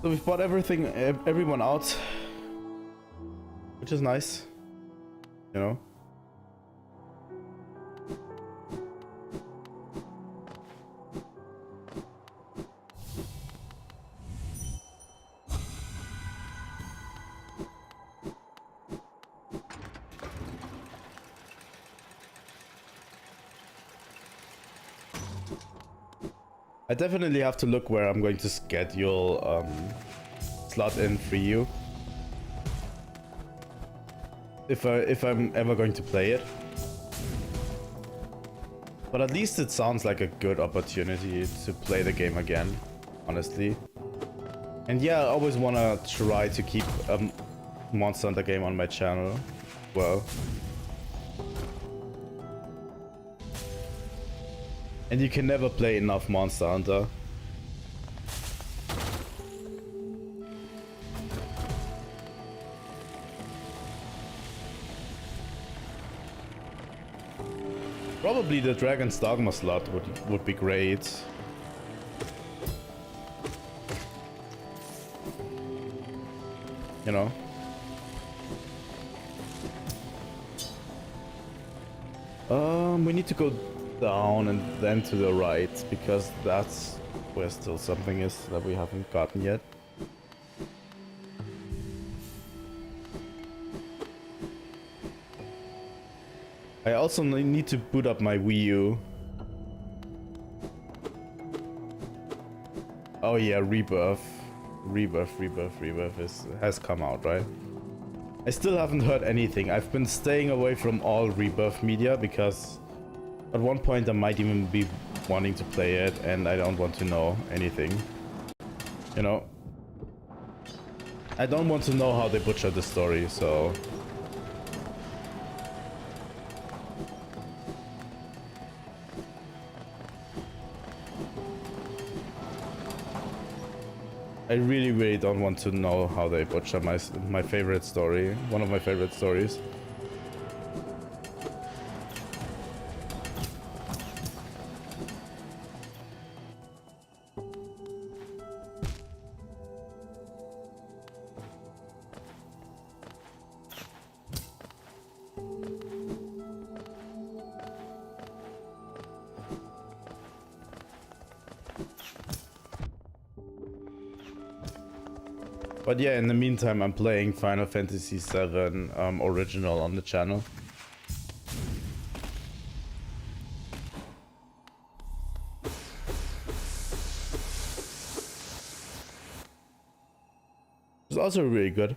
So we've bought everything, everyone out, which is nice, you know. I definitely have to look where I'm going to schedule slot in for you. If I'm ever going to play it. But at least it sounds like a good opportunity to play the game again, honestly. And yeah, I always want to try to keep a Monster Hunter game on my channel. Well. And you can never play enough Monster Hunter. Probably the Dragon's Dogma slot would be great. You know? We need to go down and then to the right, because that's where still something is that we haven't gotten yet. I also need to boot up my Wii U. Oh yeah, Rebirth has come out, right? I still haven't heard anything. I've been staying away from all Rebirth media because at one point I might even be wanting to play it and I don't want to know anything. You know? I don't want to know how they butcher the story, so... I really, really don't want to know how they butcher my favorite story. One of my favorite stories. But yeah, in the meantime, I'm playing Final Fantasy VII Original on the channel. It's also really good.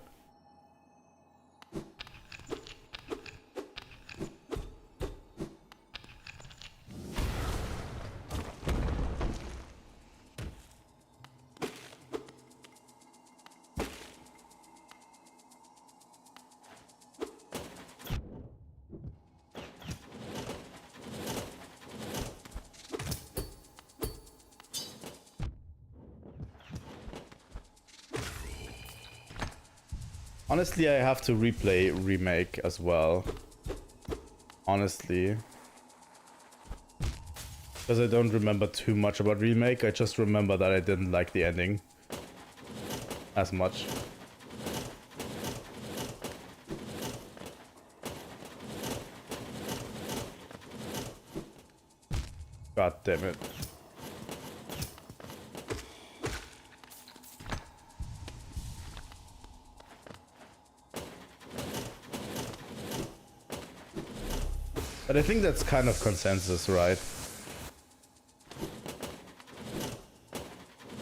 Honestly, I have to replay Remake as well. Honestly. Because I don't remember too much about Remake, I just remember that I didn't like the ending as much. God damn it. But I think that's kind of consensus, right?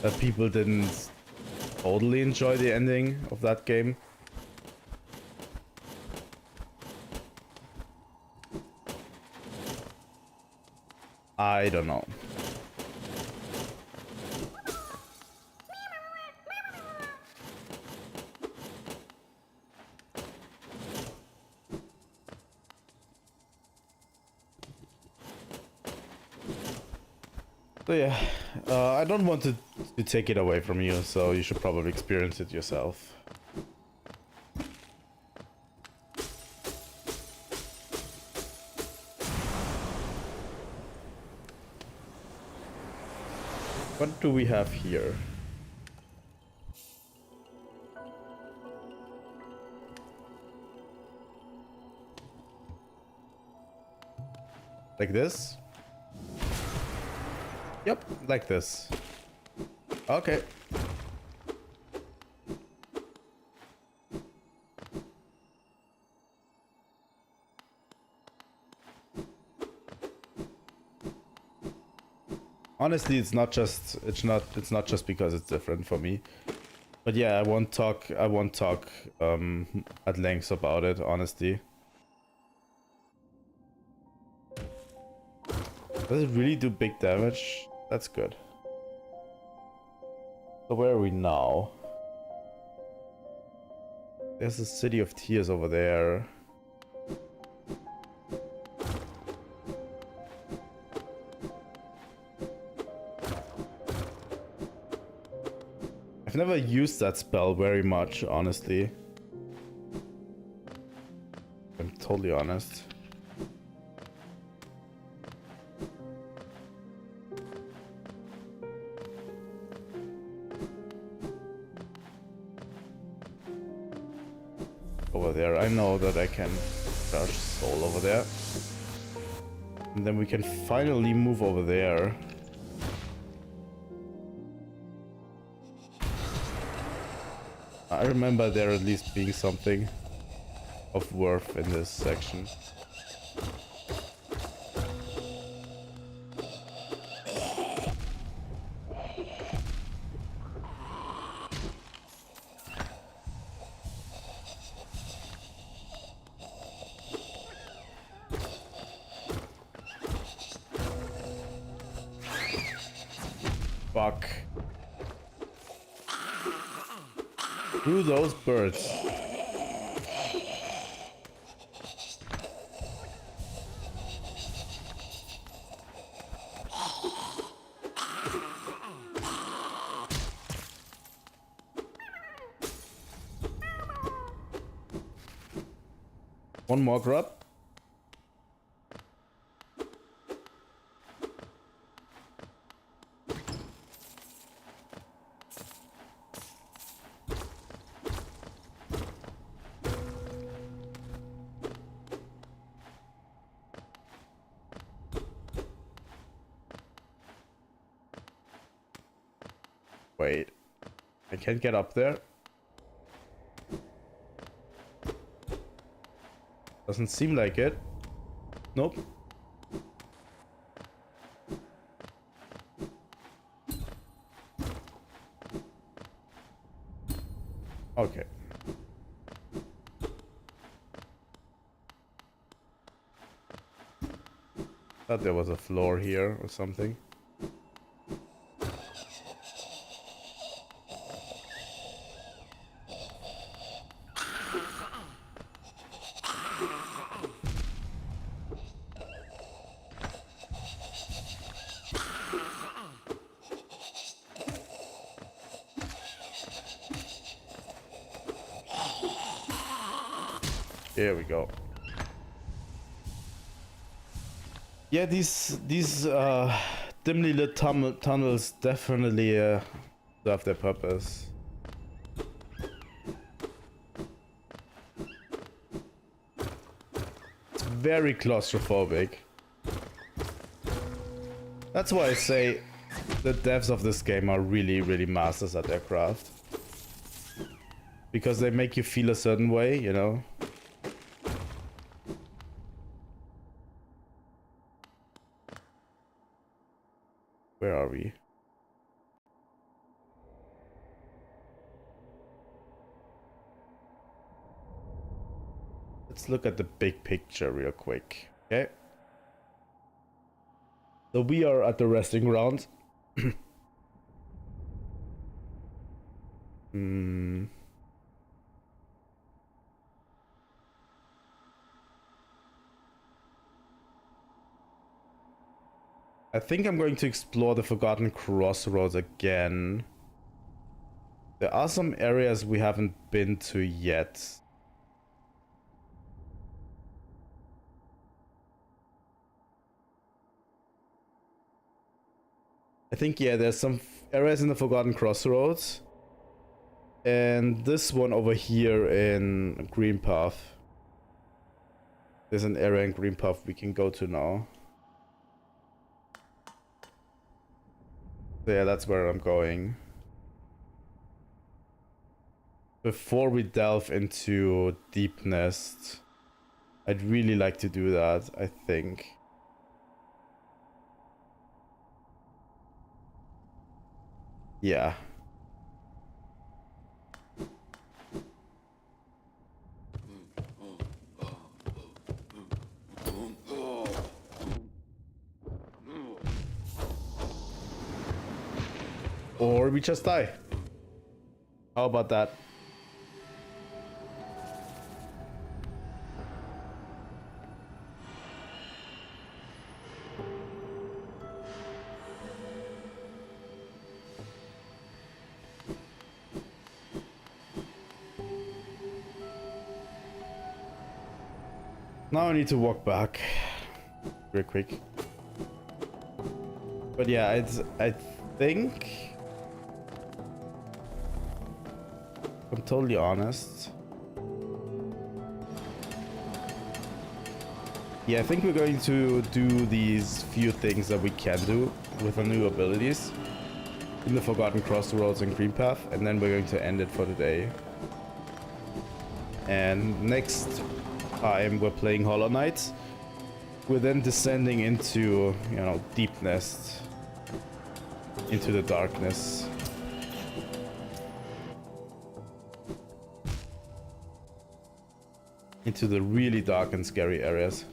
That people didn't totally enjoy the ending of that game. I don't know. So yeah, I don't want to take it away from you, so you should probably experience it yourself. What do we have here? Like this? Yep, like this. Okay. Honestly, it's not just because it's different for me. But yeah, I won't talk at length about it, honestly. Does it really do big damage? That's good. So where are we now? There's the City of Tears over there. I've never used that spell very much, honestly. I'm totally honest. Over there, I know that I can charge soul over there. And then we can finally move over there. I remember there at least being something of worth in this section. Fuck. Through those birds. One more grub. Wait, I can't get up there. Doesn't seem like it. Nope. Okay. Thought there was a floor here or something. There we go. Yeah, these dimly lit tunnels definitely serve their purpose. It's very claustrophobic. That's why I say the devs of this game are really masters at their craft. Because they make you feel a certain way, you know? Where are we? Let's look at the big picture real quick, okay? So we are at the resting ground. I think I'm going to explore the Forgotten Crossroads again. There are some areas we haven't been to yet. I think, yeah, there's some areas in the Forgotten Crossroads. And this one over here in Green Path. There's an area in Green Path we can go to now. So yeah, that's where I'm going. Before we delve into Deep Nest, I'd really like to do that, I think. Yeah. Or we just die. How about that? Now I need to walk back real quick. But yeah, I think, if I'm totally honest. Yeah, I think we're going to do these few things that we can do with our new abilities in the Forgotten Crossroads and Green Path, and then we're going to end it for today. And next time we're playing Hollow Knight, we're then descending into, you know, Deep Nest, into the darkness. Into the really dark and scary areas.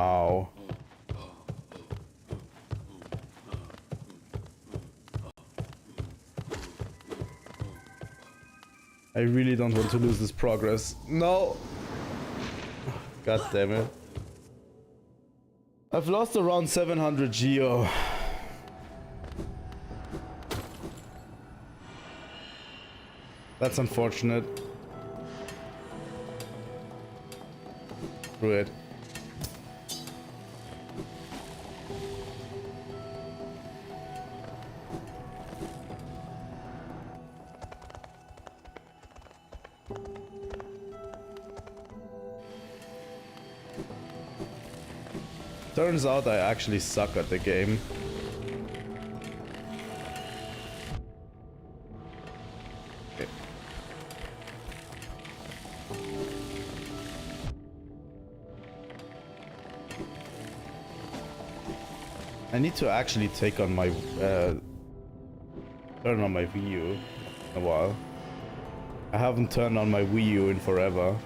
Ow. I really don't want to lose this progress. No! God damn it. I've lost around 700 geo. That's unfortunate. Screw it. Turns out I actually suck at the game. Okay. I need to actually take on my turn on my Wii U in a while. I haven't turned on my Wii U in forever.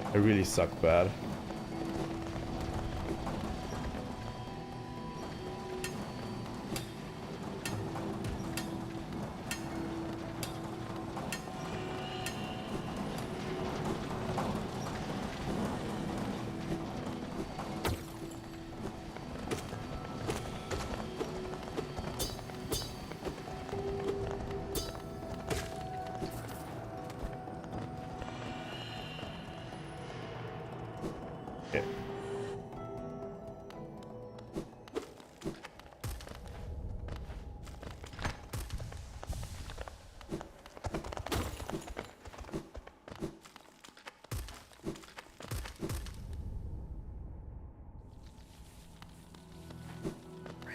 I really suck bad. Okay.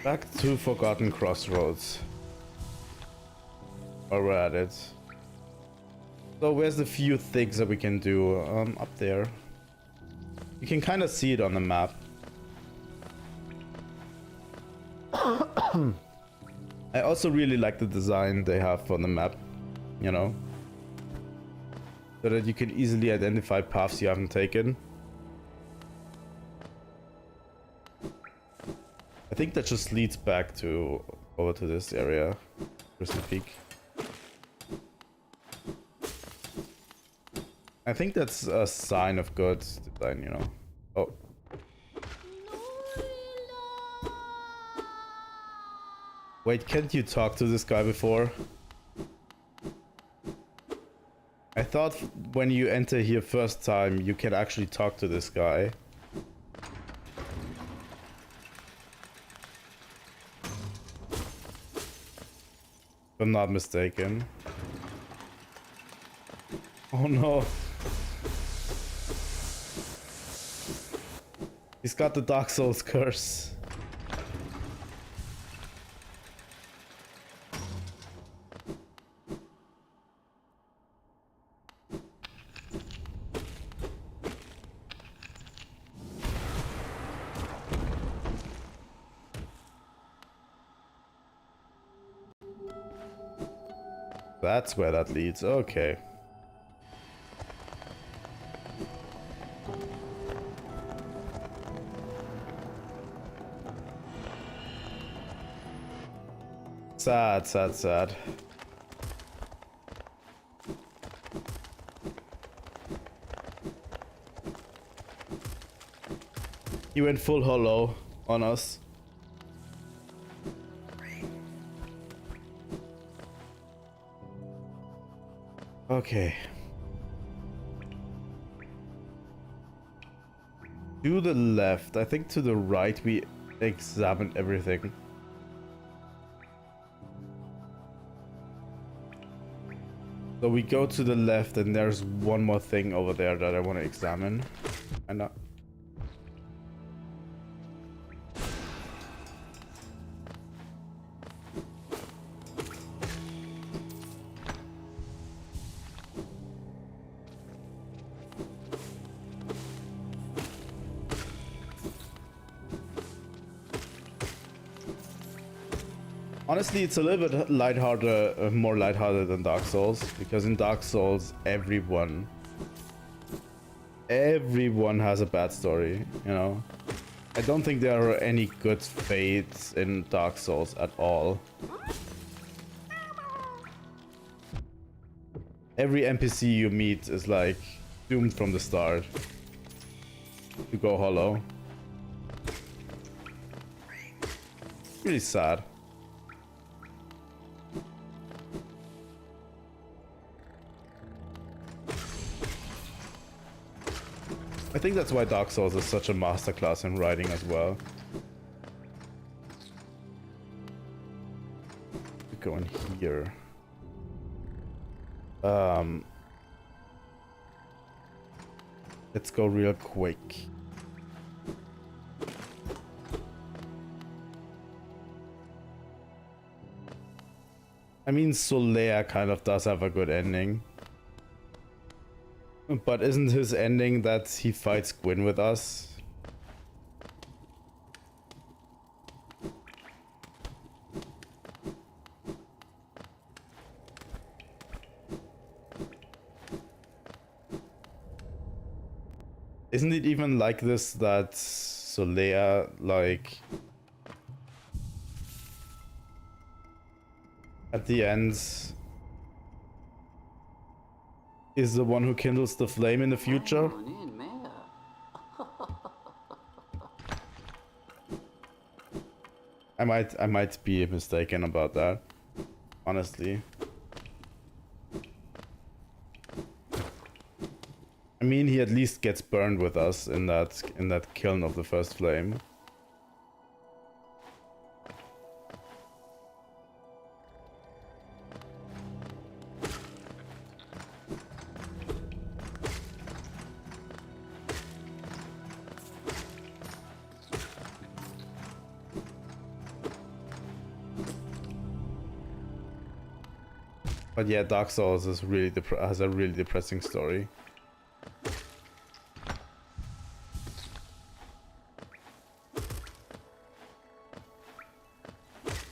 Back to Forgotten Crossroads. While we're at it. So where's the few things that we can do? Up there. You can kind of see it on the map. I also really like the design they have for the map, you know, so that you can easily identify paths you haven't taken. I think that just leads back to over to this area, Crystal Peak. I think that's a sign of good design, you know. Oh. Wait, can't you talk to this guy before? I thought when you enter here first time, you can actually talk to this guy. If I'm not mistaken. Oh no. He's got the Dark Souls curse. That's where that leads. Okay. Sad, sad, sad. He went full hollow on us. Okay. To the left. I think to the right we examined everything. So we go to the left and there's one more thing over there that I want to examine. And Honestly, it's a little bit lighthearted, more lighthearted than Dark Souls, because in Dark Souls, everyone has a bad story, you know? I don't think there are any good fates in Dark Souls at all. Every NPC you meet is like doomed from the start to go hollow. Really sad. I think that's why Dark Souls is such a masterclass in writing as well. Go in here. Let's go real quick. I mean, Solea kind of does have a good ending. But isn't his ending that he fights Gwyn with us? Isn't it even like this that Solea, like, at the end is the one who kindles the flame in the future? I might be mistaken about that, honestly. I mean, he at least gets burned with us in that kiln of the first flame. But yeah, Dark Souls is really has a really depressing story.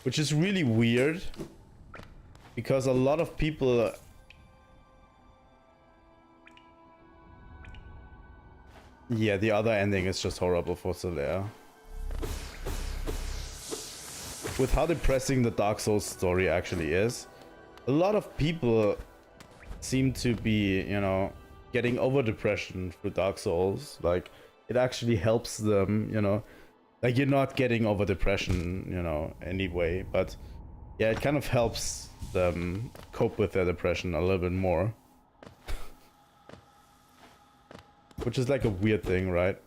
Which is really weird, because a lot of people yeah, the other ending is just horrible for Solea. With how depressing the Dark Souls story actually is, a lot of people seem to be, you know, getting over depression through Dark Souls. Like, it actually helps them, you know. Like, you're not getting over depression, you know, anyway, but yeah, it kind of helps them cope with their depression a little bit more. Which is like a weird thing, right?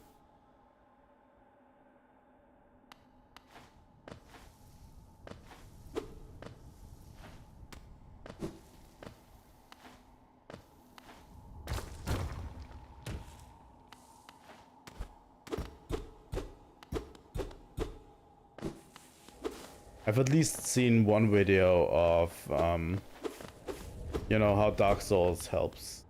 I've at least seen one video of, you know, how Dark Souls helps.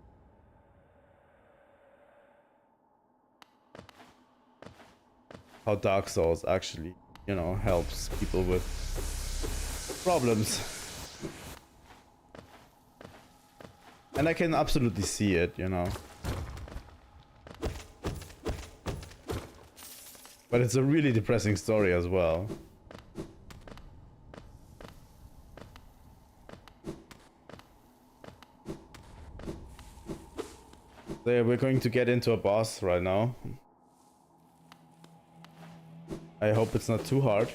How Dark Souls actually, you know, helps people with problems. And I can absolutely see it, you know. But it's a really depressing story as well. So yeah, we're going to get into a boss right now. I hope it's not too hard.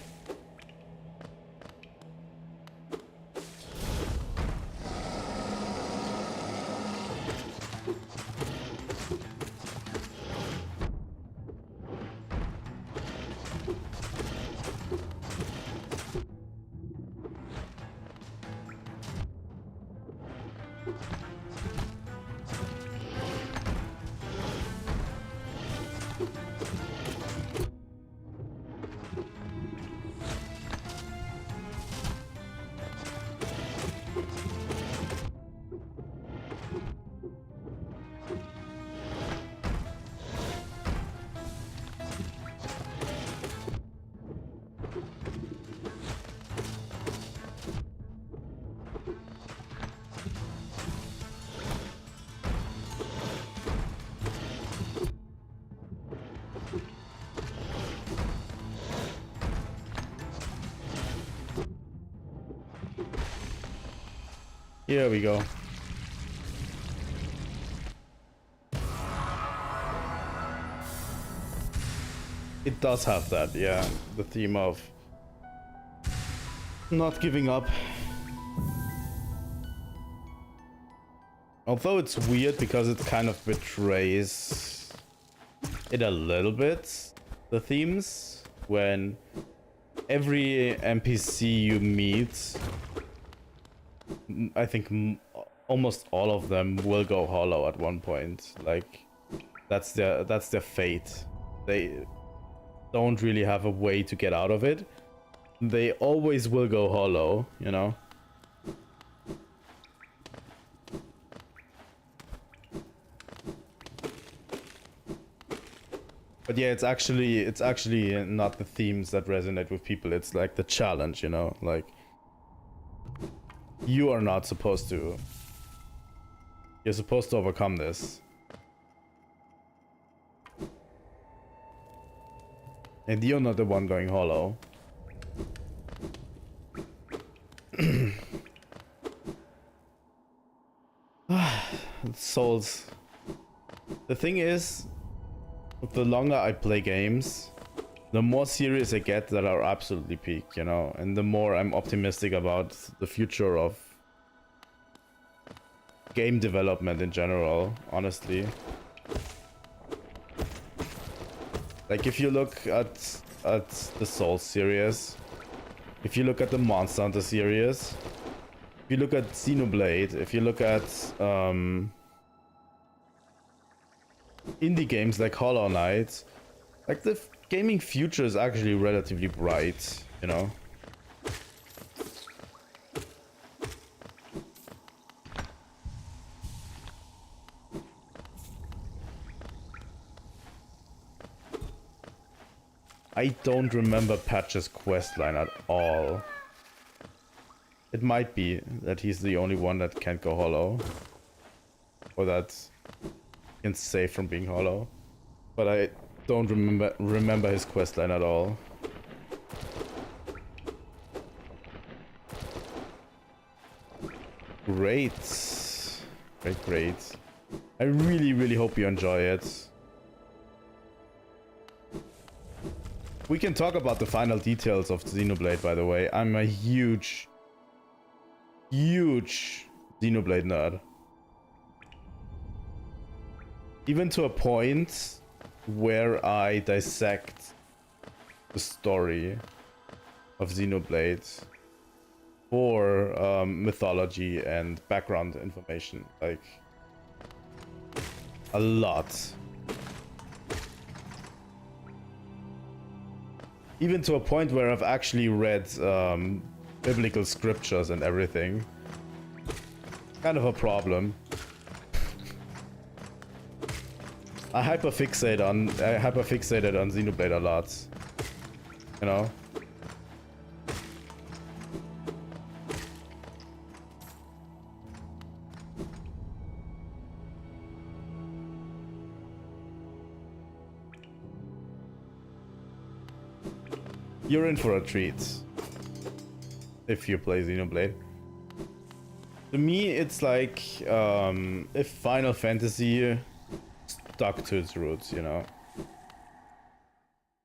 Here we go. It does have that, yeah. The theme of not giving up. Although it's weird because it kind of betrays it a little bit, the themes, when every NPC you meet, I think almost all of them will go hollow at one point. Like, that's their fate. They don't really have a way to get out of it. They always will go hollow, you know? But yeah, it's actually not the themes that resonate with people. It's like the challenge, you know? Like, you are not supposed to. You're supposed to overcome this. And you're not the one going hollow. Souls. The thing is, the longer I play games, the more serious I get that are absolutely peak, you know? And the more I'm optimistic about the future of game development in general, honestly. Like, if you look at the Souls series, if you look at the Monster Hunter series, if you look at Xenoblade, if you look at indie games like Hollow Knight, like the gaming future is actually relatively bright, you know? I don't remember Patch's questline at all. It might be that he's the only one that can't go hollow. Or that can save from being hollow. But I don't remember his questline at all. Great. Great. I really hope you enjoy it. We can talk about the final details of Xenoblade, by the way. I'm a huge Xenoblade nerd. Even to a point where I dissect the story of Xenoblade for mythology and background information. Like, a lot. Even to a point where I've actually read biblical scriptures and everything. Kind of a problem. I hyperfixated on Xenoblade a lot. You know? You're in for a treat if you play Xenoblade. To me, it's like if Final Fantasy stuck to its roots, you know.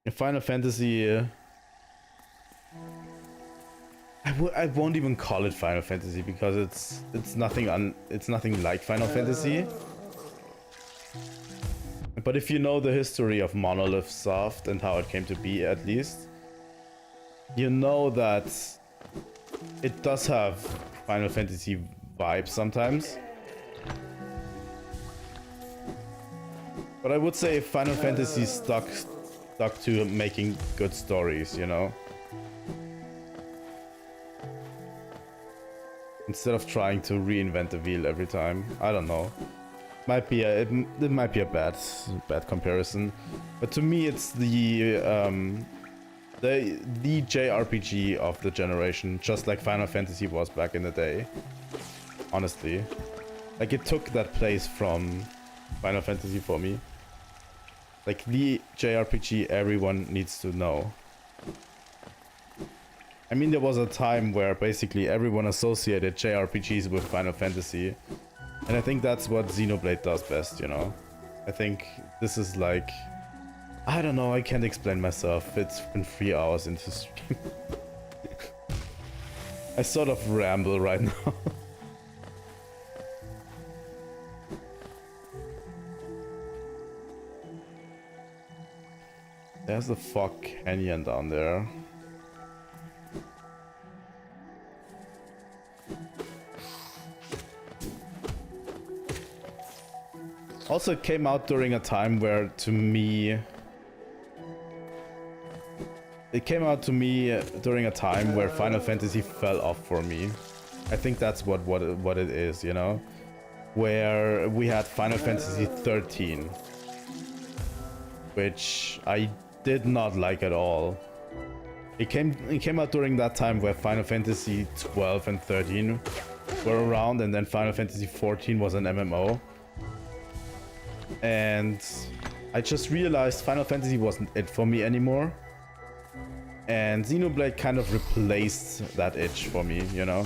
If Final Fantasy, I won't even call it Final Fantasy because it's nothing like Final Fantasy. But if you know the history of Monolith Soft and how it came to be, at least, you know that it does have Final Fantasy vibes sometimes. But I would say Final Fantasy stuck to making good stories, you know? Instead of trying to reinvent the wheel every time. I don't know. It might be a bad comparison. But to me, it's the JRPG of the generation, just like Final Fantasy was back in the day. Honestly. Like, it took that place from Final Fantasy for me. Like, the JRPG everyone needs to know. I mean, there was a time where basically everyone associated JRPGs with Final Fantasy. And I think that's what Xenoblade does best, you know? I think this is like... I don't know, I can't explain myself. It's been 3 hours into stream. I sort of ramble right now. There's the Fog Canyon down there. Also, it came out during a time where, to me... It came out to me during a time where Final Fantasy fell off for me. I think that's what it is, you know? Where we had Final Fantasy 13. Which I did not like at all. It came out during that time where Final Fantasy 12 and 13 were around, and then Final Fantasy 14 was an MMO. And I just realized Final Fantasy wasn't it for me anymore. And Xenoblade kind of replaced that itch for me, you know?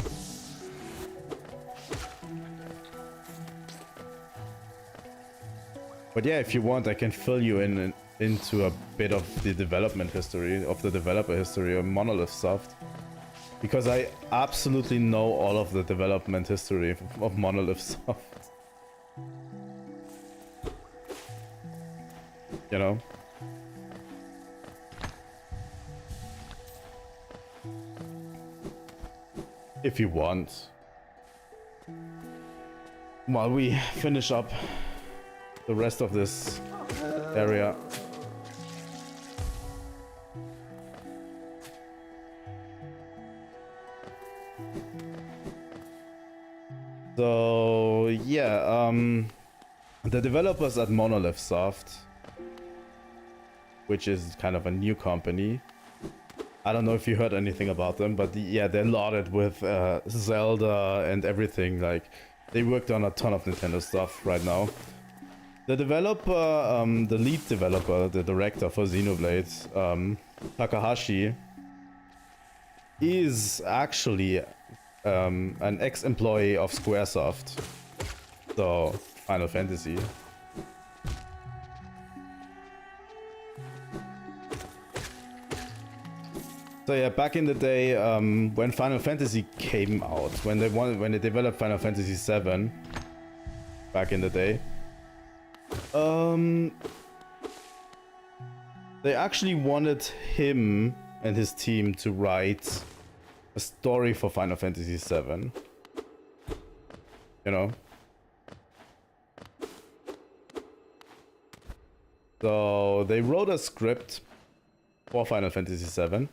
But yeah, if you want, I can fill you into a bit of the development history, of the developer history of Monolith Soft. Because I absolutely know all of the development history of Monolith Soft. You know? If you want. While we finish up the rest of this area. So yeah, the developers at Monolith Soft, which is kind of a new company. I don't know if you heard anything about them, but yeah, they're lauded with Zelda and everything. Like, they worked on a ton of Nintendo stuff right now. The developer, the lead developer, the director for Xenoblade, Takahashi, is actually an ex-employee of Squaresoft, so Final Fantasy. So yeah, back in the day, when Final Fantasy came out, when they developed Final Fantasy 7, back in the day, they actually wanted him and his team to write a story for Final Fantasy 7. You know? So they wrote a script for Final Fantasy 7.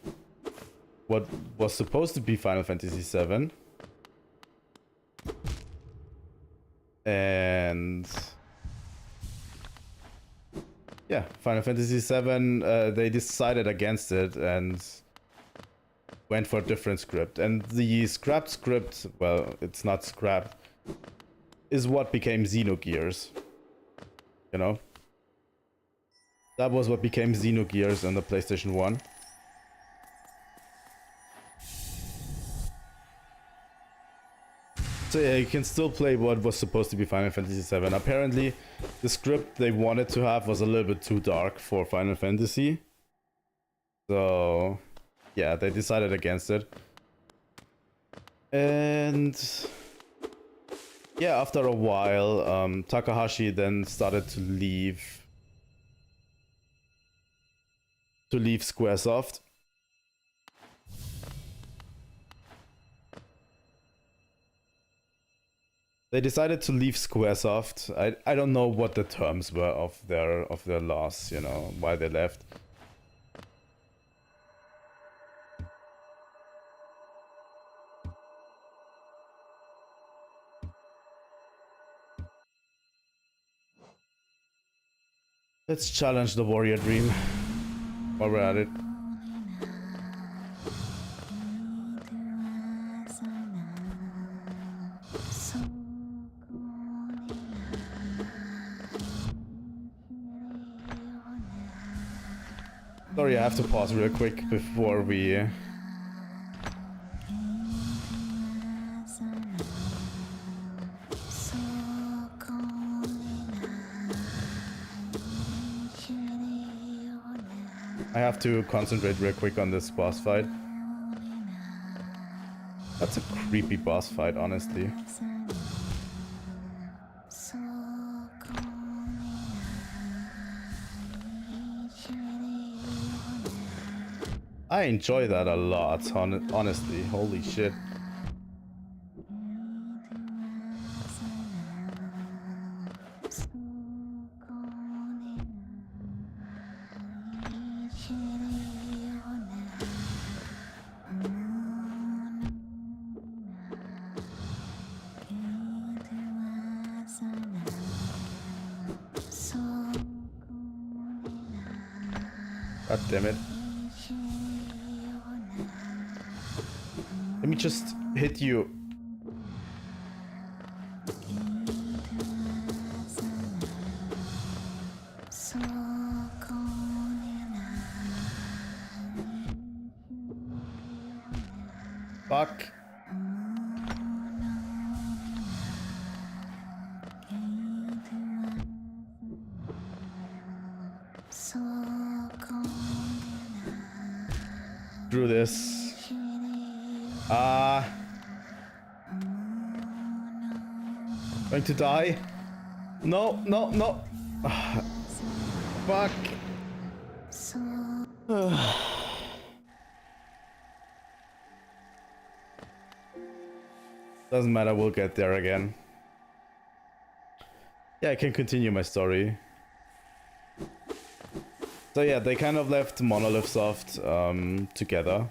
What was supposed to be Final Fantasy 7. And yeah, Final Fantasy 7, they decided against it and went for a different script. And the scrapped script, well, it's not scrapped, is what became Xenogears. You know? That was what became Xenogears on the PlayStation 1. So yeah, you can still play what was supposed to be Final Fantasy 7. Apparently, the script they wanted to have was a little bit too dark for Final Fantasy. So yeah, they decided against it. And yeah, after a while, Takahashi then started to leave Squaresoft. They decided to leave Squaresoft. I don't know what the terms were of their loss, you know, why they left. Let's challenge the warrior dream while we're at it. Sorry, I have to pause real quick before we I have to concentrate real quick on this boss fight. That's a creepy boss fight, honestly. I enjoy that a lot, honestly. Holy shit. God damn it. Let me just hit you. Fuck. Through this. Going to die? No, no, no. Fuck. Doesn't matter, we'll get there again. Yeah, I can continue my story. So yeah, they kind of left Monolith Soft together,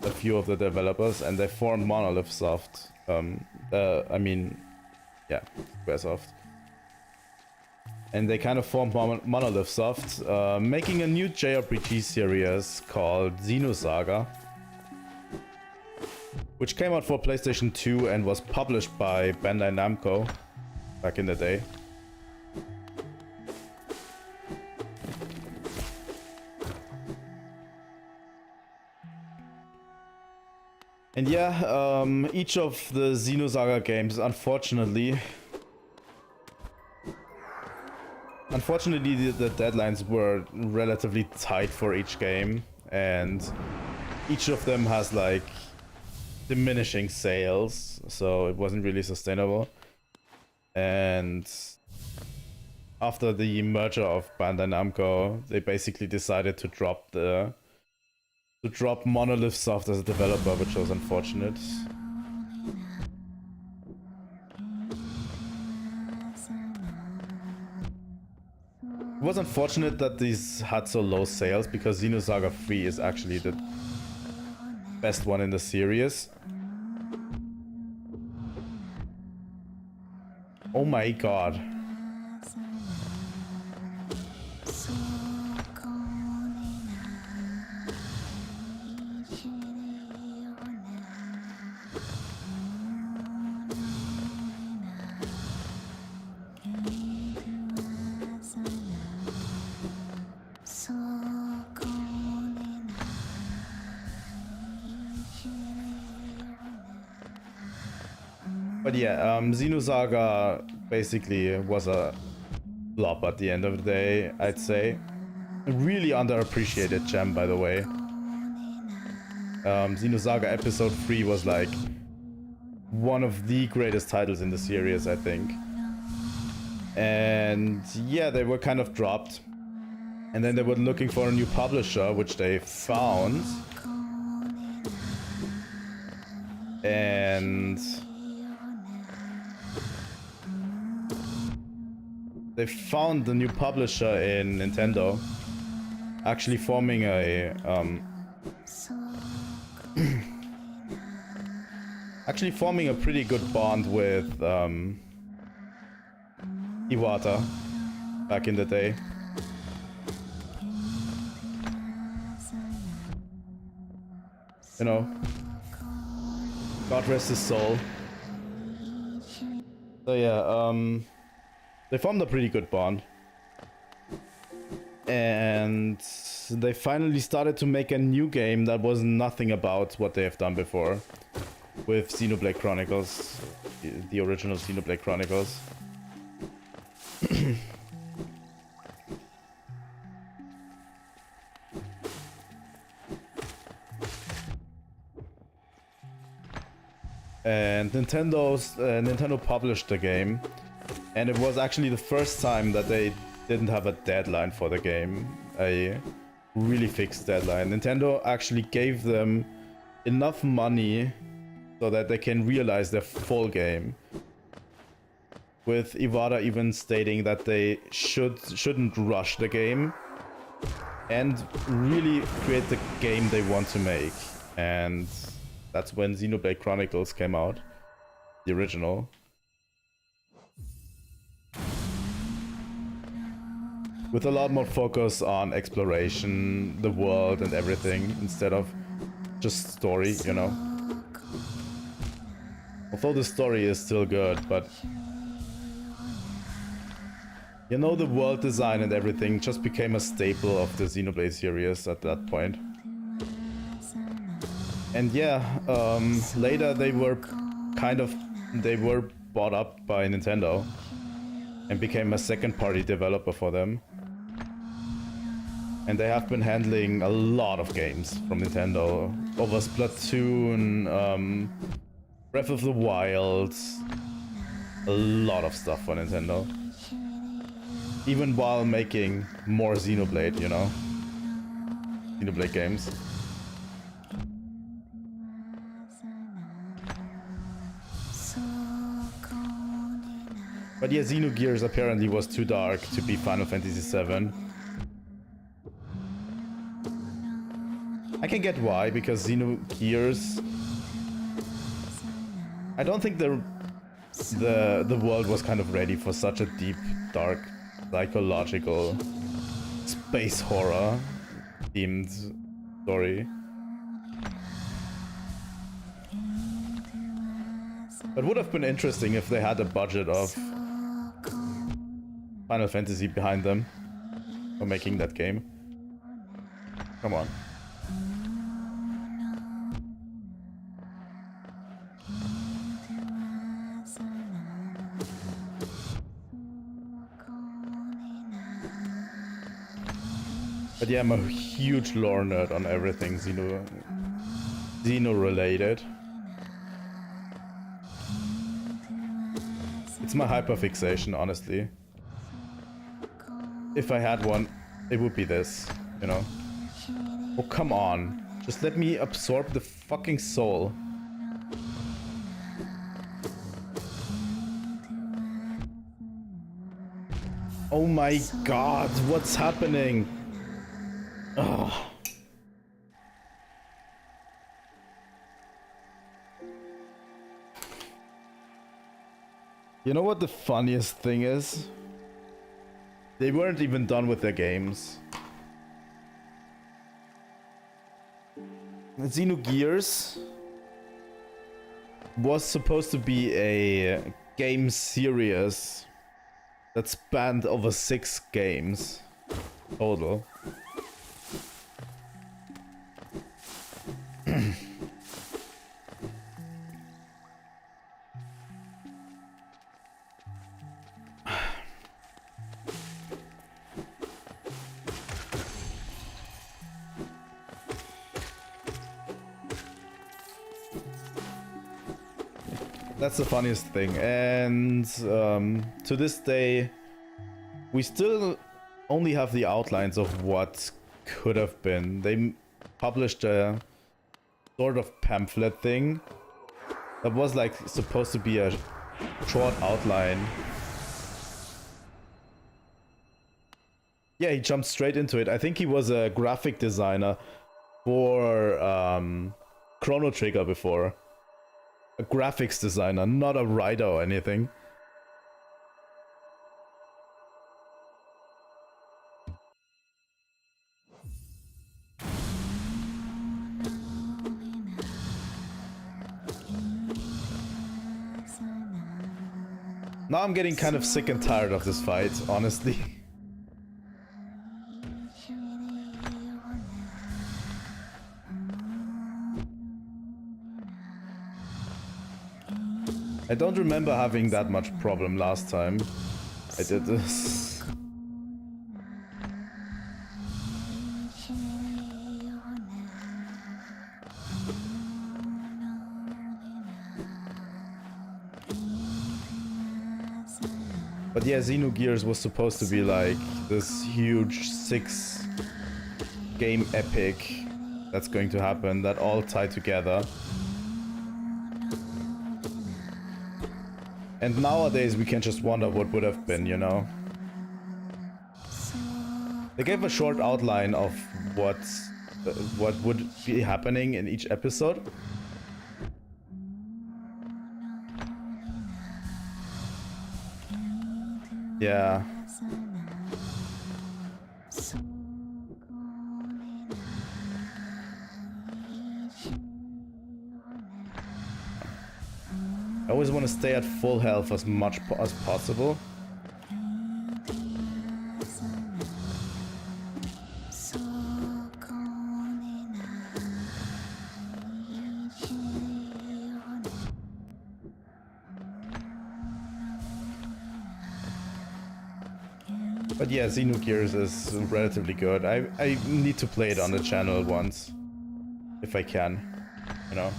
a few of the developers, and they formed Monolith Soft. I mean, yeah, Squaresoft. And they kind of formed Monolith Soft, making a new JRPG series called Xenosaga, which came out for PlayStation 2 and was published by Bandai Namco back in the day. And yeah, each of the Xenosaga games, unfortunately, the deadlines were relatively tight for each game, and each of them has like diminishing sales, so it wasn't really sustainable. And after the merger of Bandai Namco, they basically decided to drop Monolith Soft as a developer, which was unfortunate. It was unfortunate that these had so low sales, because Xenosaga 3 is actually the best one in the series. Oh my god. But yeah, Xenosaga basically was a flop at the end of the day, I'd say. A really underappreciated gem, by the way. Xenosaga Episode 3 was like one of the greatest titles in the series, I think. And yeah, they were kind of dropped. And then they were looking for a new publisher, which they found. And they found the new publisher in Nintendo, actually forming a pretty good bond with Iwata back in the day. You know, God rest his soul. So yeah, they formed a pretty good bond. And they finally started to make a new game that was nothing about what they have done before. With Xenoblade Chronicles, the original Xenoblade Chronicles. and Nintendo published the game, and it was actually the first time that they didn't have a deadline for the game, a really fixed deadline. Nintendo actually gave them enough money so that they can realize their full game, with Iwata even stating that they shouldn't rush the game and really create the game they want to make. And that's when Xenoblade Chronicles came out, the original. With a lot more focus on exploration, the world and everything, instead of just story, you know. Although the story is still good, but you know, the world design and everything just became a staple of the Xenoblade series at that point. And yeah, later they were bought up by Nintendo and became a second-party developer for them. And they have been handling a lot of games from Nintendo, over Splatoon, Breath of the Wild, a lot of stuff for Nintendo. Even while making more Xenoblade, you know? Xenoblade games. But yeah, Xenogears apparently was too dark to be Final Fantasy VII. I can get why, because Xenogears... I don't think the world was kind of ready for such a deep, dark, psychological, space horror themed story. It would have been interesting if they had a budget of Final Fantasy behind them for making that game. Come on. But yeah, I'm a huge lore nerd on everything Xeno related. It's my hyperfixation, honestly. If I had one, it would be this, you know? Oh, come on. Just let me absorb the fucking soul. Oh my god, what's happening? Ugh. You know what the funniest thing is? They weren't even done with their games. Xenogears was supposed to be a game series that spanned over 6 games total. That's the funniest thing, and to this day we still only have the outlines of what could have been. They published a sort of pamphlet thing that was like supposed to be a short outline. Yeah, he jumped straight into it. I think he was a graphic designer for Chrono Trigger before. A graphics designer, not a writer or anything. Now I'm getting kind of sick and tired of this fight, honestly. I don't remember having that much problem last time I did this. But yeah, Xenogears was supposed to be like this huge 6-game epic that's going to happen, that all tie together. And nowadays we can just wonder what would have been, you know? They gave a short outline of what would be happening in each episode. Yeah. I always want to stay at full health as much as possible. But yeah, Xenogears is relatively good. I need to play it on the channel once. If I can. You know?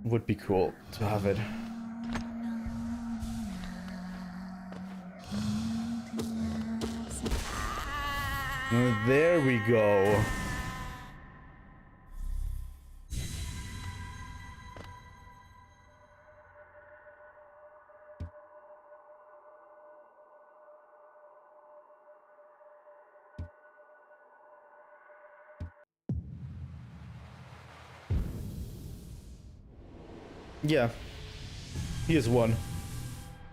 Would be cool to have it. There we go. Yeah, PS1.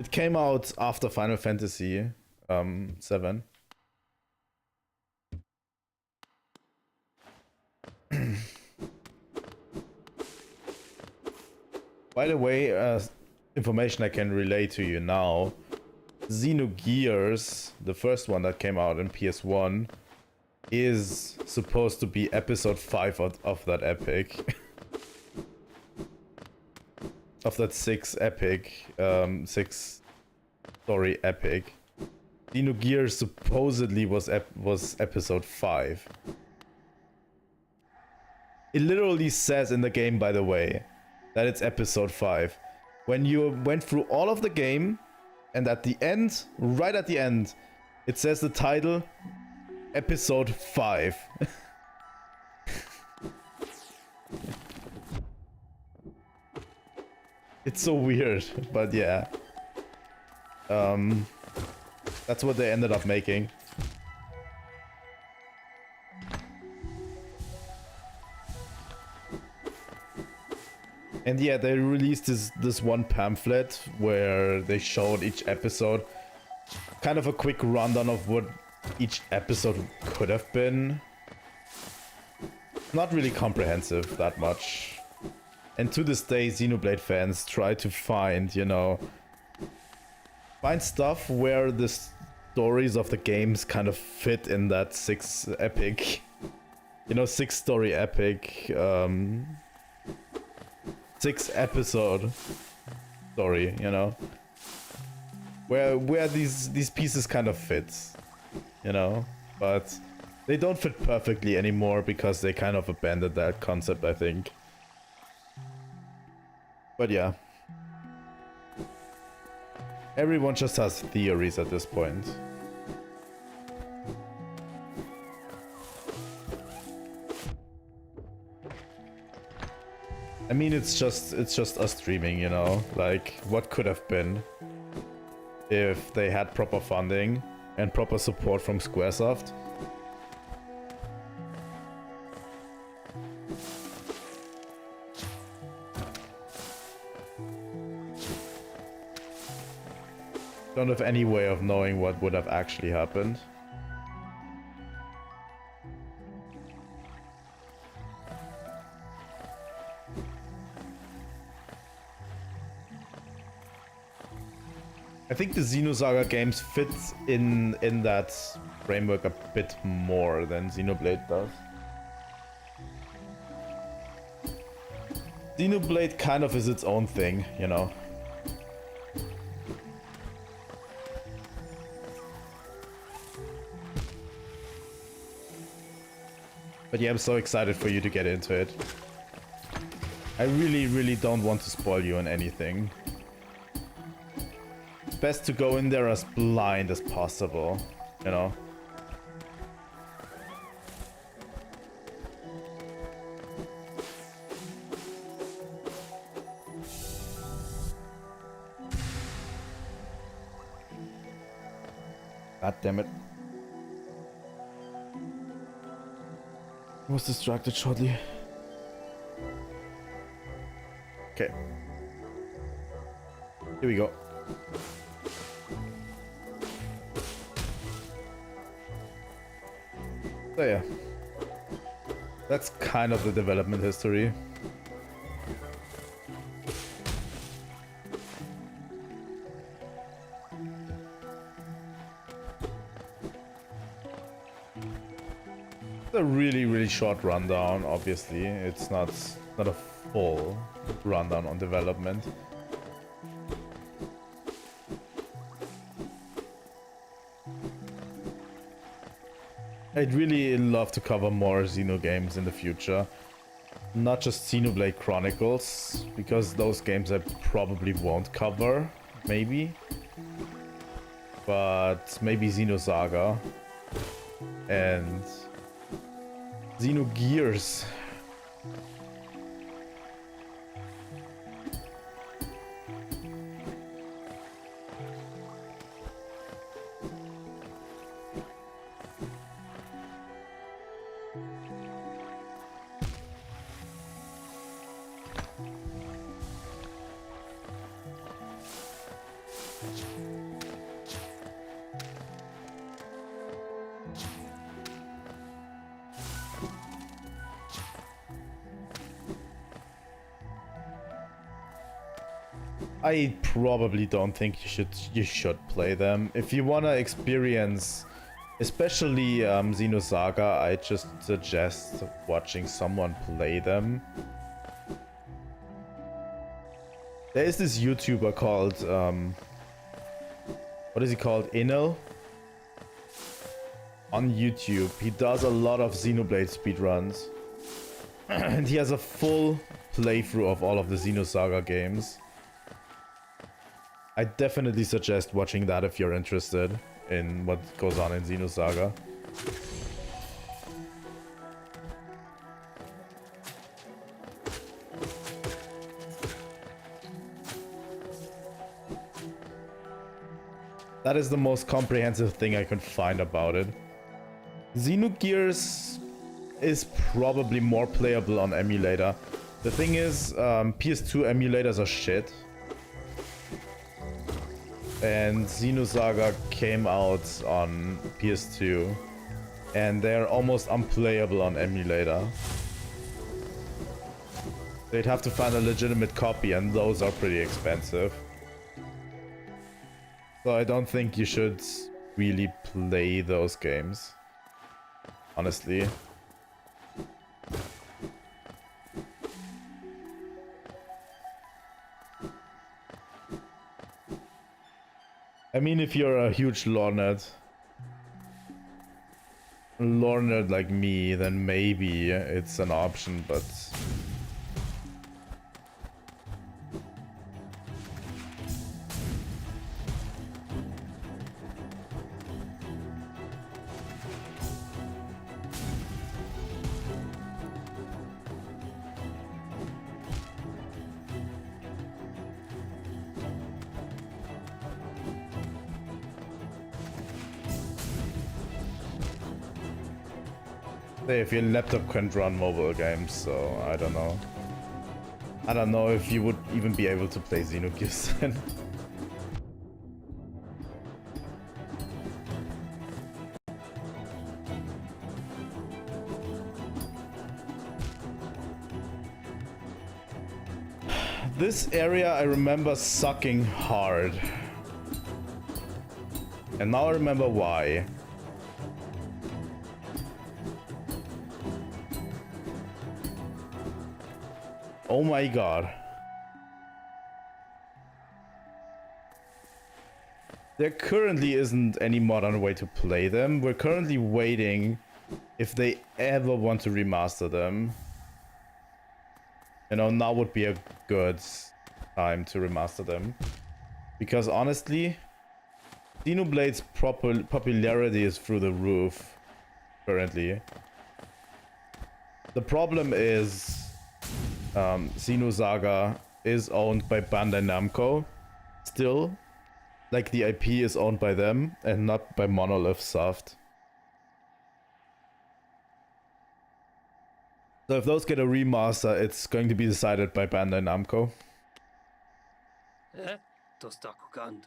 It came out after Final Fantasy 7. By the way, information I can relay to you now. Xenogears, the first one that came out in PS1, is supposed to be episode 5 of that epic. Of that 6 story epic. Xenogears supposedly was episode 5. It literally says in the game, by the way, that it's episode 5. When you went through all of the game, and at the end, right at the end, it says the title, episode 5. It's so weird, but yeah. That's what they ended up making. And yeah, they released this one pamphlet where they showed each episode. Kind of a quick rundown of what each episode could have been. Not really comprehensive that much. And to this day, Xenoblade fans try to find, you know, find stuff where the stories of the games kind of fit in that 6 epic, you know, 6 story epic, 6 episode story, you know, where these pieces kind of fit, you know, but they don't fit perfectly anymore because they kind of abandoned that concept, I think. But yeah. Everyone just has theories at this point. I mean, it's just us dreaming, you know? Like, what could have been if they had proper funding and proper support from Squaresoft? Don't have any way of knowing what would have actually happened. I think the Xenosaga games fit in that framework a bit more than Xenoblade does. Xenoblade kind of is its own thing, you know. But yeah, I'm so excited for you to get into it. I really don't want to spoil you on anything. Best to go in there as blind as possible, you know? God damn it. I was distracted shortly. Okay. Here we go. So yeah. That's kind of the development history. A really short rundown. Obviously it's not a full rundown on development. I'd really love to cover more Xeno games in the future, not just Xenoblade Chronicles, because those games I probably won't cover, maybe, but maybe Xenosaga and Xenogears. I probably don't think you should play them. If you wanna experience, especially Xenosaga, I just suggest watching someone play them. There is this YouTuber called what is he called? Inel? On YouTube. He does a lot of Xenoblade speedruns. And he has a full playthrough of all of the Xenosaga games. I definitely suggest watching that if you're interested in what goes on in Xenosaga. That is the most comprehensive thing I could find about it. Xenogears is probably more playable on emulator. The thing is, PS2 emulators are shit. And Xenosaga came out on PS2 and they're almost unplayable on emulator. They'd have to find a legitimate copy and those are pretty expensive. So I don't think you should really play those games, honestly. I mean, if you're a huge lore nerd like me, then maybe it's an option, but if your laptop can't run mobile games, so I don't know. I don't know if you would even be able to play Xenogears then. This area I remember sucking hard. And now I remember why. Oh my god. There currently isn't any modern way to play them. We're currently waiting if they ever want to remaster them. You know, now would be a good time to remaster them. Because honestly, Xenoblade's popularity is through the roof currently. The problem is Xenosaga is owned by Bandai Namco still. Like the IP is owned by them and not by Monolith Soft. So if those get a remaster, it's going to be decided by Bandai Namco. To sta jugando.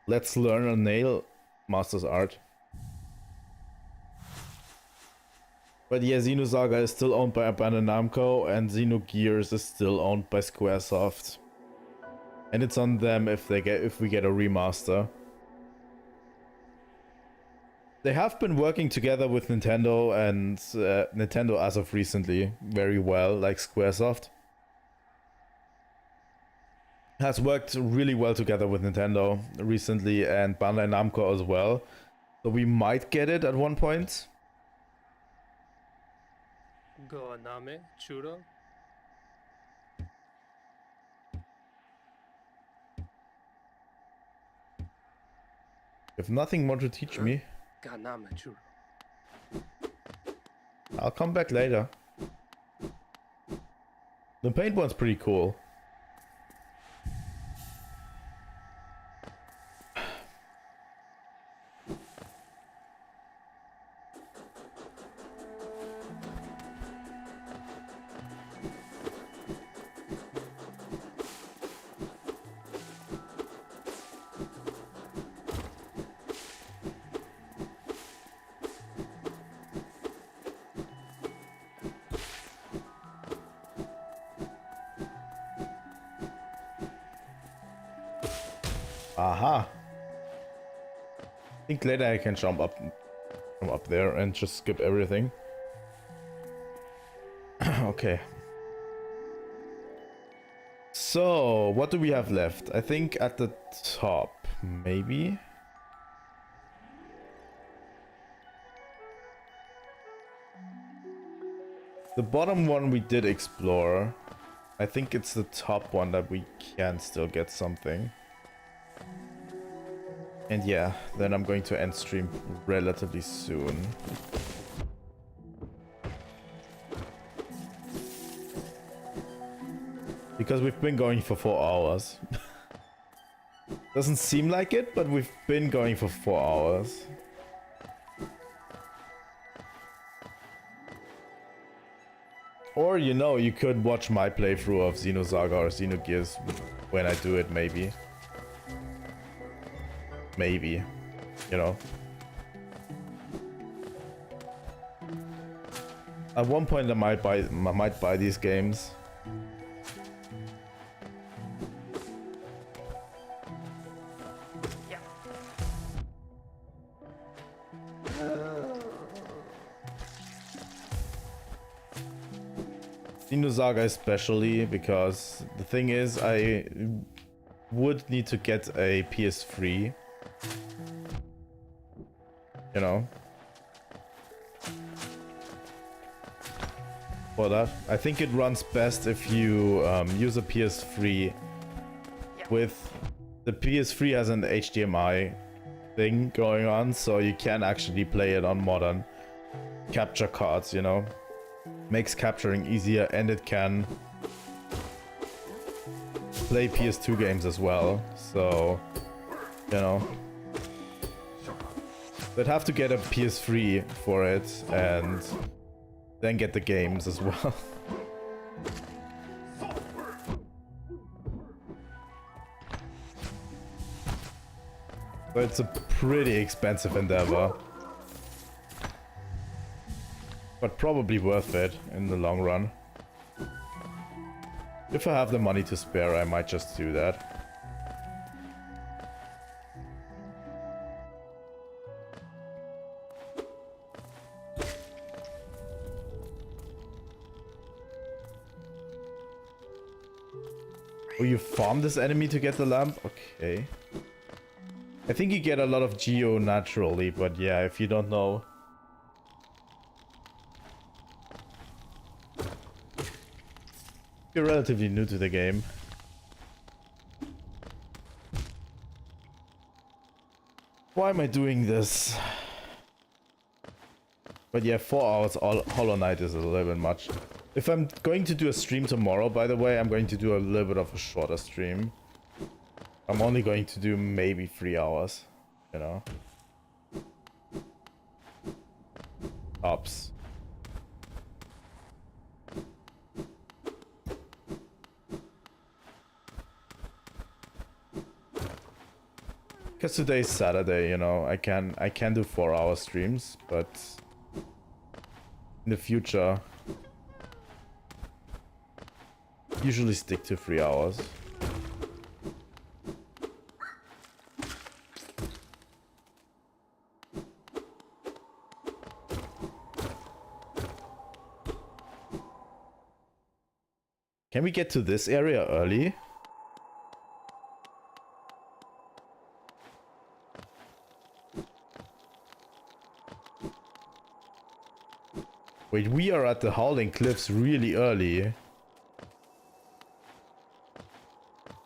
Let's learn a nail master's art. But yeah, Xenosaga is still owned by Bandai Namco, and Xenogears is still owned by Squaresoft. And it's on them if we get a remaster. They have been working together with Nintendo and Nintendo as of recently very well, like Squaresoft. Has worked really well together with Nintendo recently and Bandai Namco as well. So we might get it at one point. Goaname, churro. If nothing more to teach me, Ganame, churro. I'll come back later. The paint one's pretty cool. Aha. I think later I can jump up there and just skip everything. Okay. So, what do we have left? I think at the top, maybe? The bottom one we did explore. I think it's the top one that we can still get something. And yeah, then I'm going to end stream relatively soon. Because we've been going for 4 hours. Doesn't seem like it, but we've been going for 4 hours. Or, you know, you could watch my playthrough of Xenosaga or Xenogears when I do it, maybe. Maybe, you know. At one point I might buy these games. Xenosaga especially, because the thing is I would need to get a PS3. You know, for that. I think it runs best if you use a PS3 with... The PS3 has an HDMI thing going on, so you can actually play it on modern capture cards, you know. Makes capturing easier, and it can play PS2 games as well, so, you know. But have to get a PS3 for it, and then get the games as well. So it's a pretty expensive endeavor. But probably worth it in the long run. If I have the money to spare, I might just do that. Oh, you farm this enemy to get the lamp? Okay. I think you get a lot of geo naturally, but yeah, if you don't know. You're relatively new to the game. Why am I doing this? But yeah, 4 hours all Hollow Knight is a little bit much. If I'm going to do a stream tomorrow, by the way, I'm going to do a little bit of a shorter stream. I'm only going to do maybe 3 hours, you know. Tops. Because today's Saturday, you know, I can do 4-hour streams, but in the future, usually stick to 3 hours. Can we get to this area early? Wait, we are at the Howling Cliffs really early.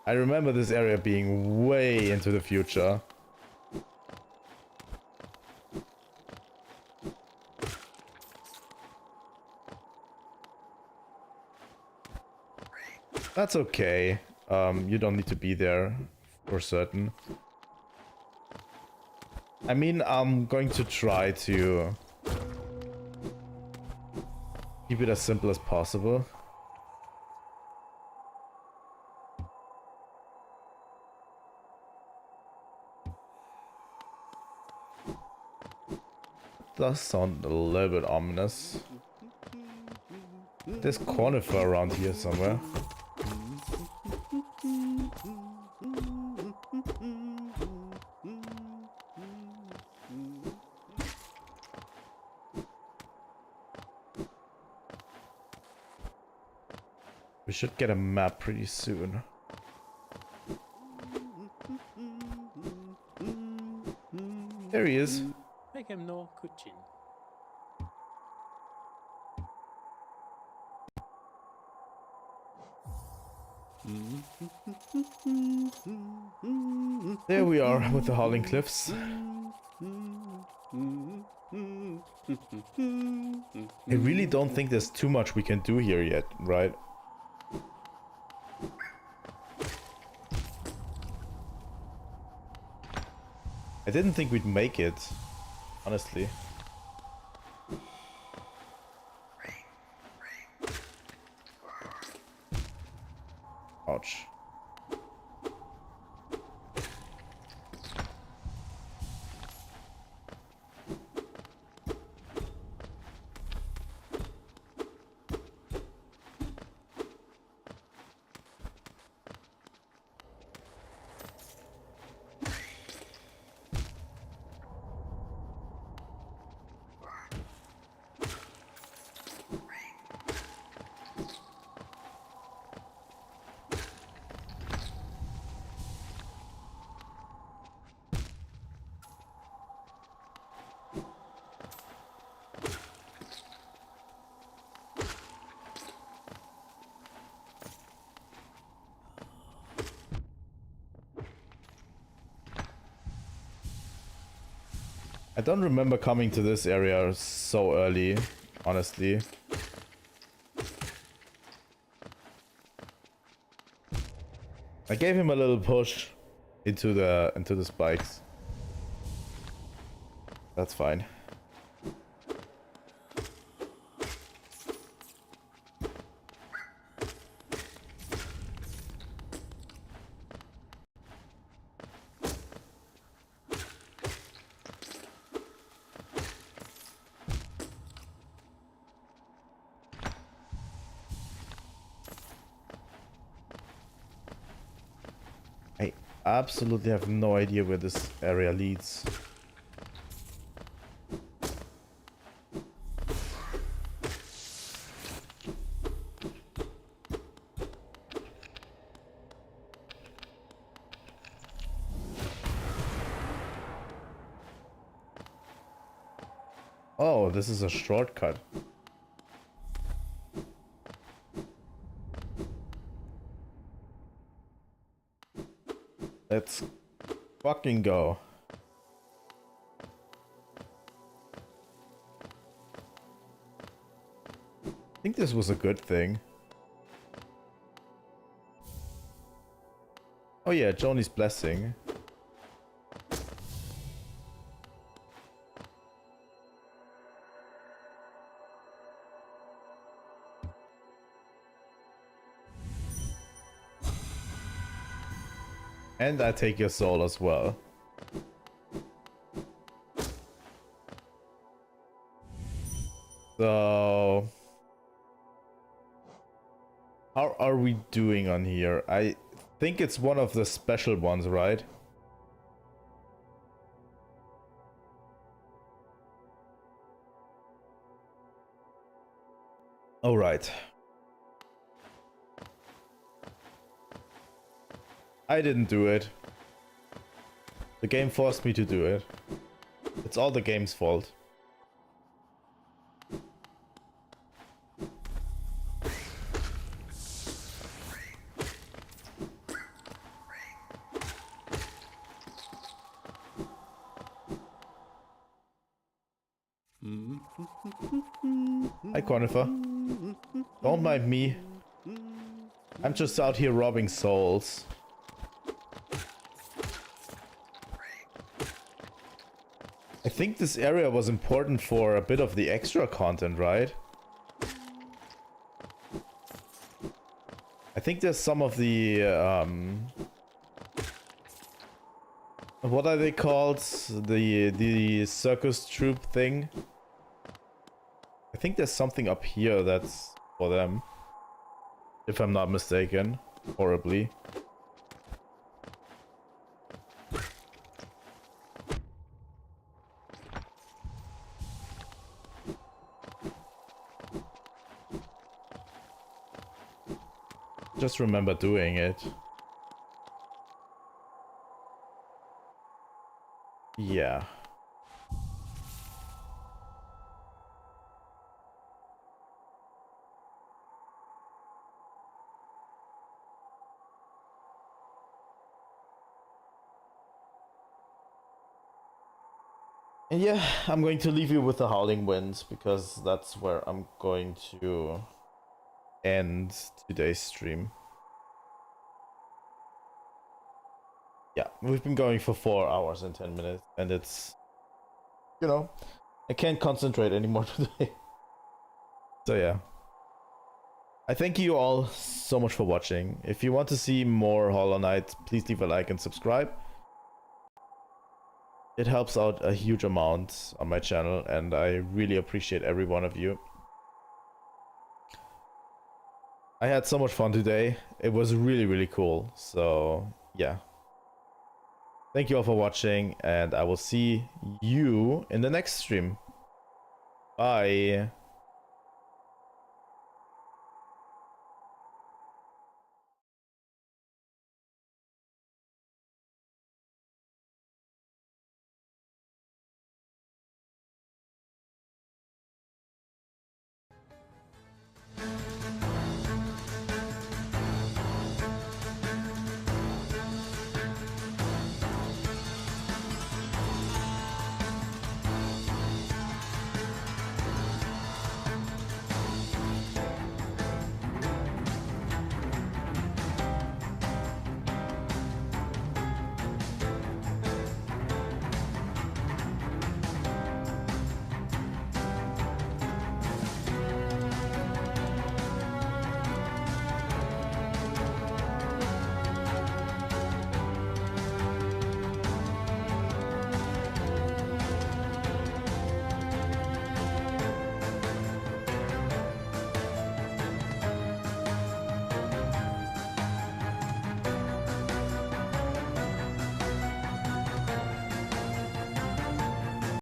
I remember this area being way into the future. That's okay. You don't need to be there for certain. I mean, I'm going to try to keep it as simple as possible. Does sound a little bit ominous. There's conifer around here somewhere. We should get a map pretty soon. There he is. Make him no kuchin. There we are with the Howling Cliffs. I really don't think there's too much we can do here yet, right? I didn't think we'd make it, honestly. Ouch. I don't remember coming to this area so early, honestly. I gave him a little push into the spikes. That's fine. Absolutely have no idea where this area leads. Oh, this is a shortcut. Let's fucking go. I think this was a good thing. Oh yeah, Joni's blessing. And I take your soul as well. So... how are we doing on here? I think it's one of the special ones, right? All right. I didn't do it. The game forced me to do it. It's all the game's fault. Hi, Conifer. Don't mind me. I'm just out here robbing souls. I think this area was important for a bit of the extra content, right? I think there's some of the, what are they called? The circus troupe thing? I think there's something up here that's for them. If I'm not mistaken. Horribly. Just remember doing it. Yeah. And yeah, I'm going to leave you with the Howling Winds because that's where I'm going to end today's stream. Yeah, we've been going for 4 hours and 10 minutes and it's, you know, I can't concentrate anymore today. So yeah. I thank you all so much for watching. If you want to see more Hollow Knight, please leave a like and subscribe. It helps out a huge amount on my channel and I really appreciate every one of you. I had so much fun today. It was really cool. So yeah. Thank you all for watching and I will see you in the next stream. Bye.